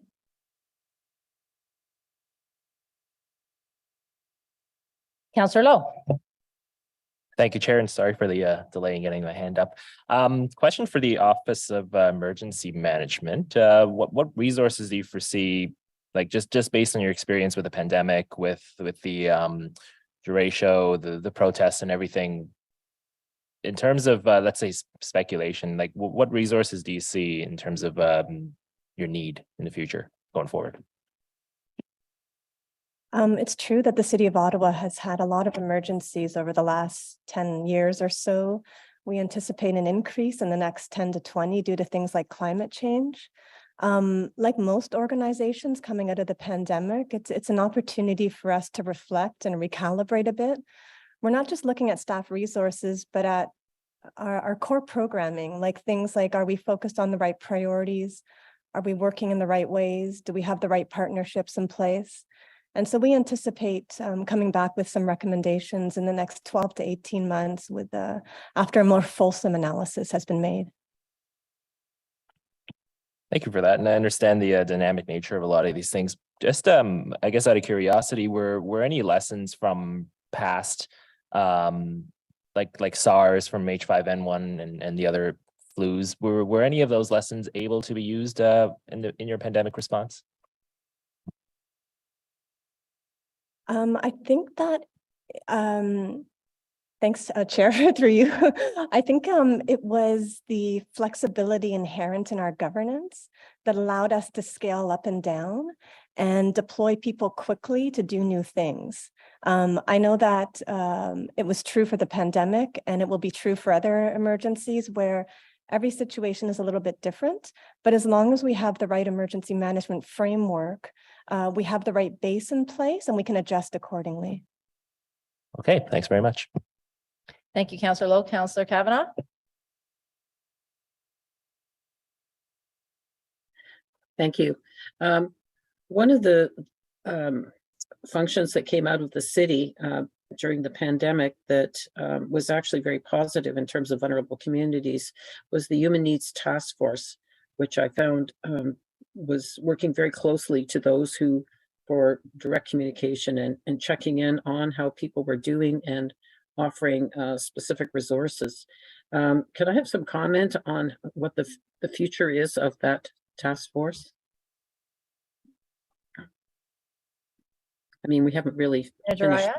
[SPEAKER 1] Councillor Lowe.
[SPEAKER 19] Thank you, Chair, and sorry for the delay in getting my hand up. Question for the Office of Emergency Management. What resources do you foresee, like just based on your experience with the pandemic, with the derecho, the protests and everything, in terms of let's say speculation, like what resources do you see in terms of your need in the future going forward?
[SPEAKER 11] It's true that the city of Ottawa has had a lot of emergencies over the last 10 years or so. We anticipate an increase in the next 10 to 20 due to things like climate change. Like most organizations coming out of the pandemic, it's an opportunity for us to reflect and recalibrate a bit. We're not just looking at staff resources, but at our core programming, like things like, are we focused on the right priorities? Are we working in the right ways? Do we have the right partnerships in place? And so we anticipate coming back with some recommendations in the next 12 to 18 months with after a more fulsome analysis has been made.
[SPEAKER 19] Thank you for that. And I understand the dynamic nature of a lot of these things. Just, I guess out of curiosity, were any lessons from past like SARS, from H5N1 and the other flus, were any of those lessons able to be used in your pandemic response?
[SPEAKER 11] I think that, thanks, Chair, through you. I think it was the flexibility inherent in our governance that allowed us to scale up and down and deploy people quickly to do new things. I know that it was true for the pandemic, and it will be true for other emergencies where every situation is a little bit different. But as long as we have the right emergency management framework, we have the right base in place, and we can adjust accordingly.
[SPEAKER 19] Okay, thanks very much.
[SPEAKER 1] Thank you, Councillor Lowe. Councillor Kavanagh.
[SPEAKER 5] Thank you. One of the functions that came out of the city during the pandemic that was actually very positive in terms of vulnerable communities was the Human Needs Task Force, which I found was working very closely to those who, for direct communication and checking in on how people were doing and offering specific resources. Can I have some comment on what the future is of that task force? I mean, we haven't really finished.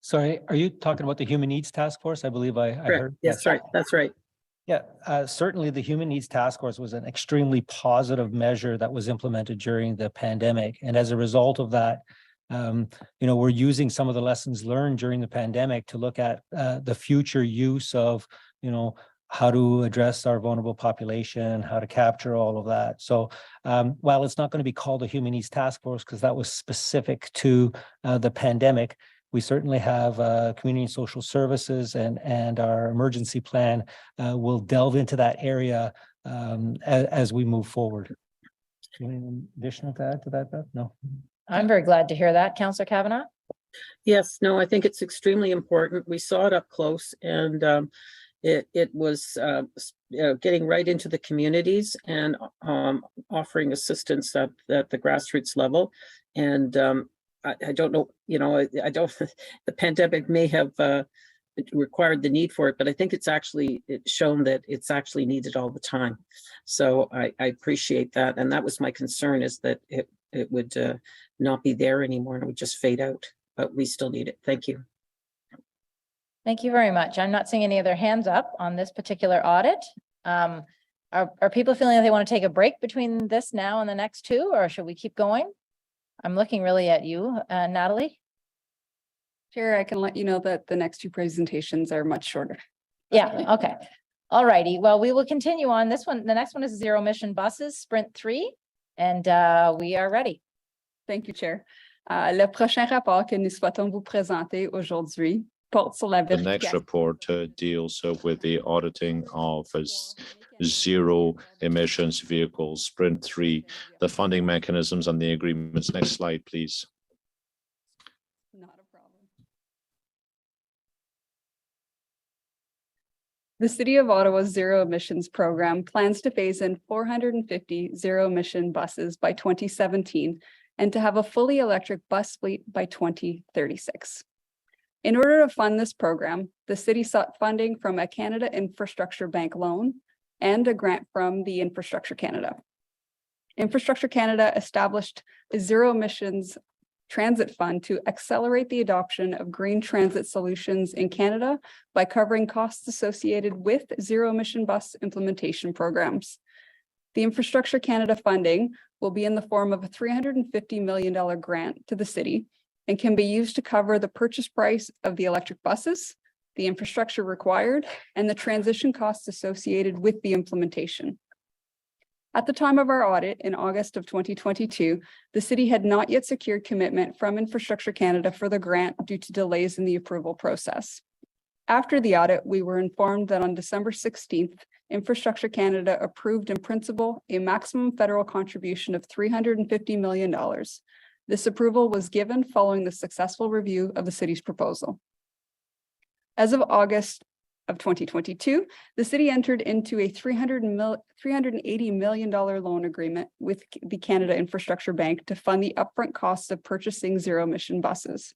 [SPEAKER 14] Sorry, are you talking about the Human Needs Task Force? I believe I heard.
[SPEAKER 5] Yes, right. That's right.
[SPEAKER 14] Yeah, certainly the Human Needs Task Force was an extremely positive measure that was implemented during the pandemic. And as a result of that, we're using some of the lessons learned during the pandemic to look at the future use of, how to address our vulnerable population, how to capture all of that. So while it's not going to be called a Human Needs Task Force because that was specific to the pandemic, we certainly have community and social services and our emergency plan will delve into that area as we move forward. Anything additional to add to that, Beth? No.
[SPEAKER 1] I'm very glad to hear that. Councillor Kavanagh.
[SPEAKER 5] Yes, no, I think it's extremely important. We saw it up close, and it was getting right into the communities and offering assistance at the grassroots level. And I don't know, I don't, the pandemic may have required the need for it, but I think it's shown that it's actually needed all the time. So I appreciate that. And that was my concern, is that it would not be there anymore and it would just fade out, but we still need it. Thank you.
[SPEAKER 1] Thank you very much. I'm not seeing any other hands up on this particular audit. Are people feeling like they want to take a break between this now and the next two, or should we keep going? I'm looking really at you, Natalie.
[SPEAKER 10] Chair, I can let you know that the next two presentations are much shorter.
[SPEAKER 1] Yeah, okay. All righty, well, we will continue on this one. The next one is zero emission buses, Sprint 3, and we are ready.
[SPEAKER 10] Thank you, Chair. Le prochain rapport que nous souhaitons vous présenter aujourd'hui porte sur la
[SPEAKER 13] The next
[SPEAKER 10] vérification.
[SPEAKER 13] report deals with the auditing of zero emissions vehicles, Sprint 3, the funding mechanisms and the agreements. Next slide, please.
[SPEAKER 10] Not a problem. The City of Ottawa's zero emissions program plans to phase in 450 zero emission buses by 2017 and to have a fully electric bus fleet by 2036. In order to fund this program, the city sought funding from a Canada Infrastructure Bank loan and a grant from the Infrastructure Canada. Infrastructure Canada established a zero emissions transit fund to accelerate the adoption of green transit solutions in Canada by covering costs associated with zero emission bus implementation programs. The Infrastructure Canada funding will be in the form of a $350 million grant to the city and can be used to cover the purchase price of the electric buses, the infrastructure required, and the transition costs associated with the implementation. At the time of our audit in August of 2022, the city had not yet secured commitment from Infrastructure Canada for the grant due to delays in the approval process. After the audit, we were informed that on December 16th, Infrastructure Canada approved in principle a maximum federal contribution of $350 million. This approval was given following the successful review of the city's proposal. As of August of 2022, the city entered into a $380 million loan agreement with the Canada Infrastructure Bank to fund the upfront costs of purchasing zero emission buses.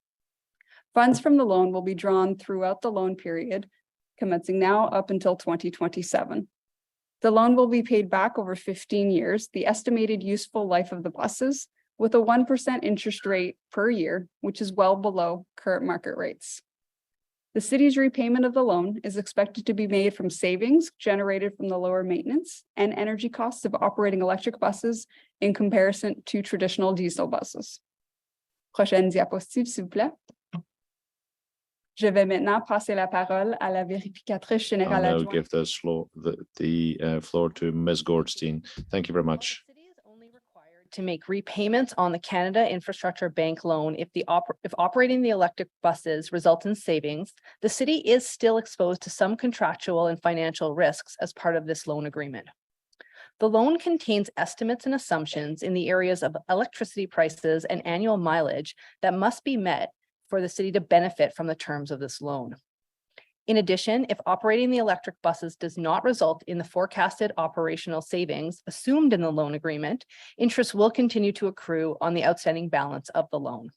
[SPEAKER 10] Funds from the loan will be drawn throughout the loan period, commencing now up until 2027. The loan will be paid back over 15 years, the estimated useful life of the buses, with a 1% interest rate per year, which is well below current market rates. The city's repayment of the loan is expected to be made from savings generated from the lower maintenance and energy costs of operating electric buses in comparison to traditional diesel buses. Prochaine diapositive, s'il vous plaît. Je vais maintenant passer la parole à la vérificatrice
[SPEAKER 13] I'll
[SPEAKER 10] générale
[SPEAKER 13] now
[SPEAKER 10] adjointe.
[SPEAKER 13] give the floor to Ms. Goldstein. Thank you very much.
[SPEAKER 21] To make repayments on the Canada Infrastructure Bank loan if operating the electric buses results in savings, the city is still exposed to some contractual and financial risks as part of this loan agreement. The loan contains estimates and assumptions in the areas of electricity prices and annual mileage that must be met for the city to benefit from the terms of this loan. In addition, if operating the electric buses does not result in the forecasted operational savings assumed in the loan agreement, interest will continue to accrue on the outstanding balance of the loan.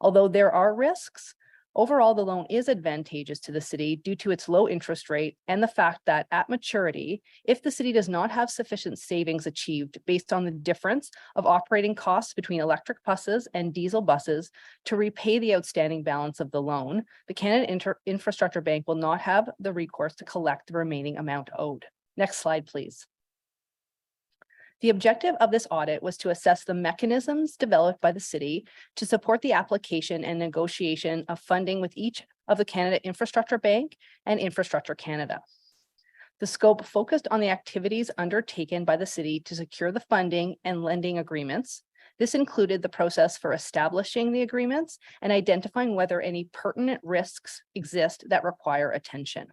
[SPEAKER 21] Although there are risks, overall, the loan is advantageous to the city due to its low interest rate and the fact that at maturity, if the city does not have sufficient savings achieved based on the difference of operating costs between electric buses and diesel buses to repay the outstanding balance of the loan, the Canada Infrastructure Bank will not have the recourse to collect the remaining amount owed. Next slide, please. The objective of this audit was to assess the mechanisms developed by the city to support the application and negotiation of funding with each of the Canada Infrastructure Bank and Infrastructure Canada. The scope focused on the activities undertaken by the city to secure the funding and lending agreements. This included the process for establishing the agreements and identifying whether any pertinent risks exist that require attention.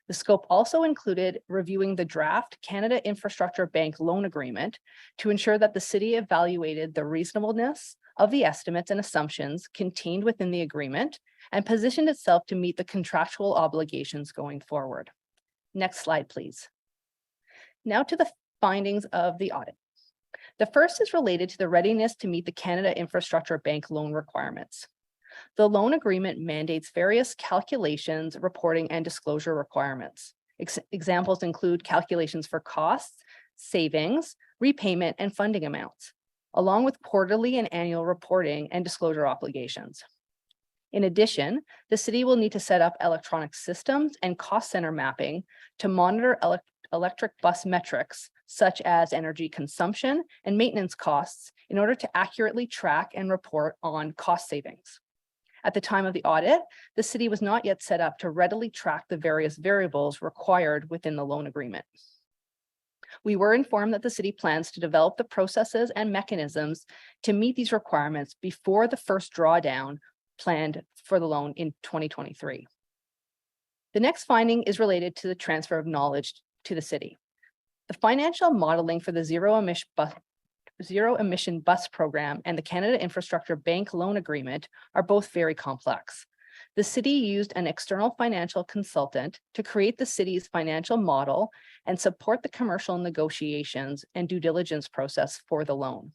[SPEAKER 21] The scope also included reviewing the draft Canada Infrastructure Bank loan agreement to ensure that the city evaluated the reasonableness of the estimates and assumptions contained within the agreement and positioned itself to meet the contractual obligations going forward. Next slide, please. Now to the findings of the audit. The first is related to the readiness to meet the Canada Infrastructure Bank loan requirements. The loan agreement mandates various calculations, reporting, and disclosure requirements. Examples include calculations for costs, savings, repayment, and funding amounts, along with quarterly and annual reporting and disclosure obligations. In addition, the city will need to set up electronic systems and cost center mapping to monitor electric bus metrics, such as energy consumption and maintenance costs, in order to accurately track and report on cost savings. At the time of the audit, the city was not yet set up to readily track the various variables required within the loan agreement. We were informed that the city plans to develop the processes and mechanisms to meet these requirements before the first drawdown planned for the loan in 2023. The next finding is related to the transfer of knowledge to the city. The financial modeling for the zero emission bus program and the Canada Infrastructure Bank loan agreement are both very complex. The city used an external financial consultant to create the city's financial model and support the commercial negotiations and due diligence process for the loan.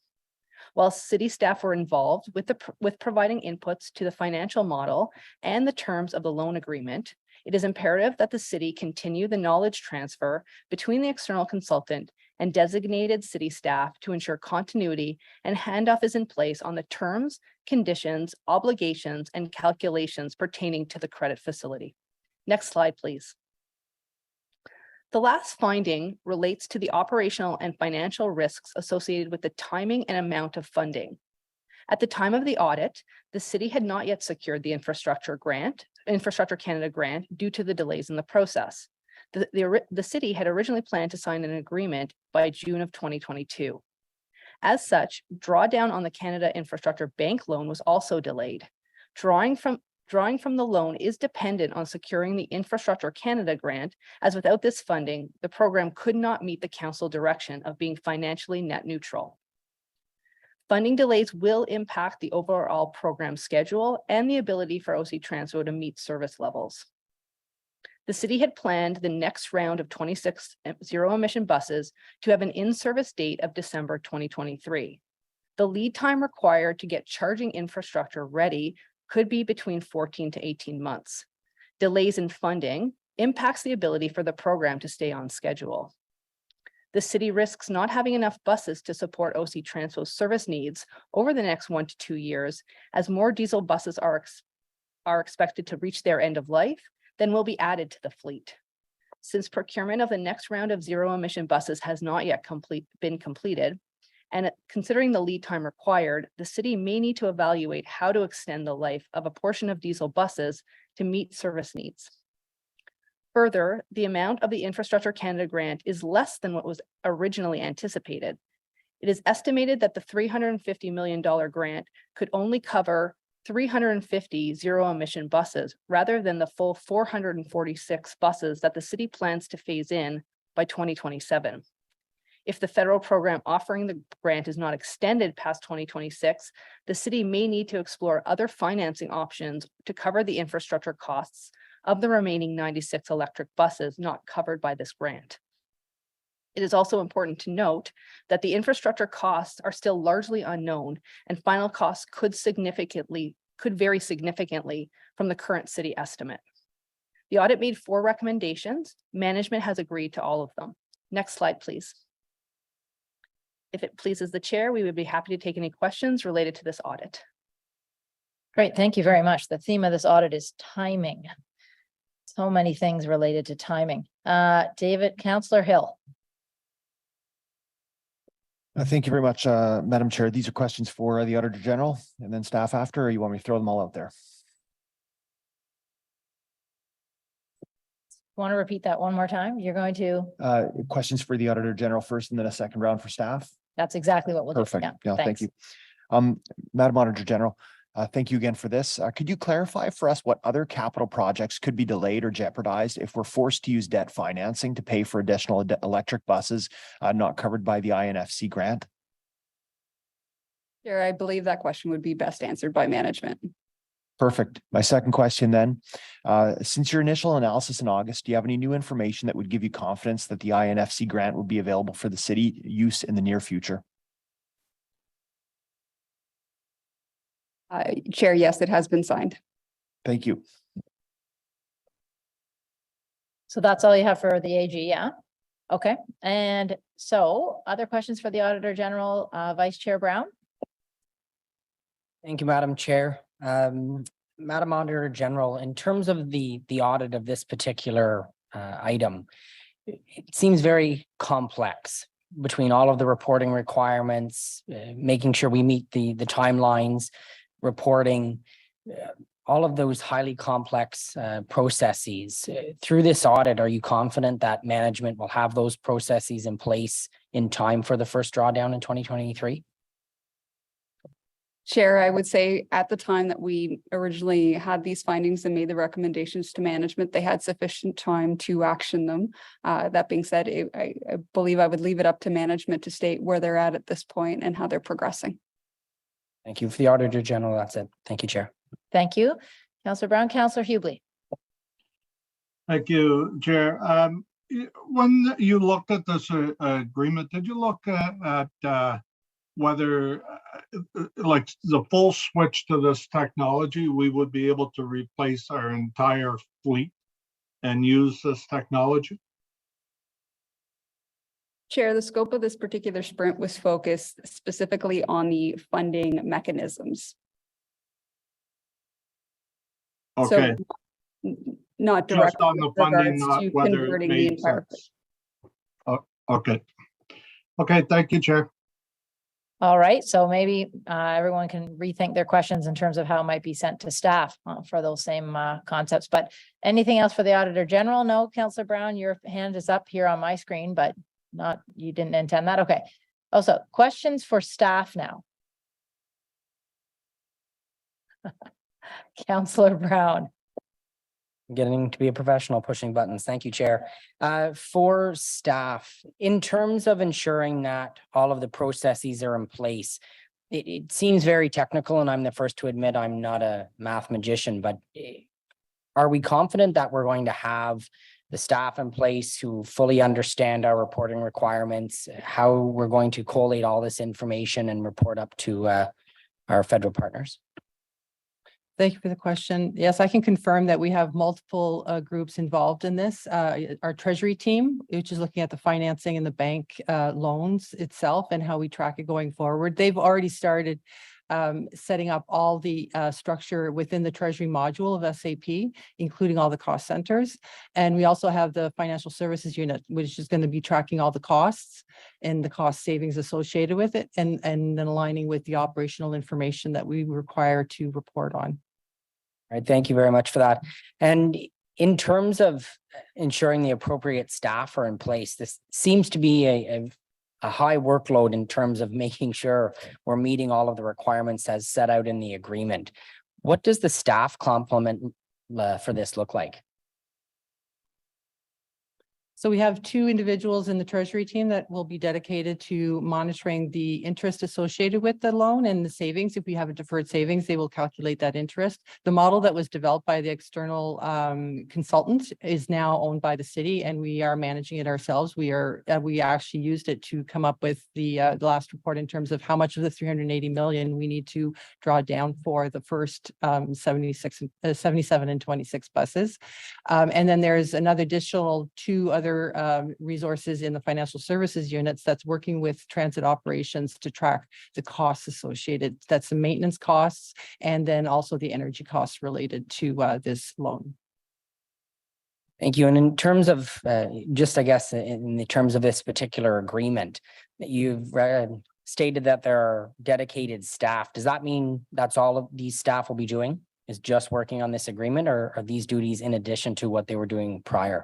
[SPEAKER 21] While city staff were involved with providing inputs to the financial model and the terms of the loan agreement, it is imperative that the city continue the knowledge transfer between the external consultant and designated city staff to ensure continuity and handoff is in place on the terms, conditions, obligations, and calculations pertaining to the credit facility. Next slide, please. The last finding relates to the operational and financial risks associated with the timing and amount of funding. At the time of the audit, the city had not yet secured the Infrastructure Canada grant due to the delays in the process. The city had originally planned to sign an agreement by June of 2022. As such, drawdown on the Canada Infrastructure Bank loan was also delayed. Drawing from the loan is dependent on securing the Infrastructure Canada grant, as without this funding, the program could not meet the council direction of being financially net neutral. Funding delays will impact the overall program schedule and the ability for OC Transpo to meet service levels. The city had planned the next round of 26 zero-emission buses to have an in-service date of December 2023. The lead time required to get charging infrastructure ready could be between 14 to 18 months. Delays in funding impacts the ability for the program to stay on schedule. The city risks not having enough buses to support OC Transpo's service needs over the next 1 to 2 years, as more diesel buses are expected to reach their end of life than will be added to the fleet. Since procurement of the next round of zero-emission buses has not yet been completed, and considering the lead time required, the city may need to evaluate how to extend the life of a portion of diesel buses to meet service needs. Further, the amount of the Infrastructure Canada grant is less than what was originally anticipated. It is estimated that the $350 million grant could only cover 350 zero-emission buses rather than the full 446 buses that the city plans to phase in by 2027. If the federal program offering the grant is not extended past 2026, the city may need to explore other financing options to cover the infrastructure costs of the remaining 96 electric buses not covered by this grant. It is also important to note that the infrastructure costs are still largely unknown, and final costs could vary significantly from the current city estimate. The audit made 4 recommendations. Management has agreed to all of them. Next slide, please. If it pleases the chair, we would be happy to take any questions related to this audit.
[SPEAKER 1] Great, thank you very much. The theme of this audit is timing. So many things related to timing. Councillor Hill.
[SPEAKER 8] Thank you very much, Madam Chair. These are questions for the Auditor General and then staff after, or you want me to throw them all out there?
[SPEAKER 1] Want to repeat that one more time? You're going to?
[SPEAKER 8] Questions for the Auditor General first and then a second round for staff.
[SPEAKER 1] That's exactly what we'll do.
[SPEAKER 8] Perfect.
[SPEAKER 1] Yeah,
[SPEAKER 8] Yeah, thank
[SPEAKER 1] thanks.
[SPEAKER 8] you. Madam Auditor General, thank you again for this. Could you clarify for us what other capital projects could be delayed or jeopardized if we're forced to use debt financing to pay for additional electric buses not covered by the INFC grant?
[SPEAKER 10] Chair, I believe that question would be best answered by management.
[SPEAKER 8] Perfect. My second question then, since your initial analysis in August, do you have any new information that would give you confidence that the INFC grant would be available for the city use in the near future?
[SPEAKER 10] Chair, yes, it has been signed.
[SPEAKER 8] Thank you.
[SPEAKER 1] So that's all you have for the AG, yeah? Okay, and so other questions for the Auditor General, Vice Chair Brown?
[SPEAKER 6] Thank you, Madam Chair. Madam Auditor General, in terms of the audit of this particular item, it seems very complex between all of the reporting requirements, making sure we meet the timelines, reporting, all of those highly complex processes. Through this audit, are you confident that management will have those processes in place in time for the first drawdown in 2023?
[SPEAKER 10] Chair, I would say at the time that we originally had these findings and made the recommendations to management, they had sufficient time to action them. That being said, I believe I would leave it up to management to state where they're at this point and how they're progressing.
[SPEAKER 6] Thank you. For the Auditor General, that's it. Thank you, Chair.
[SPEAKER 1] Thank you. Councillor Brown, Councillor Hughley.
[SPEAKER 4] Thank you, Chair. When you looked at this agreement, did you look at whether like the full switch to this technology, we would be able to replace our entire fleet and use this technology?
[SPEAKER 10] Chair, the scope of this particular sprint was focused specifically on the funding mechanisms.
[SPEAKER 4] Okay.
[SPEAKER 10] So not
[SPEAKER 4] Just
[SPEAKER 10] directly
[SPEAKER 4] on the
[SPEAKER 10] with
[SPEAKER 4] funding,
[SPEAKER 10] regards
[SPEAKER 4] not
[SPEAKER 10] to
[SPEAKER 4] whether it
[SPEAKER 10] converting the
[SPEAKER 4] made
[SPEAKER 10] entire
[SPEAKER 4] sense. Okay. Okay, thank you, Chair.
[SPEAKER 1] All right, so maybe everyone can rethink their questions in terms of how it might be sent to staff for those same concepts. But anything else for the Auditor General? No, Councillor Brown, your hand is up here on my screen, but you didn't intend that. Okay. Also, questions for staff now. Councillor Brown.
[SPEAKER 6] Getting to be a professional pushing buttons. Thank you, Chair. For staff, in terms of ensuring that all of the processes are in place, it seems very technical, and I'm the first to admit I'm not a math magician, but are we confident that we're going to have the staff in place who fully understand our reporting requirements, how we're going to collate all this information and report up to our federal partners?
[SPEAKER 3] Thank you for the question. Yes, I can confirm that we have multiple groups involved in this. Our treasury team, which is looking at the financing and the bank loans itself and how we track it going forward. They've already started setting up all the structure within the treasury module of SAP, including all the cost centers. And we also have the financial services unit, which is going to be tracking all the costs and the cost savings associated with it, and then aligning with the operational information that we require to report on.
[SPEAKER 6] All right, thank you very much for that. And in terms of ensuring the appropriate staff are in place, this seems to be a high workload in terms of making sure we're meeting all of the requirements as set out in the agreement. What does the staff complement for this look like?
[SPEAKER 3] So we have 2 individuals in the treasury team that will be dedicated to monitoring the interest associated with the loan and the savings. If we have a deferred savings, they will calculate that interest. The model that was developed by the external consultant is now owned by the city, and we are managing it ourselves. We actually used it to come up with the last report in terms of how much of the 380 million we need to draw down for the first 77 and 26 buses. And then there's another additional 2 other resources in the financial services units that's working with transit operations to track the costs associated. That's the maintenance costs and then also the energy costs related to this loan.
[SPEAKER 6] Thank you. And in terms of just, I guess, in the terms of this particular agreement, you've stated that there are dedicated staff. Does that mean that's all of these staff will be doing, is just working on this agreement, or are these duties in addition to what they were doing prior?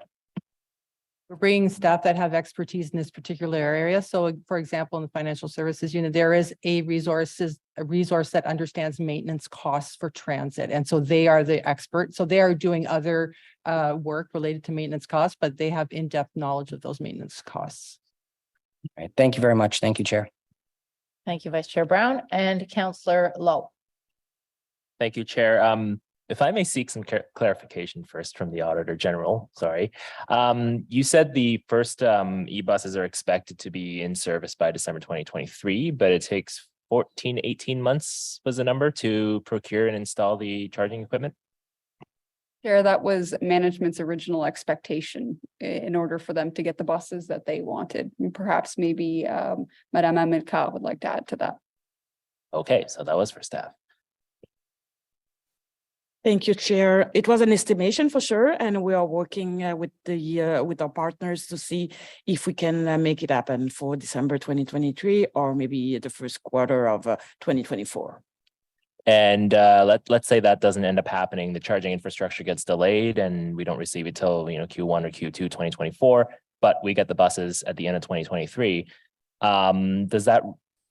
[SPEAKER 3] We're bringing staff that have expertise in this particular area. So for example, in the financial services unit, there is a resource that understands maintenance costs for transit. And so they are the experts. So they are doing other work related to maintenance costs, but they have in-depth knowledge of those maintenance costs.
[SPEAKER 6] All right. Thank you very much. Thank you, Chair.
[SPEAKER 1] Thank you, Vice Chair Brown and Councillor Lowe.
[SPEAKER 19] Thank you, Chair. If I may seek some clarification first from the Auditor General, sorry. You said the first e-buses are expected to be in service by December 2023, but it takes 18 months was the number to procure and install the charging equipment?
[SPEAKER 10] Chair, that was management's original expectation in order for them to get the buses that they wanted. And perhaps maybe Madame Amilcar would like to add to that.
[SPEAKER 19] Okay, so that was for staff.
[SPEAKER 20] Thank you, Chair. It was an estimation for sure, and we are working with our partners to see if we can make it happen for December 2023 or maybe the first quarter of 2024.
[SPEAKER 19] And let's say that doesn't end up happening. The charging infrastructure gets delayed and we don't receive it till, Q1 or Q2 2024, but we get the buses at the end of 2023. Does that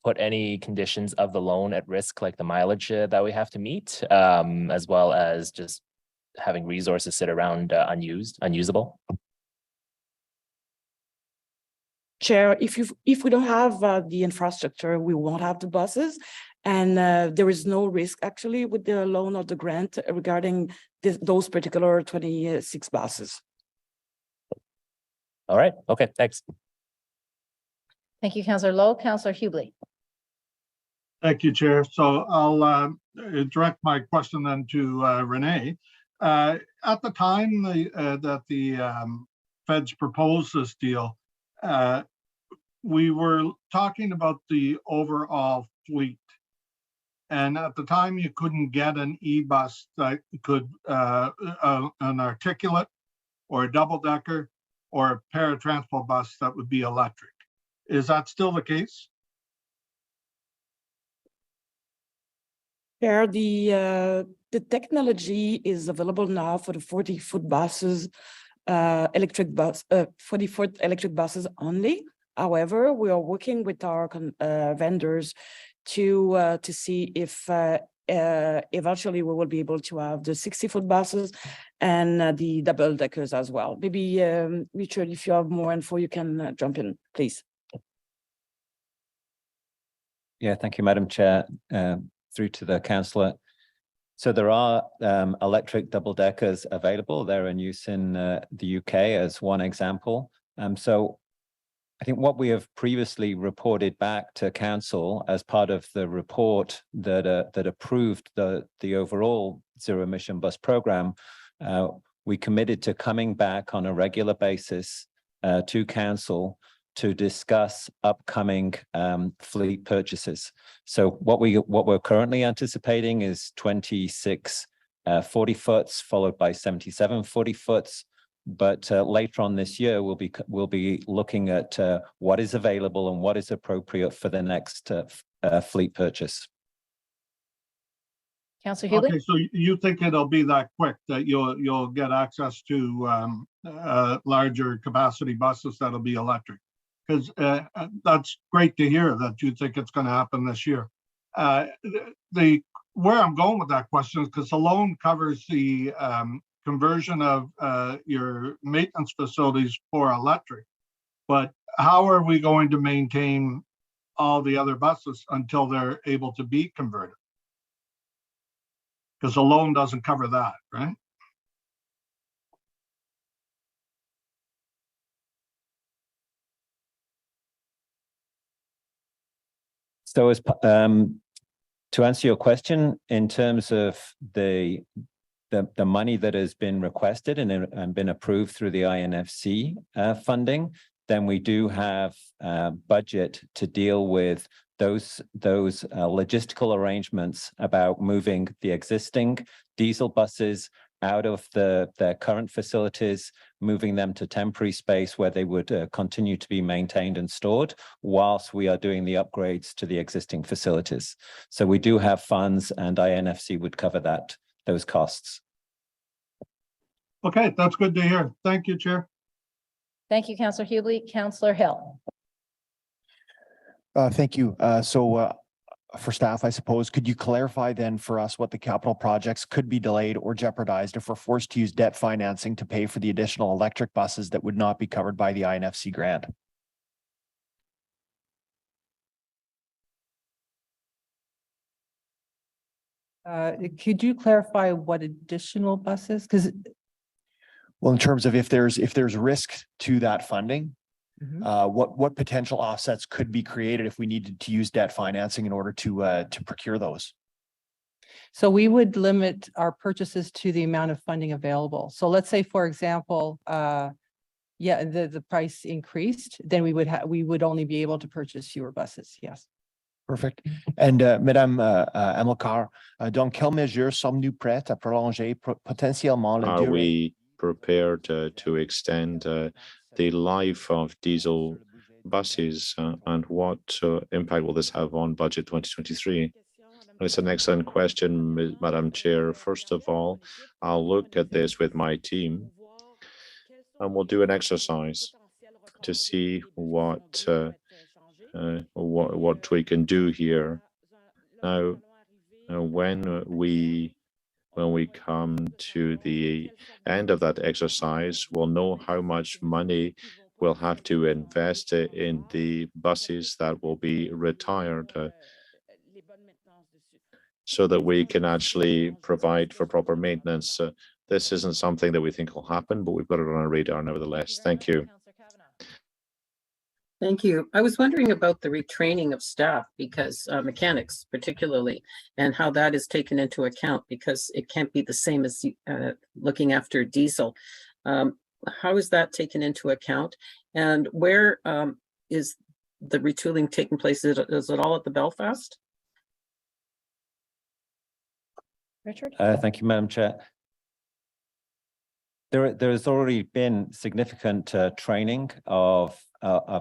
[SPEAKER 19] put any conditions of the loan at risk, like the mileage that we have to meet, as well as just having resources sit around unusable?
[SPEAKER 20] Chair, if we don't have the infrastructure, we won't have the buses. And there is no risk actually with the loan or the grant regarding those particular 26 buses.
[SPEAKER 19] All right. Okay. Thanks.
[SPEAKER 1] Thank you, Councillor Lowe. Councillor Hubley.
[SPEAKER 4] Thank you, Chair. So I'll direct my question then to Renee. At the time that the feds proposed this deal, we were talking about the overall fleet. And at the time, you couldn't get an e-bus that could, an articulate or a double-decker or a paratransport bus that would be electric. Is that still the case?
[SPEAKER 20] Chair, the technology is available now for the 40-foot buses, 40-foot electric buses only. However, we are working with our vendors to see if eventually we will be able to have the 60-foot buses and the double deckers as well. Maybe Richard, if you have more info, you can jump in, please.
[SPEAKER 12] Yeah, thank you, Madam Chair. Through to the councillor. So there are electric double deckers available. They're in use in the UK as one example. So I think what we have previously reported back to council as part of the report that approved the overall zero emission bus program, we committed to coming back on a regular basis to council to discuss upcoming fleet purchases. So what we're currently anticipating is 26 40-foots followed by 77 40-foots. But later on this year, we'll be looking at what is available and what is appropriate for the next fleet purchase.
[SPEAKER 1] Councillor Hubley?
[SPEAKER 4] Okay, so you think it'll be that quick that you'll get access to larger capacity buses that'll be electric? Because that's great to hear that you think it's going to happen this year. Where I'm going with that question is because the loan covers the conversion of your maintenance facilities for electric, but how are we going to maintain all the other buses until they're able to be converted? Because the loan doesn't cover that, right?
[SPEAKER 12] So as to answer your question, in terms of the money that has been requested and been approved through the INFC funding, then we do have budget to deal with those logistical arrangements about moving the existing diesel buses out of their current facilities, moving them to temporary space where they would continue to be maintained and stored whilst we are doing the upgrades to the existing facilities. So we do have funds and INFC would cover those costs.
[SPEAKER 4] Okay, that's good to hear. Thank you, Chair.
[SPEAKER 1] Thank you, Councillor Hubley. Councillor Hill.
[SPEAKER 8] Thank you. So for staff, I suppose, could you clarify then for us what the capital projects could be delayed or jeopardized if we're forced to use debt financing to pay for the additional electric buses that would not be covered by the INFC grant?
[SPEAKER 3] Could you clarify what additional buses? Because
[SPEAKER 8] well, in terms of if there's risk to that funding, what potential offsets could be created if we needed to use debt financing in order to procure those?
[SPEAKER 3] So we would limit our purchases to the amount of funding available. So let's say, for example, the price increased, then we would only be able to purchase fewer buses. Yes.
[SPEAKER 8] Perfect. And Madame Amilcar, dans quelle mesure sommes-nous prêts à prolonger potentiellement la durée?
[SPEAKER 13] Are we prepared to extend the life of diesel buses and what impact will this have on budget 2023? It's an excellent question, Madam Chair. First of all, I'll look at this with my team and we'll do an exercise to see what we can do here. Now, when we come to the end of that exercise, we'll know how much money we'll have to invest in the buses that will be retired, so that we can actually provide for proper maintenance. This isn't something that we think will happen, but we've got it on our radar nevertheless. Thank you.
[SPEAKER 5] Thank you. I was wondering about the retraining of staff, because mechanics particularly, and how that is taken into account, because it can't be the same as looking after diesel. How is that taken into account? And where is the retooling taking place? Is it all at the Belfast?
[SPEAKER 1] Richard?
[SPEAKER 12] Thank you, Madam Chair. There has already been significant training of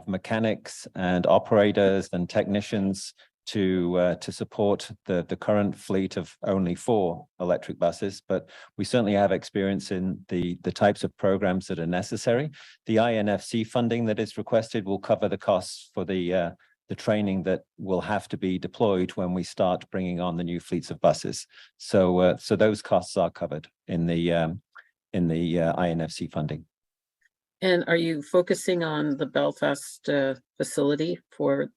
[SPEAKER 12] mechanics and operators and technicians to support the current fleet of only 4 electric buses, but we certainly have experience in the types of programs that are necessary. The INFC funding that is requested will cover the costs for the training that will have to be deployed when we start bringing on the new fleets of buses. So those costs are covered in the INFC funding.
[SPEAKER 5] And are you focusing on the Belfast facility for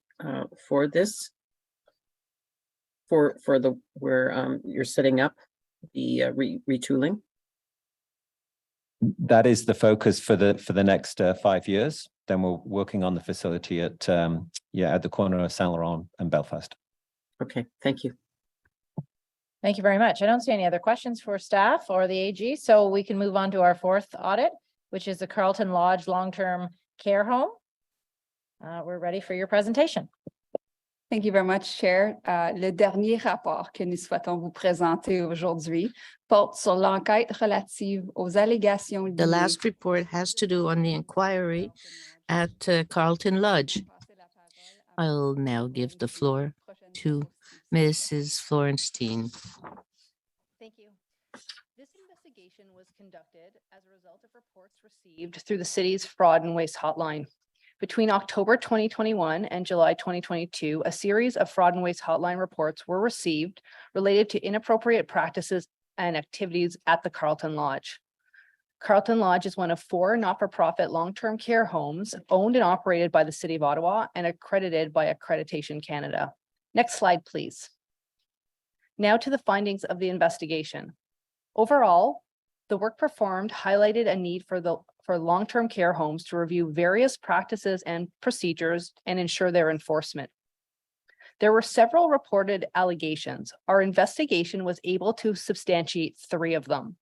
[SPEAKER 5] this? For where you're setting up the retooling?
[SPEAKER 12] That is the focus for the next 5 years. Then we're working on the facility at the corner of Saint Laurent and Belfast.
[SPEAKER 5] Okay, thank you.
[SPEAKER 1] Thank you very much. I don't see any other questions for staff or the AG, so we can move on to our 4th audit, which is the Carlton Lodge Long-Term Care Home. We're ready for your presentation.
[SPEAKER 10] Thank you very much, Chair. Le dernier rapport que nous souhaitons vous présenter aujourd'hui porte sur l'enquête relative aux allégations.
[SPEAKER 15] The last report has to do on the inquiry at Carlton Lodge. I'll now give the floor to Mrs. Florenstein.
[SPEAKER 21] Thank you. This investigation was conducted as a result of reports received through the city's fraud and waste hotline. Between October 2021 and July 2022, a series of fraud and waste hotline reports were received related to inappropriate practices and activities at the Carlton Lodge. Carlton Lodge is one of 4 not-for-profit long-term care homes owned and operated by the City of Ottawa and accredited by Accreditation Canada. Next slide, please. Now to the findings of the investigation. Overall, the work performed highlighted a need for long-term care homes to review various practices and procedures and ensure their enforcement. There were several reported allegations. Our investigation was able to substantiate 3 of them: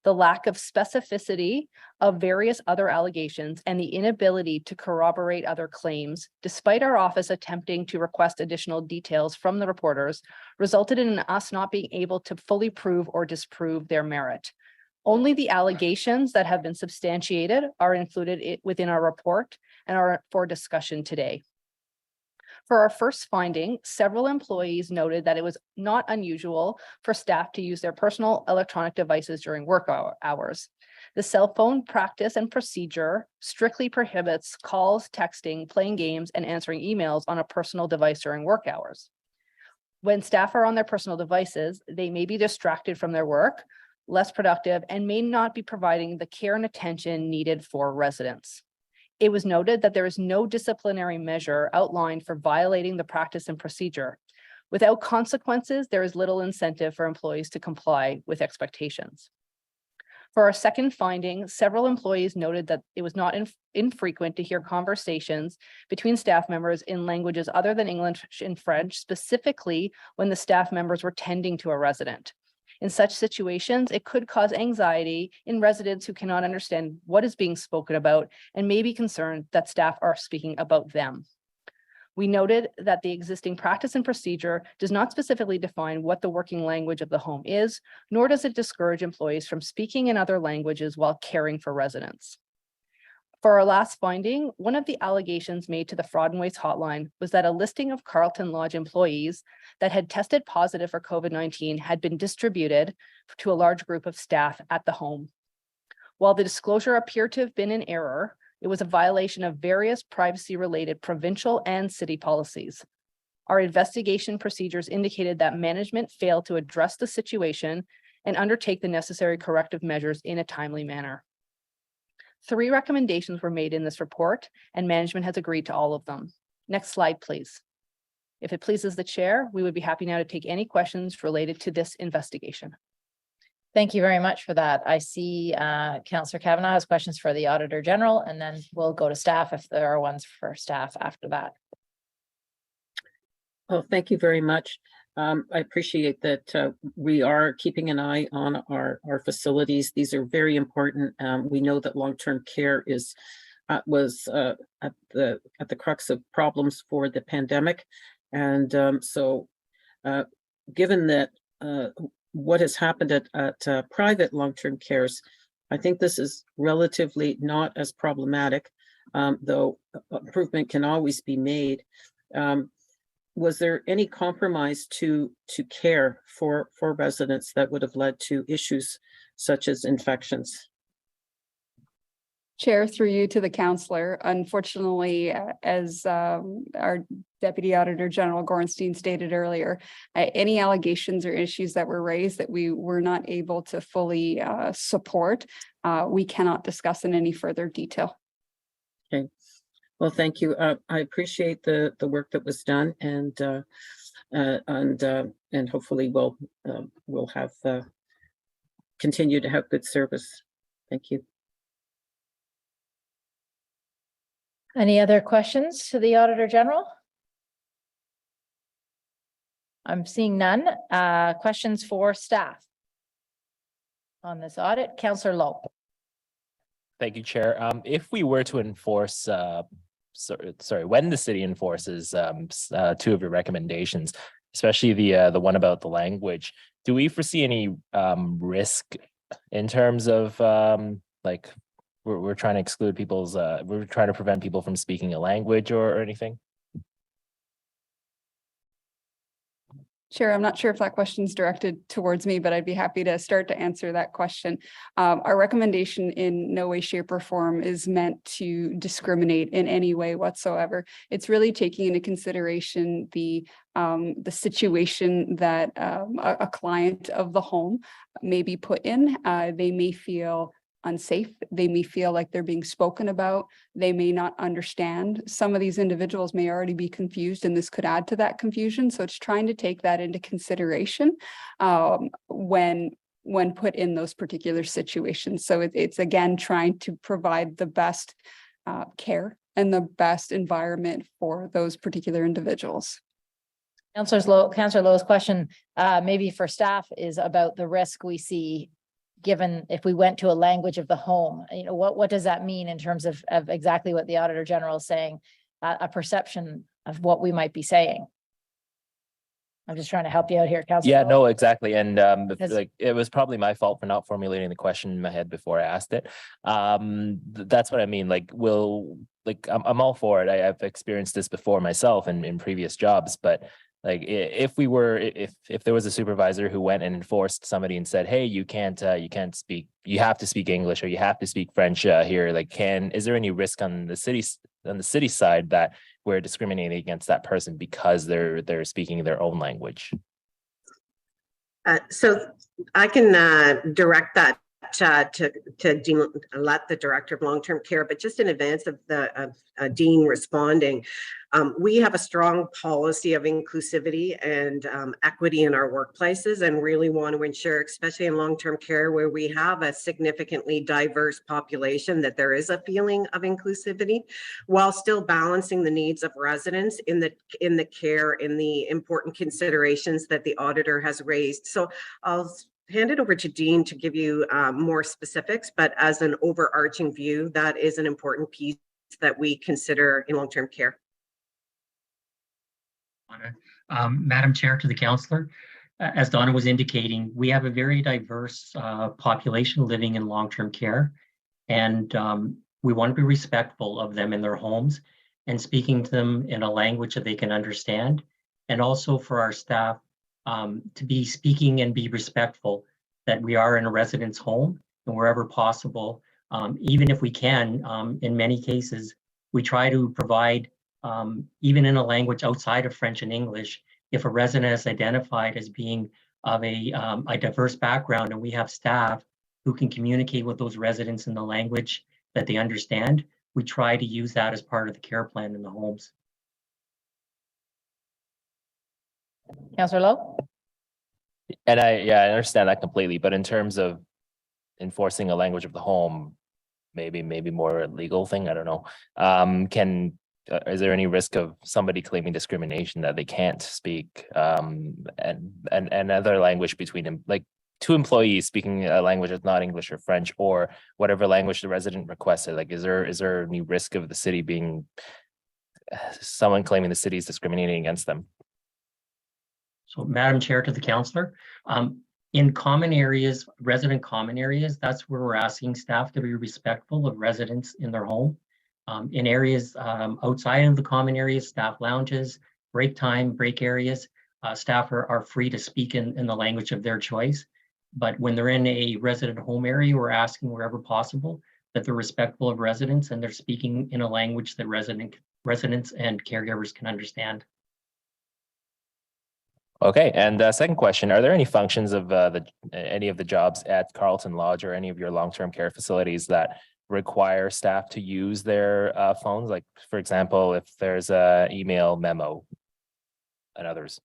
[SPEAKER 21] the lack of specificity of various other allegations and the inability to corroborate other claims, despite our office attempting to request additional details from the reporters, resulted in us not being able to fully prove or disprove their merit. Only the allegations that have been substantiated are included within our report and are for discussion today. For our first finding, several employees noted that it was not unusual for staff to use their personal electronic devices during work hours. The cell phone practice and procedure strictly prohibits calls, texting, playing games, and answering emails on a personal device during work hours. When staff are on their personal devices, they may be distracted from their work, less productive, and may not be providing the care and attention needed for residents. It was noted that there is no disciplinary measure outlined for violating the practice and procedure. Without consequences, there is little incentive for employees to comply with expectations. For our second finding, several employees noted that it was not infrequent to hear conversations between staff members in languages other than English and French, specifically when the staff members were tending to a resident. In such situations, it could cause anxiety in residents who cannot understand what is being spoken about and may be concerned that staff are speaking about them. We noted that the existing practice and procedure does not specifically define what the working language of the home is, nor does it discourage employees from speaking in other languages while caring for residents. For our last finding, one of the allegations made to the Fraud and Waste Hotline was that a listing of Carlton Lodge employees that had tested positive for COVID-19 had been distributed to a large group of staff at the home. While the disclosure appeared to have been in error, it was a violation of various privacy-related provincial and city policies. Our investigation procedures indicated that management failed to address the situation and undertake the necessary corrective measures in a timely manner. 3 recommendations were made in this report, and management has agreed to all of them. Next slide, please. If it pleases the chair, we would be happy now to take any questions related to this investigation.
[SPEAKER 1] Thank you very much for that. I see Councillor Kavanagh has questions for the Auditor General, and then we'll go to staff if there are ones for staff after that.
[SPEAKER 5] Well, thank you very much. I appreciate that we are keeping an eye on our facilities. These are very important. We know that long-term care was at the crux of problems for the pandemic. And so given that what has happened at private long-term cares, I think this is relatively not as problematic, though improvement can always be made. Was there any compromise to care for residents that would have led to issues such as infections?
[SPEAKER 10] Chair, through you to the councillor. Unfortunately, as our Deputy Auditor General Gorenstein stated earlier, any allegations or issues that were raised that we were not able to fully support, we cannot discuss in any further detail.
[SPEAKER 5] Okay. Well, thank you. I appreciate the work that was done, and hopefully we'll have continue to have good service. Thank you.
[SPEAKER 1] Any other questions to the Auditor General? I'm seeing none. Questions for staff on this audit? Councillor Lowe.
[SPEAKER 19] Thank you, Chair. If we were to enforce, when the city enforces 2 of your recommendations, especially the one about the language, do we foresee any risk in terms of like we're trying to exclude people's, we're trying to prevent people from speaking a language or anything?
[SPEAKER 10] Chair, I'm not sure if that question is directed towards me, but I'd be happy to start to answer that question. Our recommendation in no way, shape, or form is meant to discriminate in any way whatsoever. It's really taking into consideration the situation that a client of the home may be put in. They may feel unsafe. They may feel like they're being spoken about. They may not understand. Some of these individuals may already be confused, and this could add to that confusion. So it's trying to take that into consideration when put in those particular situations. So it's again trying to provide the best care and the best environment for those particular individuals.
[SPEAKER 1] Councillor Lowe's question, maybe for staff, is about the risk we see given if we went to a language of the home. You know, what does that mean in terms of exactly what the Auditor General is saying, a perception of what we might be saying? I'm just trying to help you out here, Councillor.
[SPEAKER 19] Yeah, no, exactly. And like it was probably my fault for not formulating the question in my head before I asked it. That's what I mean. Like, I'm all for it. I've experienced this before myself in previous jobs, but like if there was a supervisor who went and enforced somebody and said, hey, you can't speak, you have to speak English or you have to speak French here, like is there any risk on the city side that we're discriminating against that person because they're speaking their own language?
[SPEAKER 17] So I can direct that to Dean, let the Director of Long-Term Care, but just in advance of the Dean responding, we have a strong policy of inclusivity and equity in our workplaces, and really want to ensure, especially in long-term care where we have a significantly diverse population, that there is a feeling of inclusivity while still balancing the needs of residents in the care, in the important considerations that the auditor has raised. So I'll hand it over to Dean to give you more specifics, but as an overarching view, that is an important piece that we consider in long-term care.
[SPEAKER 22] Madam Chair, to the councillor, as Donna was indicating, we have a very diverse population living in long-term care, and We want to be respectful of them in their homes and speaking to them in a language that they can understand. And also for our staff to be speaking and be respectful that we are in a resident's home and wherever possible, even if we can, in many cases, we try to provide, even in a language outside of French and English, if a resident is identified as being of a diverse background and we have staff who can communicate with those residents in the language that they understand, we try to use that as part of the care plan in the homes.
[SPEAKER 1] Councillor Lowe?
[SPEAKER 19] And I understand that completely, but in terms of enforcing a language of the home, maybe more a legal thing, I don't know. Is there any risk of somebody claiming discrimination that they can't speak and other language between them, like two employees speaking a language that's not English or French or whatever language the resident requested? Like, is there any risk of the city being someone claiming the city is discriminating against them?
[SPEAKER 22] So, Madam Chair, to the councillor, in common areas, resident common areas, that's where we're asking staff to be respectful of residents in their home. In areas outside of the common areas, staff lounges, break time, break areas, staff are free to speak in the language of their choice. But when they're in a resident home area, we're asking wherever possible that they're respectful of residents and they're speaking in a language that residents and caregivers can understand.
[SPEAKER 19] Okay, and second question, are there any functions of any of the jobs at Carlton Lodge or any of your long-term care facilities that require staff to use their phones? Like, for example, if there's a email memo and others.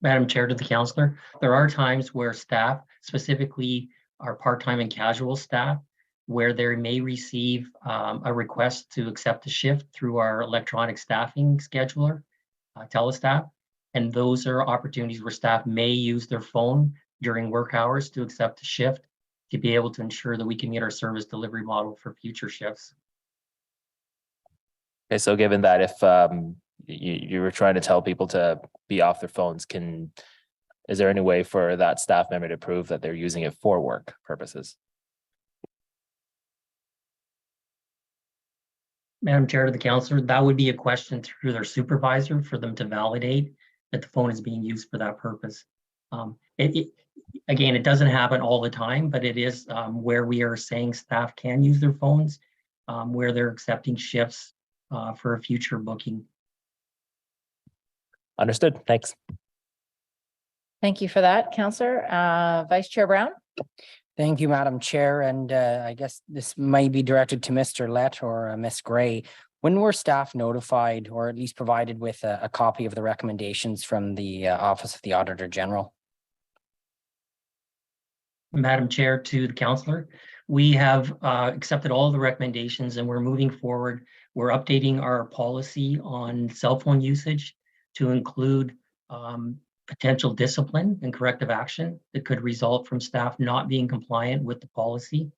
[SPEAKER 22] Madam Chair, to the councillor, there are times where staff, specifically our part-time and casual staff, where they may receive a request to accept a shift through our electronic staffing scheduler, telestaff. And those are opportunities where staff may use their phone during work hours to accept a shift to be able to ensure that we can meet our service delivery model for future shifts.
[SPEAKER 19] Okay, so given that if you were trying to tell people to be off their phones, is there any way for that staff member to prove that they're using it for work purposes?
[SPEAKER 22] Madam Chair, to the councillor, that would be a question through their supervisor for them to validate that the phone is being used for that purpose. Again, it doesn't happen all the time, but it is where we are saying staff can use their phones, where they're accepting shifts for a future booking.
[SPEAKER 19] Understood. Thanks.
[SPEAKER 1] Thank you for that, Councillor. Vice Chair Brown?
[SPEAKER 6] Thank you, Madam Chair. And I guess this may be directed to Mr. Lett or Ms. Gray. When were staff notified or at least provided with a copy of the recommendations from the Office of the Auditor General?
[SPEAKER 22] Madam Chair, to the councillor, we have accepted all of the recommendations and we're moving forward. We're updating our policy on cell phone usage to include potential discipline and corrective action that could result from staff not being compliant with the policy,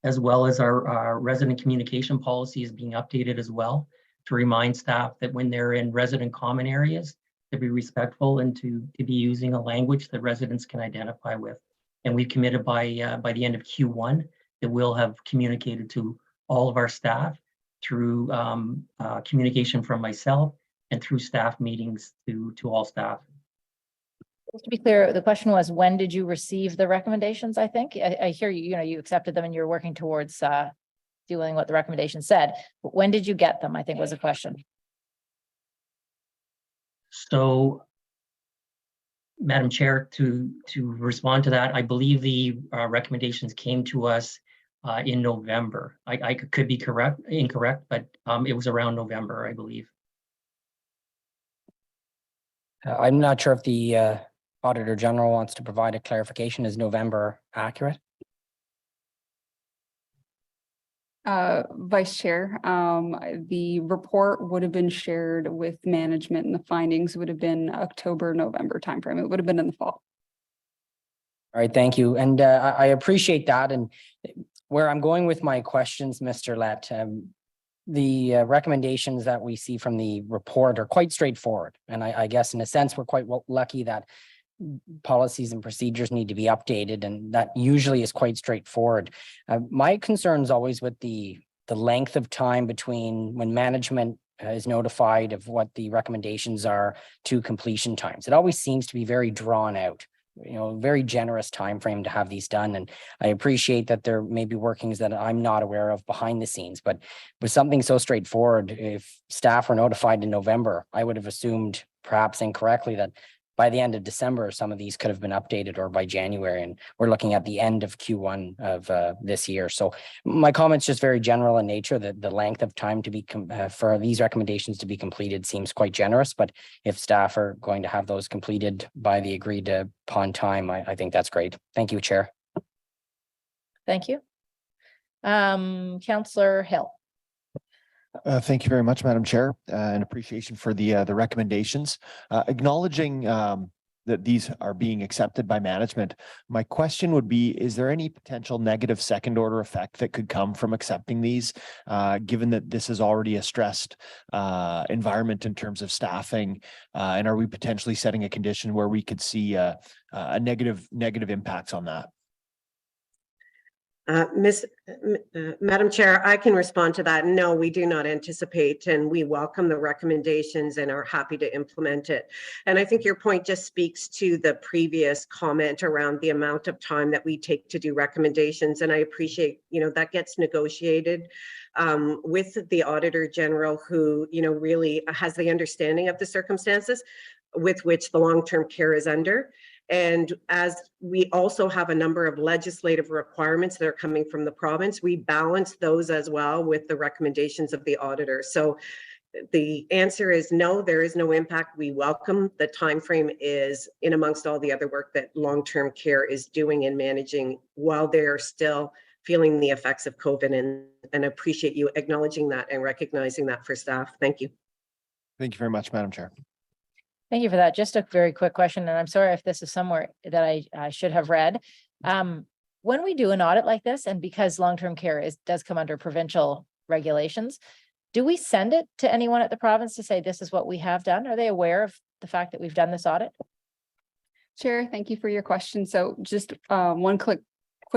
[SPEAKER 22] as well as our resident communication policy is being updated as well to remind staff that when they're in resident common areas, to be respectful and to be using a language that residents can identify with. And we've committed by the end of Q1 that we'll have communicated to all of our staff through communication from myself and through staff meetings to all staff.
[SPEAKER 1] Just to be clear, the question was, when did you receive the recommendations? I think I hear you, you accepted them and you're working towards doing what the recommendation said. But when did you get them? I think was a question.
[SPEAKER 22] So, Madam Chair, to respond to that, I believe the recommendations came to us in November. I could be incorrect, but it was around November, I believe.
[SPEAKER 6] I'm not sure if the Auditor General wants to provide a clarification. Is November accurate?
[SPEAKER 10] Vice Chair, the report would have been shared with management and the findings would have been October, November timeframe. It would have been in the fall.
[SPEAKER 6] All right, thank you. And I appreciate that. And where I'm going with my questions, Mr. Lett, the recommendations that we see from the report are quite straightforward. And I guess in a sense, we're quite lucky that policies and procedures need to be updated, and that usually is quite straightforward. My concern is always with the length of time between when management is notified of what the recommendations are to completion times. It always seems to be very drawn out, very generous time frame to have these done. And I appreciate that there may be workings that I'm not aware of behind the scenes, but with something so straightforward, if staff were notified in November, I would have assumed, perhaps incorrectly, that by the end of December, some of these could have been updated, or by January, and we're looking at the end of Q1 of this year. So my comment's just very general in nature, that the length of time to be for these recommendations to be completed seems quite generous, but if staff are going to have those completed by the agreed upon time, I think that's great. Thank you, Chair.
[SPEAKER 1] Thank you. Councillor Hill.
[SPEAKER 8] Thank you very much, Madam Chair, and appreciation for the recommendations. Acknowledging that these are being accepted by management, my question would be, is there any potential negative second order effect that could come from accepting these, given that this is already a stressed environment in terms of staffing, and are we potentially setting a condition where we could see a negative impacts on that?
[SPEAKER 17] Madam Chair, I can respond to that. No, we do not anticipate, and we welcome the recommendations and are happy to implement it. And I think your point just speaks to the previous comment around the amount of time that we take to do recommendations. And I appreciate, that gets negotiated with the Auditor General, who, really has the understanding of the circumstances with which the long-term care is under. And as we also have a number of legislative requirements that are coming from the province, we balance those as well with the recommendations of the auditor. So the answer is no, there is no impact. We welcome the time frame is in amongst all the other work that long-term care is doing and managing while they're still feeling the effects of COVID, and appreciate you acknowledging that and recognizing that for staff. Thank you.
[SPEAKER 8] Thank you very much, Madam Chair.
[SPEAKER 1] Thank you for that. Just a very quick question, and I'm sorry if this is somewhere that I should have read. When we do an audit like this, and because long-term care does come under provincial regulations, do we send it to anyone at the province to say, this is what we have done? Are they aware of the fact that we've done this audit?
[SPEAKER 10] Chair, thank you for your question. So just one quick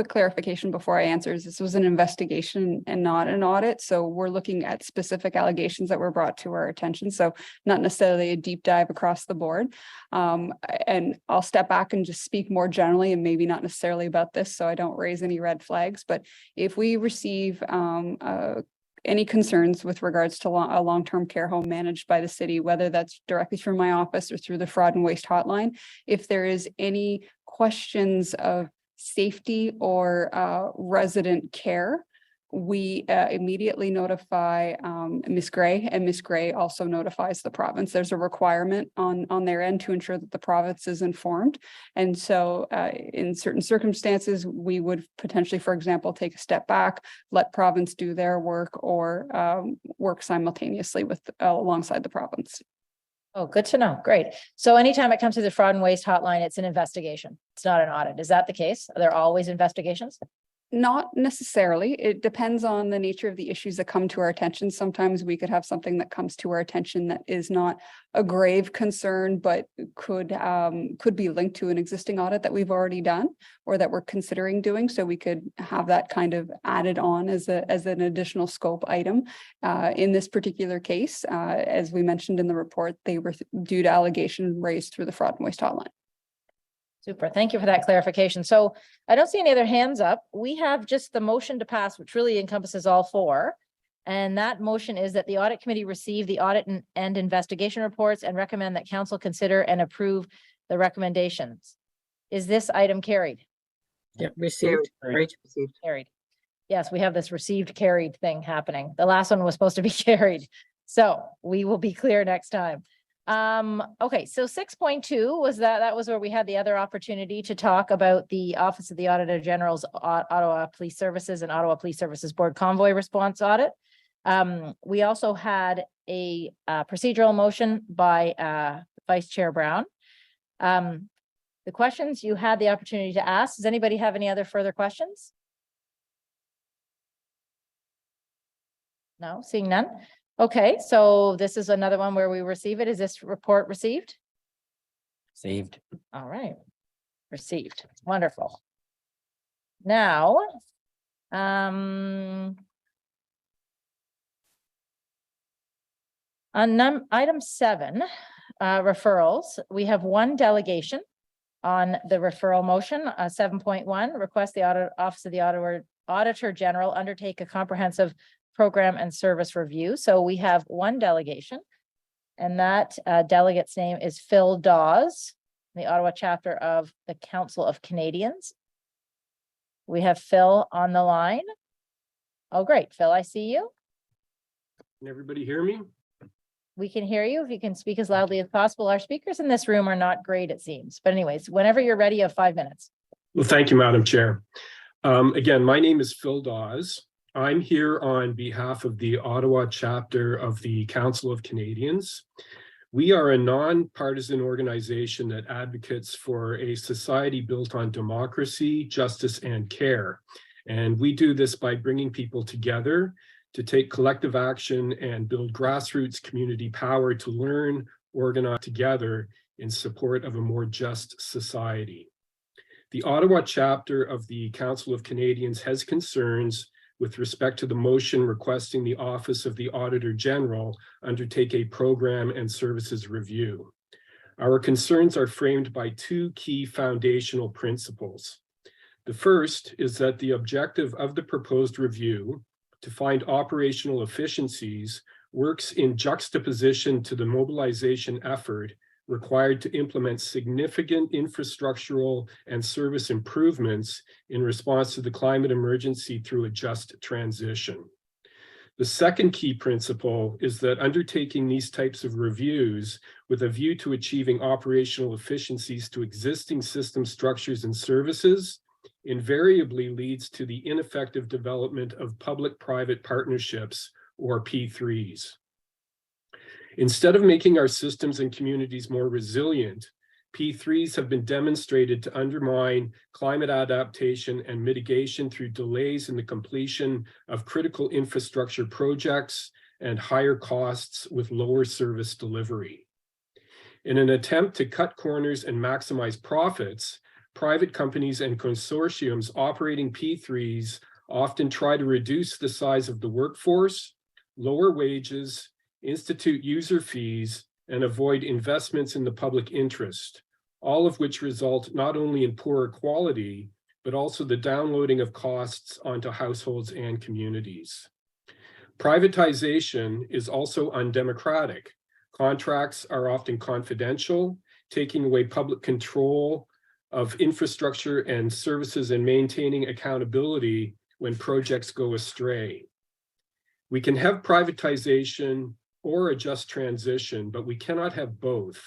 [SPEAKER 10] clarification before I answer. This was an investigation and not an audit. So we're looking at specific allegations that were brought to our attention. So not necessarily a deep dive across the board. And I'll step back and just speak more generally, and maybe not necessarily about this, so I don't raise any red flags. But if we receive any concerns with regards to a long-term care home managed by the city, whether that's directly through my office or through the fraud and waste hotline, if there is any questions of safety or resident care, we immediately notify Ms. Gray, and Ms. Gray also notifies the province. There's a requirement on their end to ensure that the province is informed. And so in certain circumstances, we would potentially, for example, take a step back, let province do their work, or work simultaneously alongside the province.
[SPEAKER 1] Oh, good to know. Great. So anytime it comes to the fraud and waste hotline, it's an investigation. It's not an audit. Is that the case? Are there always investigations?
[SPEAKER 10] Not necessarily. It depends on the nature of the issues that come to our attention. Sometimes we could have something that comes to our attention that is not a grave concern, but could be linked to an existing audit that we've already done or that we're considering doing. So we could have that kind of added on as an additional scope item. In this particular case, as we mentioned in the report, they were due to allegation raised through the fraud and waste hotline.
[SPEAKER 1] Super. Thank you for that clarification. So I don't see any other hands up. We have just the motion to pass, which really encompasses all four. And that motion is that the audit committee receive the audit and investigation reports and recommend that council consider and approve the recommendations. Is this item carried?
[SPEAKER 5] Yeah, received. Right.
[SPEAKER 1] Carried. Yes, we have this received carried thing happening. The last one was supposed to be carried. So we will be clear next time. Okay, so 6.2 was that was where we had the other opportunity to talk about the Office of the Auditor General's Ottawa Police Services and Ottawa Police Services Board convoy response audit. We also had a procedural motion by Vice Chair Brown. The questions you had the opportunity to ask. Does anybody have any other further questions? No, seeing none. Okay, so this is another one where we receive it. Is this report received?
[SPEAKER 6] Saved.
[SPEAKER 1] All right. Received. Wonderful. Now, on item 7, referrals, we have one delegation on the referral motion. 7.1, request the Office of the Auditor General undertake a comprehensive program and service review. So we have one delegation, and that delegate's name is Phil Dawes, the Ottawa chapter of the Council of Canadians. We have Phil on the line. Oh, great. Phil, I see you.
[SPEAKER 9] Can everybody hear me?
[SPEAKER 1] We can hear you. If you can speak as loudly as possible. Our speakers in this room are not great, it seems. But anyways, whenever you're ready, you have 5 minutes.
[SPEAKER 9] Well, thank you, Madam Chair. Again, my name is Phil Dawes. I'm here on behalf of the Ottawa chapter of the Council of Canadians. We are a nonpartisan organization that advocates for a society built on democracy, justice, and care. And we do this by bringing people together to take collective action and build grassroots community power to learn, organize together in support of a more just society. The Ottawa chapter of the Council of Canadians has concerns with respect to the motion requesting the Office of the Auditor General undertake a program and services review. Our concerns are framed by 2 key foundational principles. The first is that the objective of the proposed review to find operational efficiencies works in juxtaposition to the mobilization effort required to implement significant infrastructural and service improvements in response to the climate emergency through a just transition. The second key principle is that undertaking these types of reviews with a view to achieving operational efficiencies to existing system structures and services invariably leads to the ineffective development of public-private partnerships, or P3s. Instead of making our systems and communities more resilient, P3s have been demonstrated to undermine climate adaptation and mitigation through delays in the completion of critical infrastructure projects and higher costs with lower service delivery. In an attempt to cut corners and maximize profits, private companies and consortiums operating P3s often try to reduce the size of the workforce, lower wages, institute user fees, and avoid investments in the public interest, all of which result not only in poorer quality, but also the downloading of costs onto households and communities. Privatization is also undemocratic. Contracts are often confidential, taking away public control of infrastructure and services and maintaining accountability when projects go astray. We can have privatization or a just transition, but we cannot have both.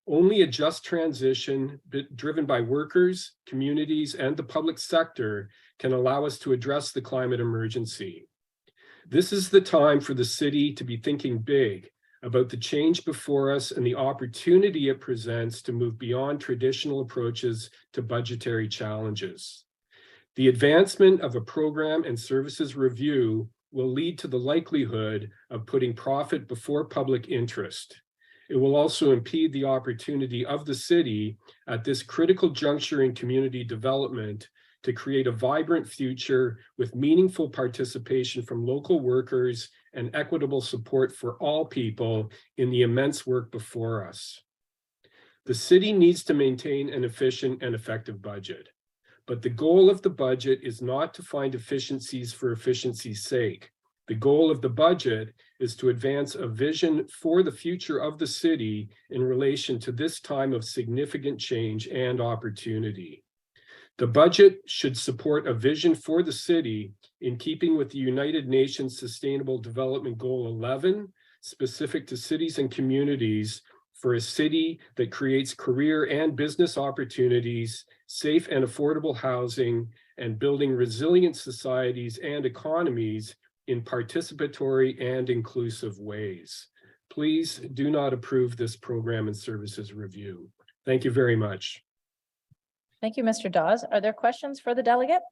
[SPEAKER 9] Only a just transition driven by workers, communities, and the public sector can allow us to address the climate emergency. This is the time for the city to be thinking big about the change before us and the opportunity it presents to move beyond traditional approaches to budgetary challenges. The advancement of a program and services review will lead to the likelihood of putting profit before public interest. It will also impede the opportunity of the city at this critical juncture in community development to create a vibrant future with meaningful participation from local workers and equitable support for all people in the immense work before us. The city needs to maintain an efficient and effective budget. But the goal of the budget is not to find efficiencies for efficiency's sake. The goal of the budget is to advance a vision for the future of the city in relation to this time of significant change and opportunity. The budget should support a vision for the city in keeping with the United Nations Sustainable Development Goal 11, specific to cities and communities, for a city that creates career and business opportunities, safe and affordable housing, and building resilient societies and economies in participatory and inclusive ways. Please do not approve this program and services review. Thank you very much.
[SPEAKER 1] Thank you, Mr. Dawes. Are there questions for the delegate?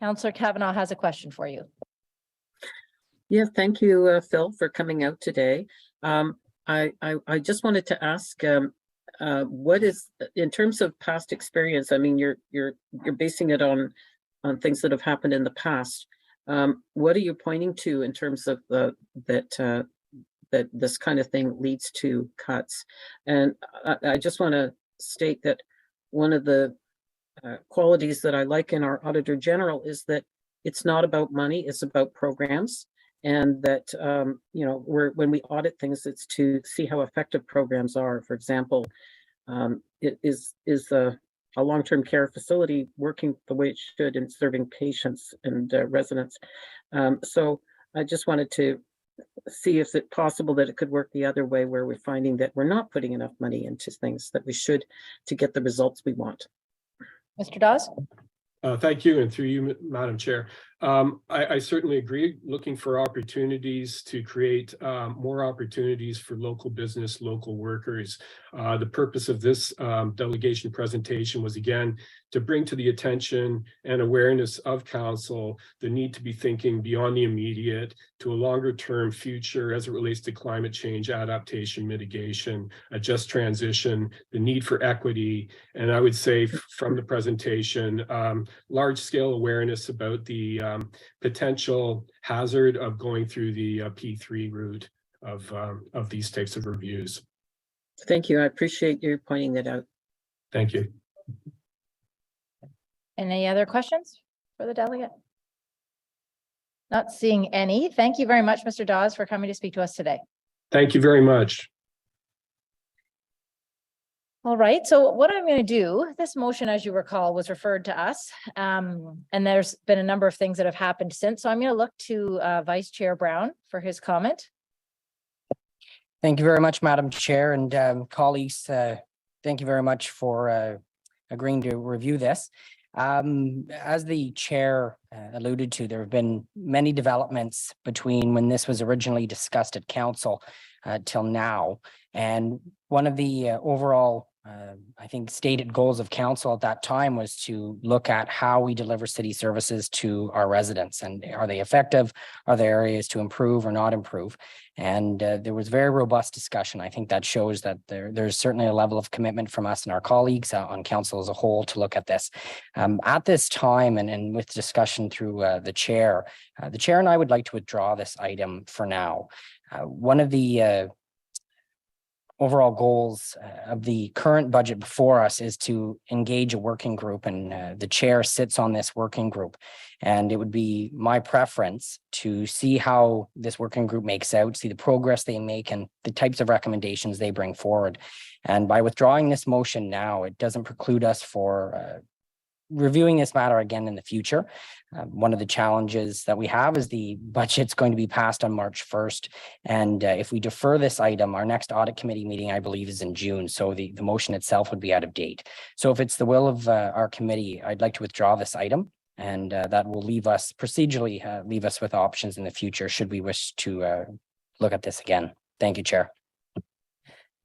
[SPEAKER 1] Councillor Kavanaugh has a question for you.
[SPEAKER 5] Yeah, thank you, Phil, for coming out today. I just wanted to ask, what is, in terms of past experience, I mean, you're basing it on things that have happened in the past. What are you pointing to in terms of that this kind of thing leads to cuts? And I just want to state that one of the qualities that I like in our Auditor General is that it's not about money, it's about programs. And that, you know, when we audit things, it's to see how effective programs are. For example, is a long-term care facility working the way it should in serving patients and residents? So I just wanted to see if it's possible that it could work the other way, where we're finding that we're not putting enough money into things that we should to get the results we want.
[SPEAKER 1] Mr. Dawes?
[SPEAKER 9] Thank you, and through you, Madam Chair. I certainly agree, looking for opportunities to create more opportunities for local business, local workers. The purpose of this delegation presentation was, again, to bring to the attention and awareness of council the need to be thinking beyond the immediate to a longer term future as it relates to climate change, adaptation, mitigation, a just transition, the need for equity. And I would say from the presentation, large scale awareness about the potential hazard of going through the P3 route of these types of reviews.
[SPEAKER 5] Thank you. I appreciate you pointing that out.
[SPEAKER 9] Thank you.
[SPEAKER 1] Any other questions for the delegate? Not seeing any. Thank you very much, Mr. Dawes, for coming to speak to us today.
[SPEAKER 9] Thank you very much.
[SPEAKER 1] All right, so what I'm going to do, this motion, as you recall, was referred to us, and there's been a number of things that have happened since. So I'm going to look to Vice Chair Brown for his comment.
[SPEAKER 6] Thank you very much, Madam Chair, and colleagues. Thank you very much for agreeing to review this. As the chair alluded to, there have been many developments between when this was originally discussed at council till now. And one of the overall, I think, stated goals of council at that time was to look at how we deliver city services to our residents, and are they effective? Are there areas to improve or not improve? And there was very robust discussion. I think that shows that there's certainly a level of commitment from us and our colleagues on council as a whole to look at this. At this time, and with discussion through the chair and I would like to withdraw this item for now. One of the overall goals of the current budget before us is to engage a working group, and the chair sits on this working group. And it would be my preference to see how this working group makes out, see the progress they make and the types of recommendations they bring forward. And by withdrawing this motion now, it doesn't preclude us for reviewing this matter again in the future. One of the challenges that we have is the budget's going to be passed on March 1st. And if we defer this item, our next audit committee meeting, I believe, is in June. So the motion itself would be out of date. So if it's the will of our committee, I'd like to withdraw this item. And that will leave us procedurally, leave us with options in the future should we wish to look at this again. Thank you, Chair.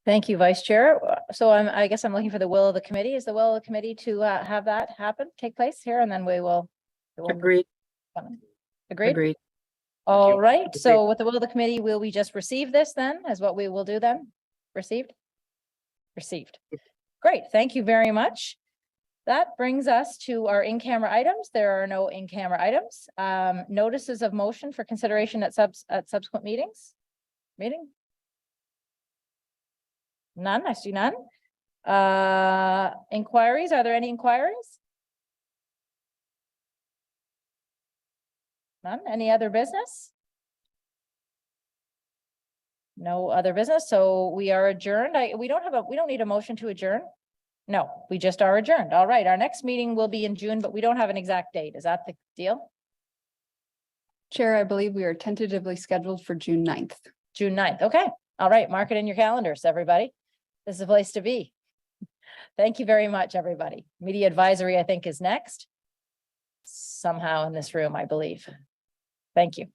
[SPEAKER 1] Thank you, Vice Chair. So I guess I'm looking for the will of the committee. Is the will of the committee to have that take place here, and then we will.
[SPEAKER 5] Agreed.
[SPEAKER 1] Agreed.
[SPEAKER 5] Agreed.
[SPEAKER 1] All right. So with the will of the committee, will we just receive this then, as what we will do then? Received? Received. Great. Thank you very much. That brings us to our in-camera items. There are no in-camera items. Notices of motion for consideration at subsequent meetings. None. I see none. Inquiries. Are there any inquiries? None. Any other business? No other business. So we are adjourned. We don't need a motion to adjourn. No, we just are adjourned. All right. Our next meeting will be in June, but we don't have an exact date. Is that the deal?
[SPEAKER 10] Chair, I believe we are tentatively scheduled for June 9th.
[SPEAKER 1] June 9th. Okay. All right. Mark it in your calendars, everybody. This is a place to be. Thank you very much, everybody. Media advisory, I think, is next. Somehow in this room, I believe. Thank you.